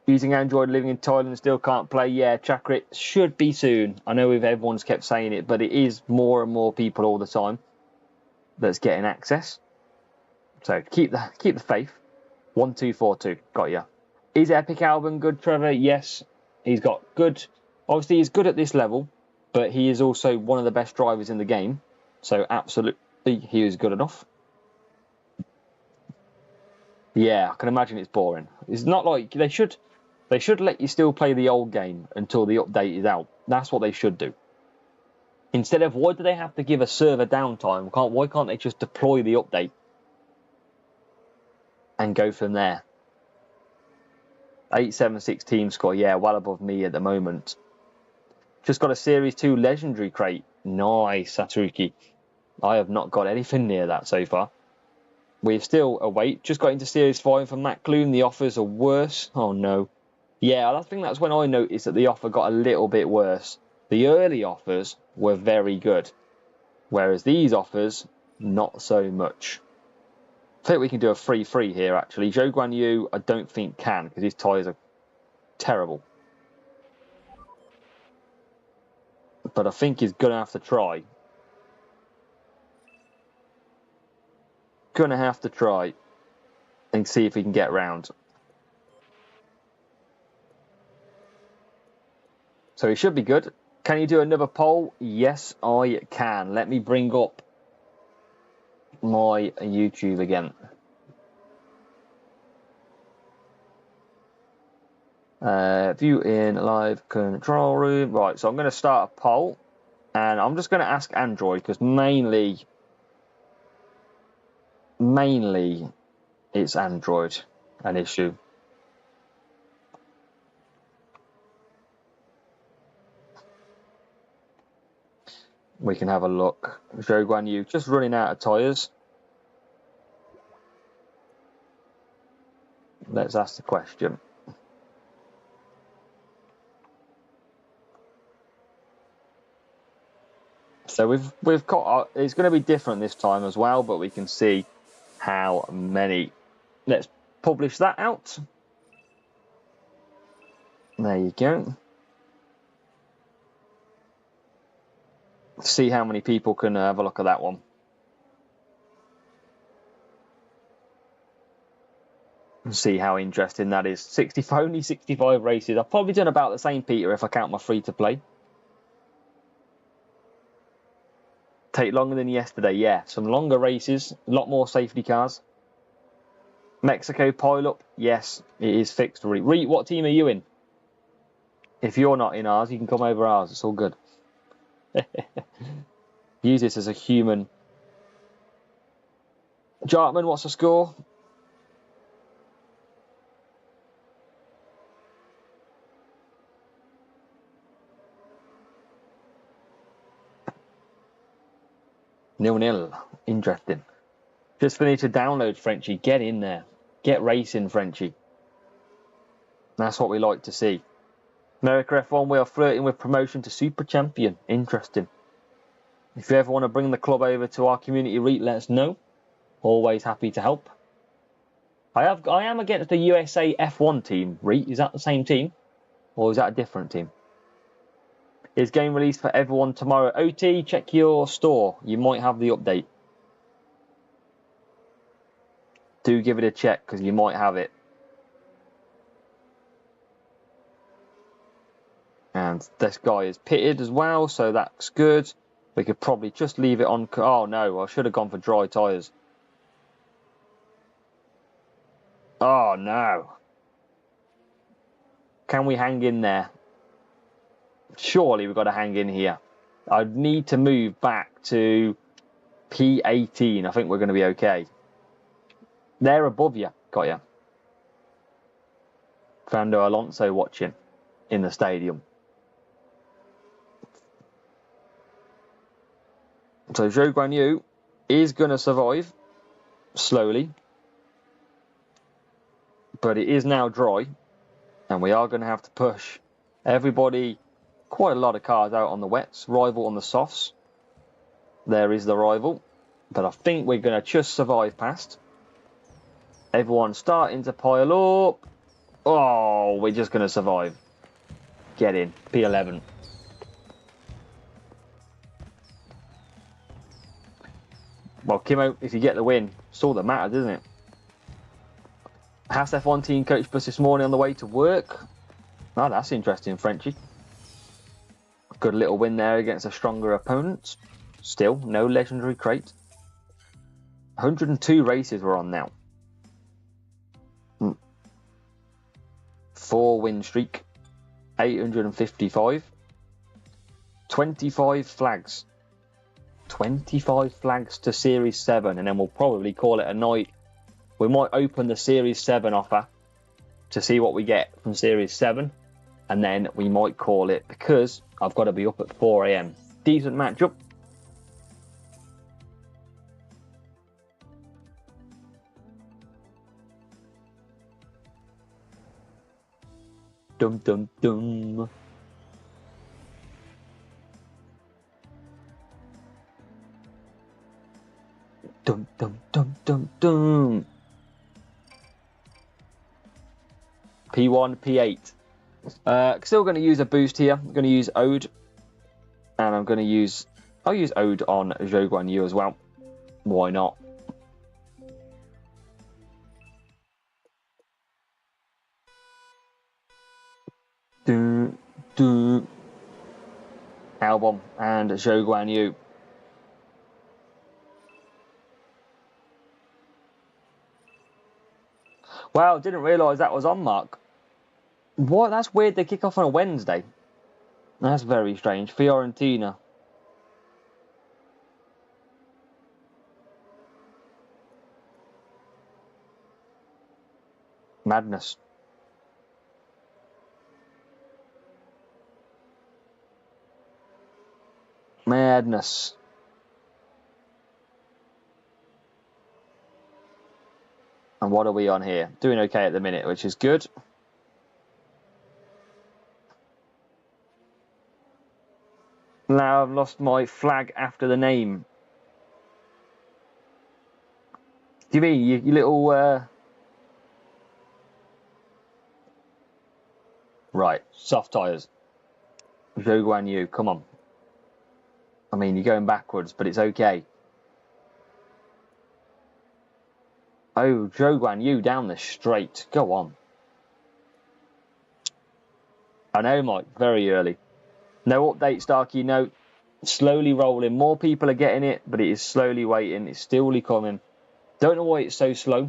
Using Android, living in Thailand, still can't play. Yeah, Chakrit should be soon. I know everyone's kept saying it, but it is more and more people all the time that's getting access. So keep the faith. 1242, got ya. Is Epic Album good, Trevor? Yes, he's got good. Obviously, he's good at this level, but he is also one of the best drivers in the game. So absolutely, he is good enough. Yeah, I can imagine it's boring. It's not like they should let you still play the old game until the update is out. That's what they should do. Instead of, why do they have to give a server downtime? Why can't they just deploy the update and go from there? 876 team score, yeah, well above me at the moment. Just got a Series 2 Legendary crate. Nice, Saturuki. I have not got anything near that so far. We're still await. Just got into Series 5 for Matt Clune. The offers are worse. Oh, no. Yeah, I think that's when I noticed that the offer got a little bit worse. The early offers were very good, whereas these offers, not so much. I think we can do a free here, actually. Zhou Guan Yu, I don't think can, because his tyres are terrible. But I think he's going to have to try. Going to have to try and see if he can get round. So he should be good. Can you do another poll? Yes, I can. Let me bring up my YouTube again. View in live control room. Right, so I'm going to start a poll. And I'm just going to ask Android, because mainly it's Android an issue. We can have a look. Zhou Guan Yu just running out of tyres. Let's ask the question. So we've got it's going to be different this time as well, but we can see how many. Let's publish that out. There you go. See how many people can have a look at that one. See how interesting that is. Only 65 races. I've probably done about the same, Peter, if I count my free-to-play. Take longer than yesterday, yeah. Some longer races, a lot more safety cars. Mexico pile-up, yes, it is fixed. Reet, what team are you in? If you're not in ours, you can come over ours. It's all good. Use this as a human. Jartman, what's the score? Nil-nil. Interesting. Just finished to download, Frenchie. Get in there. Get racing, Frenchie. That's what we like to see. America F1, we are flirting with promotion to Super Champion. Interesting. If you ever want to bring the club over to our community REIT, let us know. Always happy to help. I am against the USA F1 team, REIT. Is that the same team? Or is that a different team? Is game released for everyone tomorrow? OT, check your store. You might have the update. Do give it a check because you might have it. And this guy is pitted as well, so that's good. We could probably just leave it on. Oh no, I should have gone for dry tyres. Oh no. Can we hang in there? Surely we've got to hang in here. I'd need to move back to P18. I think we're going to be okay. They're above you. Got you. Fernando Alonso watching in the stadium. So Zhou Guanyu is going to survive slowly. But it is now dry. And we are going to have to push everybody. Quite a lot of cars out on the wets. Rival on the softs. There is the rival. But I think we're going to just survive past. Everyone starting to pile up. Oh, we're just going to survive. Get in. P11. Well, Kimo, if you get the win, it's all that matters, isn't it? Haas F1 team coach bus this morning on the way to work. Oh, that's interesting, Frenchie. Good little win there against a stronger opponent. Still, no legendary crate. 102 races we're on now. 4 win streak. 855. 25 flags. 25 flags to Series 7, and then we'll probably call it a night. We might open the Series 7 offer to see what we get from Series 7, and then we might call it because I've got to be up at 4 AM. Decent matchup. Dum dum dum. Dum dum dum dum dum. P1, P8. Still going to use a boost here. I'm going to use Ode. And I'm going to use... I'll use Ode on Zhou Guanyu as well. Why not? Albon and Zhou Guanyu. Wow, didn't realise that was on, Mark. What? That's weird. They kick off on a Wednesday. That's very strange. Fiorentina. Madness. Madness. And what are we on here? Doing okay at the minute, which is good. Now I've lost my flag after the name. Do you mean you little... Right, soft tyres. Zhou Guanyu, come on. I mean, you're going backwards, but it's okay. Oh, Zhou Guan Yu down the straight. Go on. I know, Mike. Very early. No update, Starkey. No. Slowly rolling. More people are getting it, but it is slowly waiting. It's still coming. Don't know why it's so slow,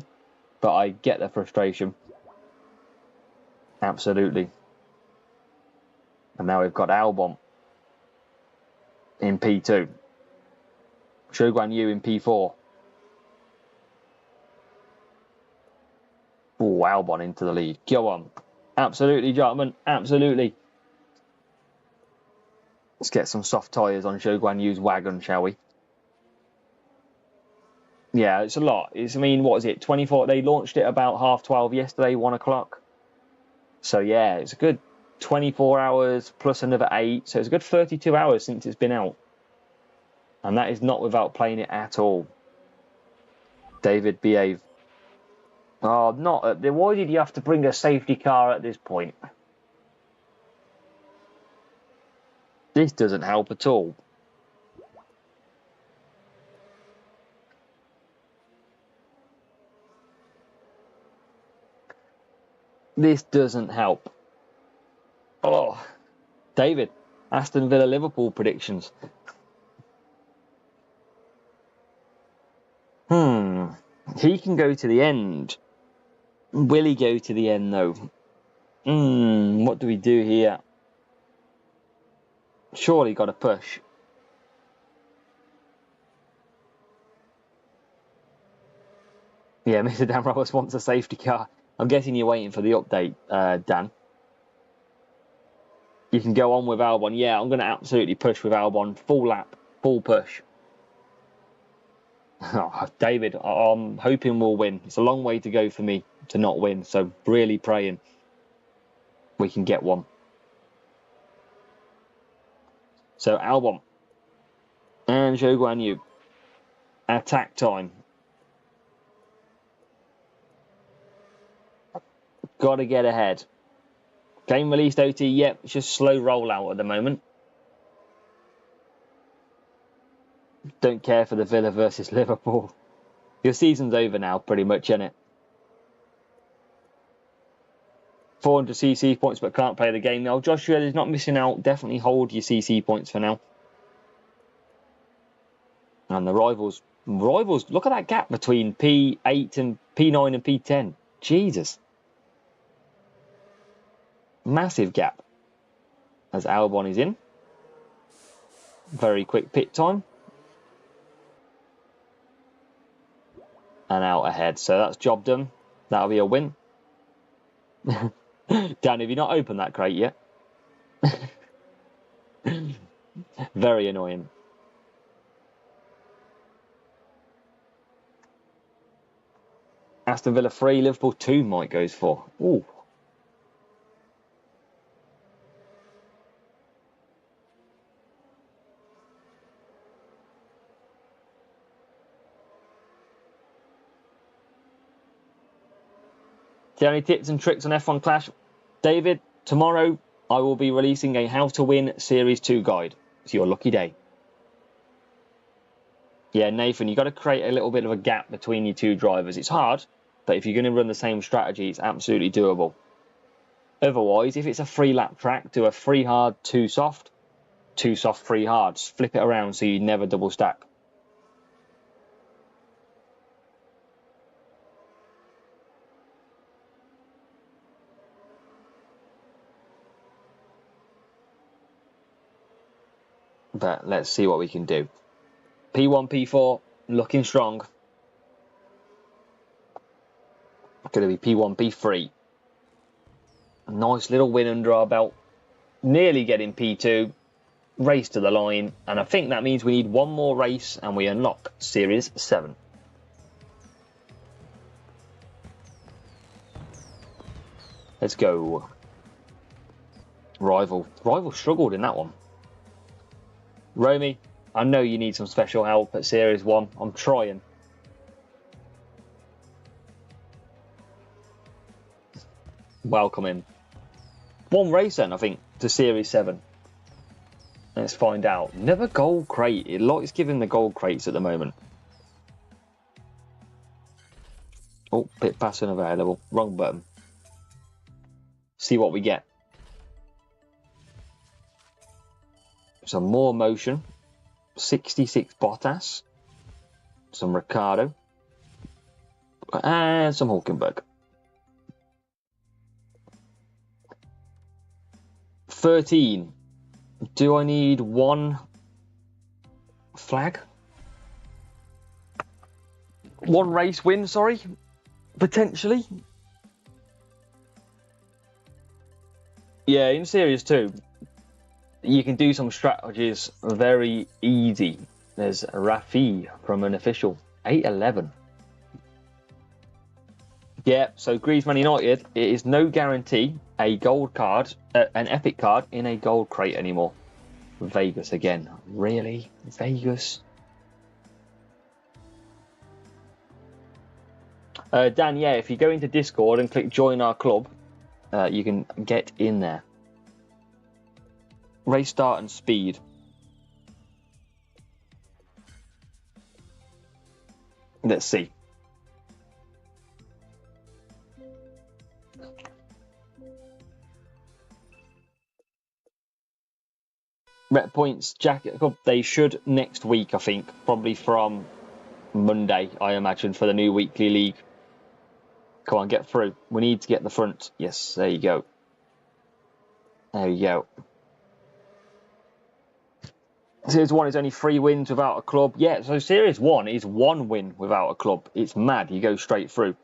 but I get the frustration. Absolutely. And now we've got Albon in P2. Zhou Guan Yu in P4. Oh, Albon into the lead. Go on. Absolutely, gentlemen. Absolutely. Let's get some soft tyres on Zhou Guan Yu's wagon, shall we? Yeah, it's a lot. I mean, what is it? 24. They launched it about 12:30 yesterday, 1 o'clock. So, yeah, it's a good 24 hours plus another 8. So, it's a good 32 hours since it's been out. And that is not without playing it at all. David, behave. Oh, not. Why did you have to bring a safety car at this point? This doesn't help at all. This doesn't help. Oh, David, Aston Villa Liverpool predictions. He can go to the end. Will he go to the end, though? What do we do here? Surely got to push. Yeah, Mr. Dan Roberts wants a safety car. I'm guessing you're waiting for the update, Dan. You can go on with Albon. Yeah, I'm going to absolutely push with Albon. Full lap, full push. Oh, David, I'm hoping we'll win. It's a long way to go for me to not win, so really praying we can get one. So Albon and Zhou Guan Yu. Attack time. Got to get ahead. Game released OT. Yep, it's just slow rollout at the moment. Don't care for the Villa versus Liverpool. Your season's over now, pretty much, isn't it? 400 CC points, but can't play the game now. Joshua is not missing out. Definitely hold your CC points for now. And the rivals, look at that gap between P8 and P9 and P10. Jesus. Massive gap. As Albon is in. Very quick pit time. And out ahead. So that's job done. That'll be a win. Dan, have you not opened that crate yet? Very annoying. Aston Villa 3, Liverpool 2 Mike goes for. Ooh. Do you have any tips and tricks on F1 Clash? David, tomorrow I will be releasing a How to Win Series 2 guide. It's your lucky day. Yeah, Nathan, you've got to create a little bit of a gap between your two drivers. It's hard, but if you're going to run the same strategy, it's absolutely doable. Otherwise, if it's a 3-lap track, do a 3 hard, 2 soft, 2 soft, 3 hard. Just flip it around so you never double stack. But let's see what we can do. P1, P4, looking strong. Going to be P1, P3. A nice little win under our belt. Nearly getting P2. Race to the line. And I think that means we need one more race and we unlock Series 7. Let's go. Rival struggled in that one. Romy, I know you need some special help at Series 1. I'm trying. Welcome in. One race then, I think, to Series 7. Let's find out. Never gold crate. It likes giving the gold crates at the moment. Pit pass unavailable. Wrong button. See what we get. Some more motion. 66 Bottas. Some Ricciardo. And some Hulkenberg. 13. Do I need one flag? One race win, sorry. Potentially. Yeah, in Series 2, you can do some strategies very easy. There's Rafi from an official. 8-11. Yeah, so Griezmann United, it is no guarantee a gold card, an epic card in a gold crate anymore. Vegas again. Really? Vegas? Dan, yeah, if you go into Discord and click join our club, you can get in there. Race start and speed. Let's see. Rep points, jacket. They should next week, I think. Probably from Monday, I imagine, for the new weekly league. Come on, get through. We need to get the front. Yes, there you go. There you go. Series 1 is only 3 wins without a club. Yeah, so Series 1 is 1 win without a club. It's mad. You go straight through.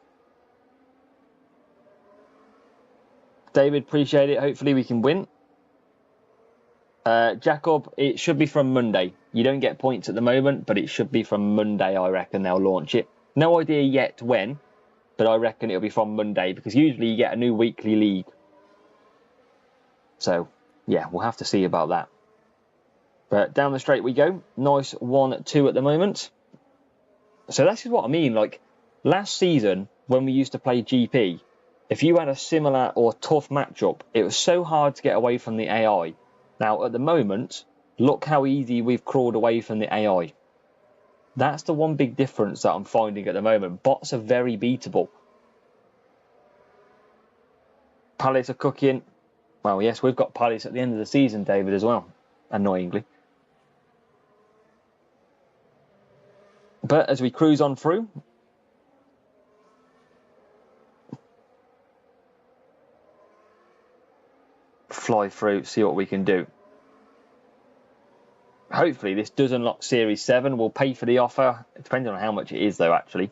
David, appreciate it. Hopefully we can win. Jacob, it should be from Monday. You don't get points at the moment, but it should be from Monday, I reckon they'll launch it. No idea yet when, but I reckon it'll be from Monday, because usually you get a new weekly league. So, yeah, we'll have to see about that. But down the straight we go. Nice 1-2 at the moment. So this is what I mean. Like, last season, when we used to play GP, if you had a similar or tough matchup, it was so hard to get away from the AI. Now, at the moment, look how easy we've crawled away from the AI. That's the one big difference that I'm finding at the moment. Bots are very beatable. Palace are cooking. Well, yes, we've got Palace at the end of the season, David, as well. Annoyingly. But as we cruise on through, fly through, see what we can do. Hopefully this does unlock Series 7. We'll pay for the offer. It depends on how much it is, though, actually.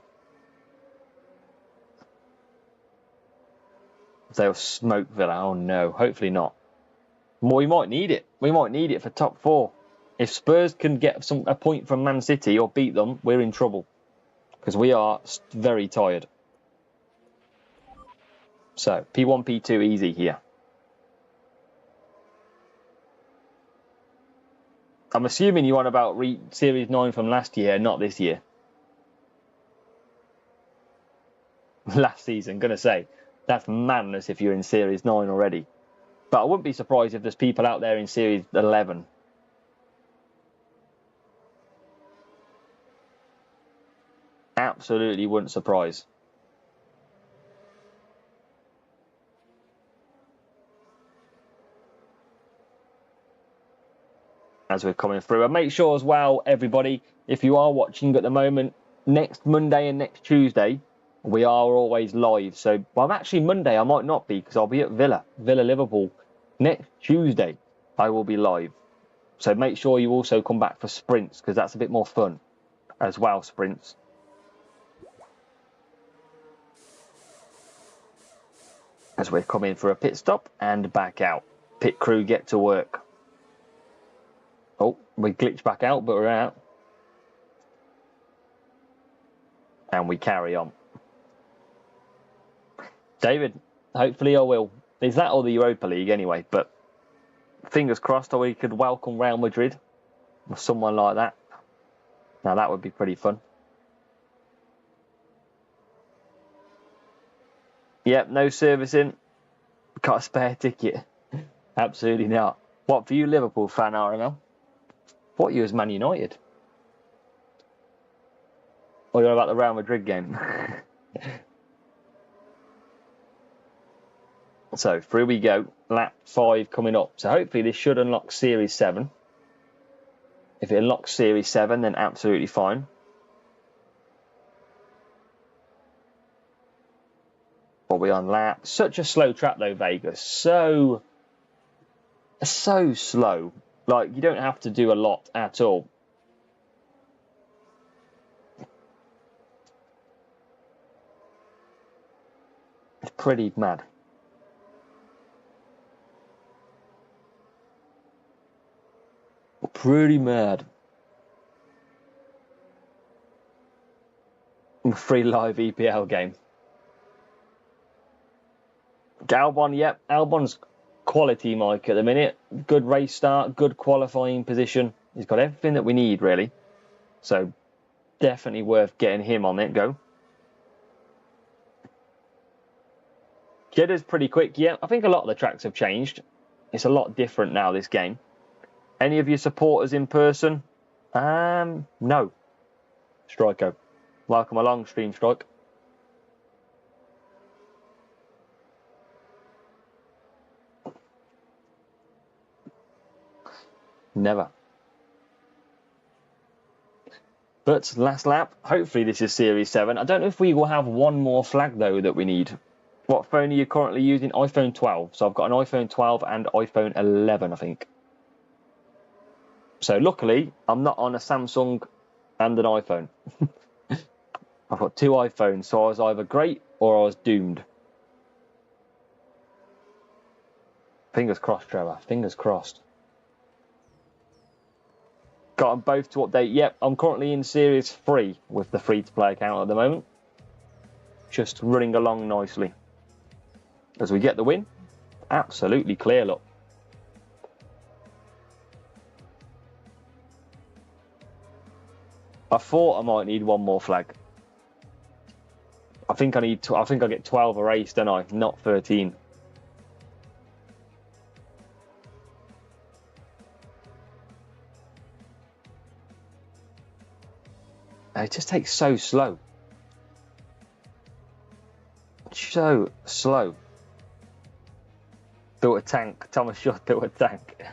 They'll smoke Villa. Oh, no. Hopefully not. Well, we might need it. We might need it for top 4. If Spurs can get a point from Man City or beat them, we're in trouble. Because we are very tired. So, P1, P2 easy here. I'm assuming you want about Series 9 from last year, not this year. Last season, gonna say. That's madness if you're in Series 9 already. But I wouldn't be surprised if there's people out there in Series 11. Absolutely wouldn't surprise. As we're coming through. And make sure as well, everybody, if you are watching at the moment, next Monday and next Tuesday, we are always live. So, well, actually Monday I might not be, because I'll be at Villa Liverpool. Next Tuesday, I will be live. So make sure you also come back for sprints, because that's a bit more fun as well, sprints. As we're coming for a pit stop and back out. Pit crew get to work. Oh, we glitched back out, but we're out. And we carry on. David, hopefully I will. Is that or the Europa League anyway? But fingers crossed, or we could welcome Real Madrid or someone like that. Now that would be pretty fun. Yep, no servicing. Got a spare ticket. Absolutely not. What for you, Liverpool fan, RML? What you as Man United? Or you're about the Real Madrid game? So through we go. Lap 5 coming up. So hopefully this should unlock Series 7. If it unlocks Series 7, then absolutely fine. What we on lap? Such a slow track though, Vegas. So slow. Like, you don't have to do a lot at all. It's pretty mad. Pretty mad. Free live EPL game. Albon, yep. Albon's quality, Mike, at the minute. Good race start, good qualifying position. He's got everything that we need, really. So, definitely worth getting him on it. Go. Jeddah's pretty quick, yeah. I think a lot of the tracks have changed. It's a lot different now, this game. Any of your supporters in person? No. Striker. Welcome along, Stream Strike. Never. But last lap, hopefully this is Series 7. I don't know if we will have one more flag, though, that we need. What phone are you currently using? iPhone 12. So I've got an iPhone 12 and iPhone 11, I think. So luckily, I'm not on a Samsung and an iPhone. I've got 2 iPhones, so I was either great or I was doomed. Fingers crossed, Trevor. Fingers crossed. Got them both to update. Yep, I'm currently in Series 3 with the free-to-play account at the moment. Just running along nicely. As we get the win, absolutely clear, look. I thought I might need one more flag. I think I get 12 a race, don't I? Not 13. It just takes so slow. So slow. Built a tank. Thomas Short built a tank.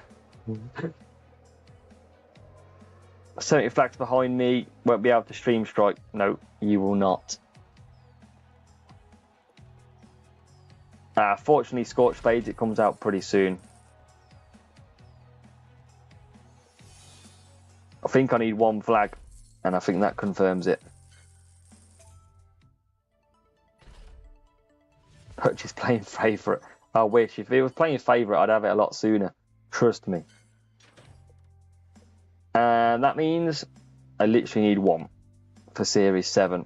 70 flags behind me. Won't be able to stream strike. No, you will not. Fortunately, Scorched Fades, it comes out pretty soon. I think I need one flag, and I think that confirms it. Hutch is playing favourite. I wish. If it was playing favourite, I'd have it a lot sooner. Trust me. And that means I literally need one for Series 7.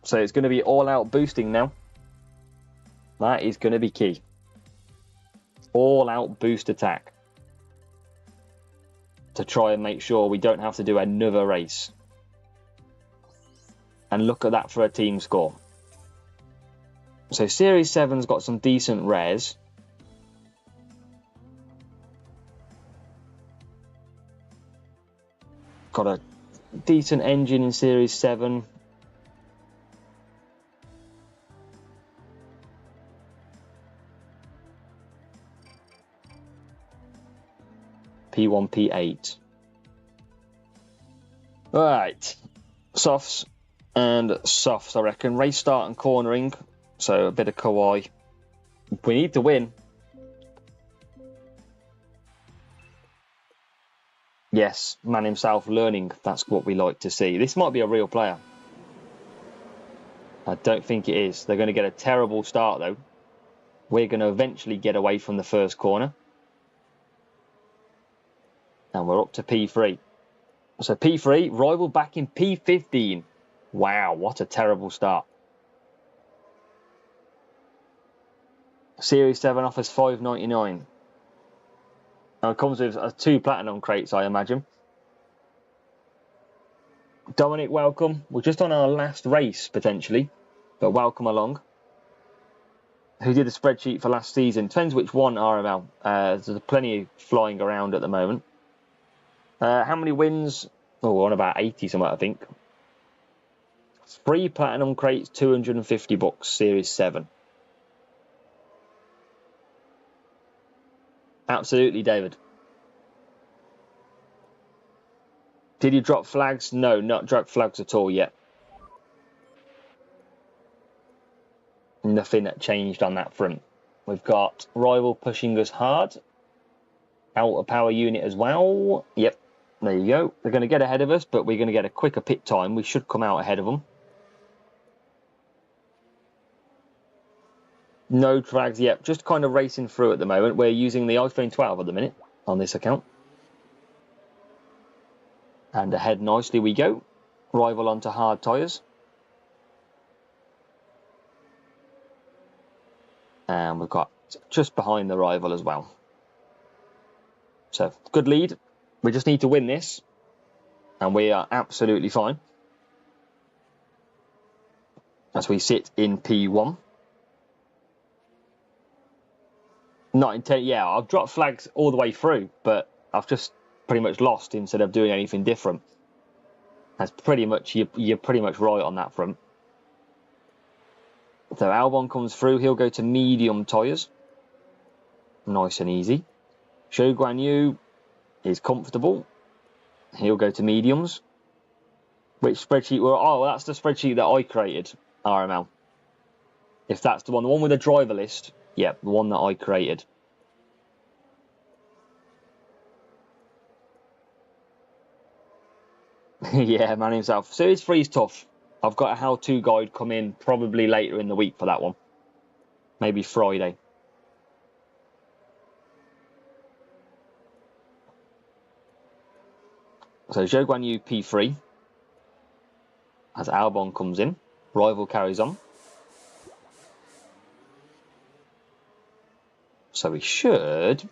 So it's going to be all-out boosting now. That is going to be key. All-out boost attack. To try and make sure we don't have to do another race. And look at that for a team score. So Series 7's got some decent rares. Got a decent engine in Series 7. P1, P8. Right. Softs and softs, I reckon. Race start and cornering. So a bit of Kawhi. We need to win. Yes, man himself learning. That's what we like to see. This might be a real player. I don't think it is. They're going to get a terrible start, though. We're going to eventually get away from the first corner. And we're up to P3. So P3, rival back in P15. Wow, what a terrible start. Series 7 offers $5.99. Now it comes with 2 platinum crates, I imagine. Dominic, welcome. We're just on our last race, potentially. But welcome along. Who did the spreadsheet for last season? Depends which one, RML. There's plenty flying around at the moment. How many wins? Oh, we're on about 80 something, I think. 3 platinum crates, $250, Series 7. Absolutely, David. Did you drop flags? No, not drop flags at all yet. Nothing that changed on that front. We've got rival pushing us hard. Outer power unit as well. Yep, there you go. They're going to get ahead of us, but we're going to get a quicker pit time. We should come out ahead of them. No flags yet. Just kind of racing through at the moment. We're using the iPhone 12 at the minute on this account. And ahead nicely we go. Rival onto hard tyres. And we've got just behind the rival as well. So, good lead. We just need to win this. And we are absolutely fine. As we sit in P1. Not intent. Yeah, I've dropped flags all the way through, but I've just pretty much lost instead of doing anything different. That's pretty much, you're pretty much right on that front. So Albon comes through, he'll go to medium tyres. Nice and easy. Zhou Guanyu is comfortable. He'll go to mediums. Which spreadsheet were... Oh, that's the spreadsheet that I created, RML. If that's the one with the driver list. Yeah, the one that I created. Yeah, man himself. Series 3 is tough. I've got a how-to guide come in probably later in the week for that one. Maybe Friday. So Zhou Guanyu P3. As Albon comes in. Rival carries on. So we should...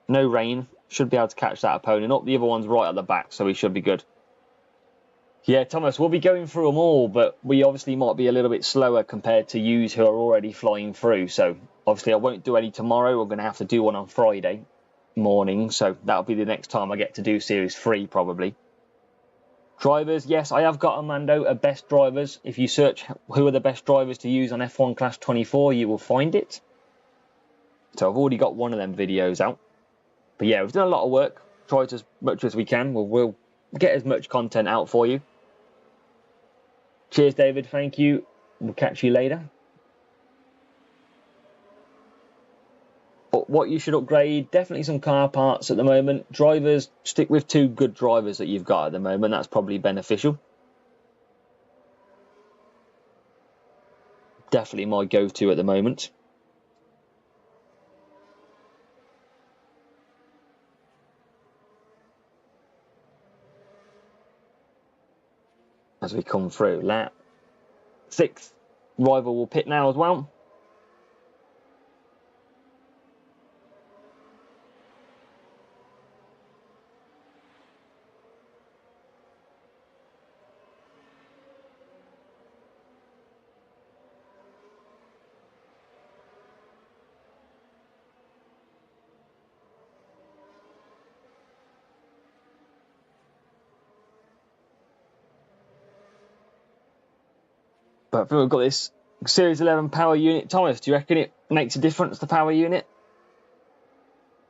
No rain. Should be able to catch that opponent up. The other one's right at the back, so we should be good. Yeah, Thomas, we'll be going through them all, but we obviously might be a little bit slower compared to yous who are already flying through. So obviously I won't do any tomorrow. We're going to have to do one on Friday morning. So that'll be the next time I get to do Series 3 probably. Drivers, yes, I have got Armando a best drivers. If you search who are the best drivers to use on F1 Class 24, you will find it. So I've already got one of them videos out. But yeah, we've done a lot of work. Tried as much as we can. We'll get as much content out for you. Cheers, David. Thank you. We'll catch you later. But what you should upgrade, definitely some car parts at the moment. Drivers, stick with 2 good drivers that you've got at the moment. That's probably beneficial. Definitely my go-to at the moment. As we come through, lap 6th. Rival will pit now as well. But I think we've got this Series 11 power unit. Thomas, do you reckon it makes a difference, the power unit?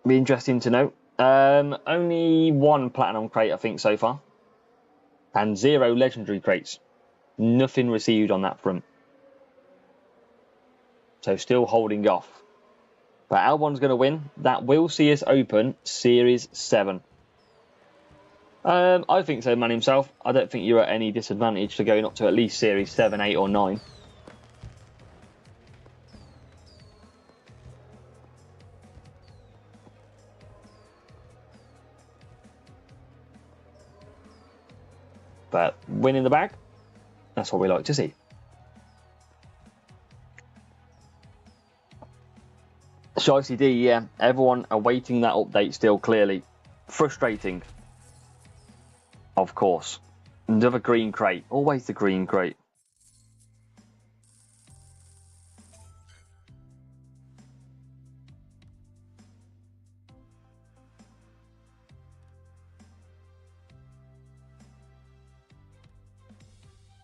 Be interesting to know. Only 1 platinum crate, I think, so far. And 0 legendary crates. Nothing received on that front. So still holding off. But Albon's going to win. That will see us open Series 7. I think so, man himself. I don't think you're at any disadvantage to going up to at least Series 7, 8 or 9. But winning the bag, that's what we like to see. Shicey D, yeah. Everyone awaiting that update still, clearly. Frustrating. Of course. Another green crate. Always the green crate.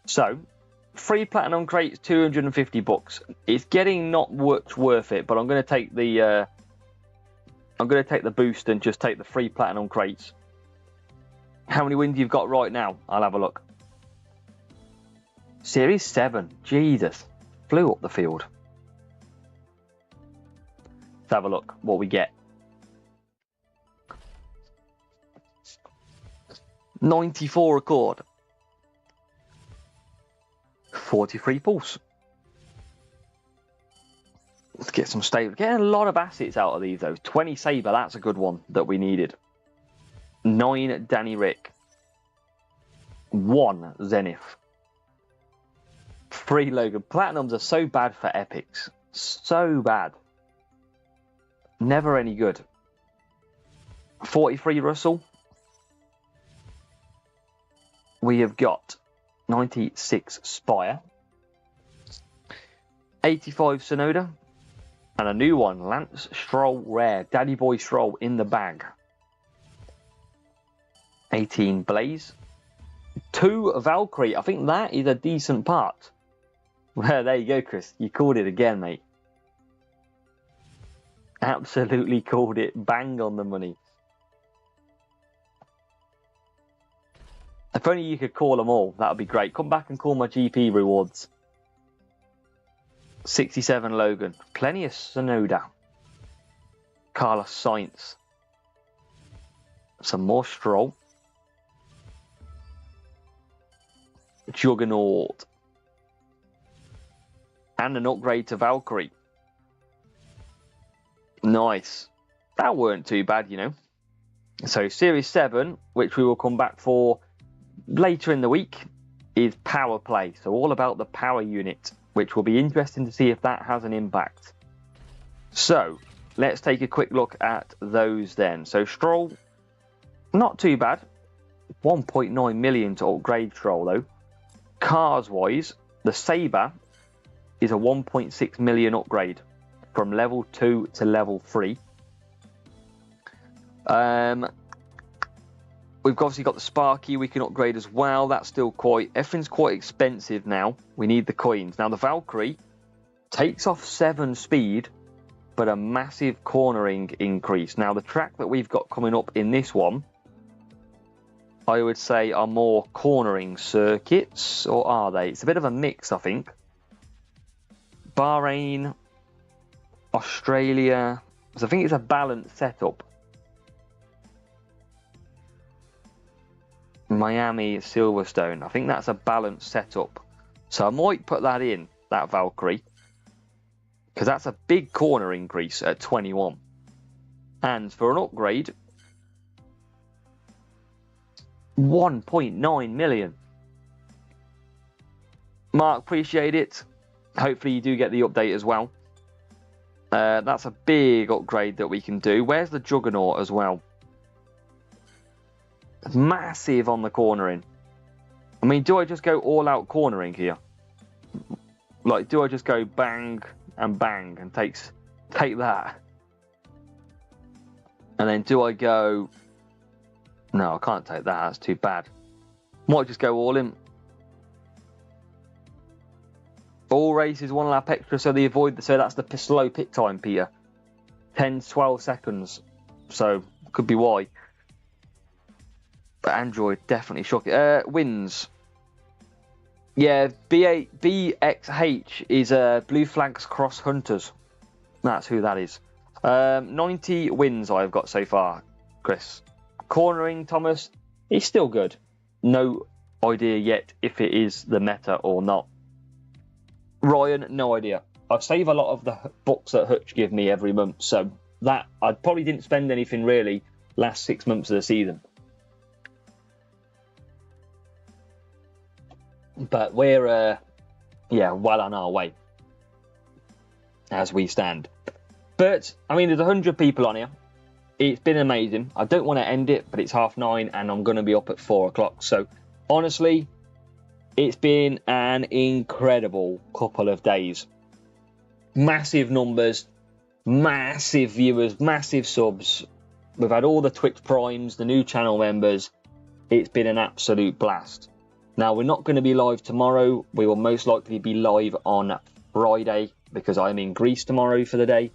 So, 3 platinum crates, 250 bucks. It's getting not much worth it, but I'm going to take the I'm going to take the boost and just take the 3 platinum crates. How many wins you've got right now? I'll have a look. Series 7. Jesus. Flew up the field. Let's have a look what we get. 94 record. 43 pulse. Let's get some stable. Getting a lot of assets out of these though. 20 Saber, that's a good one that we needed. 9 Danny Rick. 1 Zenith. 3 Logan. Platinums are so bad for epics. So bad. Never any good. 43 Russell. We have got 96 Spire. 85 Sonoda. And a new one, Lance Stroll Rare. Daddy Boy Stroll in the bag. 18 Blaze. 2 Valkyrie. I think that is a decent part. Well, there you go, Chris. You called it again, mate. Absolutely called it. Bang on the money. If only you could call them all, that would be great. Come back and call my GP rewards. 67 Logan. Plenty of Sonoda. Carlos Sainz. Some more Stroll. Juggernaut. And an upgrade to Valkyrie. Nice. That weren't too bad, you know. So Series 7, which we will come back for later in the week, is Power Play. So all about the power unit, which will be interesting to see if that has an impact. So let's take a quick look at those then. So Stroll, not too bad. 1.9 million to upgrade Stroll though. Cars wise, the Sabre is a 1.6 million upgrade from level 2 to level 3. We've obviously got the Sparky we can upgrade as well. That's still everything's quite expensive now. We need the coins. Now the Valkyrie takes off 7 speed, but a massive cornering increase. Now the track that we've got coming up in this one, I would say are more cornering circuits, or are they? It's a bit of a mix, I think. Bahrain, Australia, so I think it's a balanced setup. Miami, Silverstone, I think that's a balanced setup. So I might put that in, that Valkyrie, because that's a big corner increase at 21. And for an upgrade, 1.9 million. Mark, appreciate it. Hopefully you do get the update as well. That's a big upgrade that we can do. Where's the Juggernaut as well? It's massive on the cornering. I mean, do I just go all out cornering here? Like, do I just go bang and bang and take that? And then do I go... No, I can't take that. That's too bad. Might just go all in. All races, 1 lap extra, so they avoid... So that's the slow pit time, Peter. 10 to 12 seconds. So, could be why. But Android, definitely shocking. Wins. Yeah, BXH is Blue Flags Cross Hunters. That's who that is. 90 wins I've got so far, Chris. Cornering, Thomas, is still good. No idea yet if it is the meta or not. Ryan, no idea. I save a lot of the books that Hutch give me every month, so that I probably didn't spend anything really last 6 months of the season. But we're well on our way as we stand. But I mean, there's 100 people on here. It's been amazing. I don't want to end it, but it's 9:30 and I'm going to be up at 4 o'clock. So honestly, it's been an incredible couple of days. Massive numbers, massive viewers, massive subs. We've had all the Twitch primes, the new channel members. It's been an absolute blast. Now, we're not going to be live tomorrow. We will most likely be live on Friday because I'm in Greece tomorrow for the day.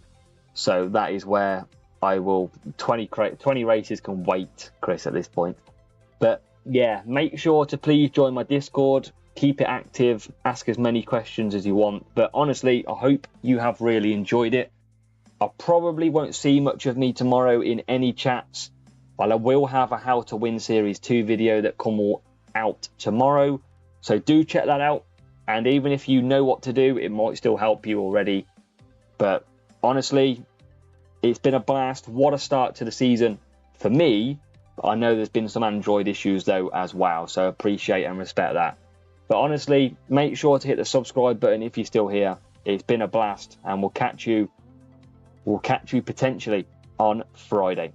So that is where I will 20 races can wait, Chris, at this point. But yeah, make sure to please join my Discord, keep it active, ask as many questions as you want. But honestly, I hope you have really enjoyed it. I probably won't see much of me tomorrow in any chats, but I will have a How to Win Series 2 video that come out tomorrow. So do check that out. And even if you know what to do, it might still help you already. But honestly, it's been a blast. What a start to the season for me. I know there's been some Android issues though as well, so appreciate and respect that. But honestly, make sure to hit the subscribe button if you're still here. It's been a blast, and we'll catch you potentially on Friday.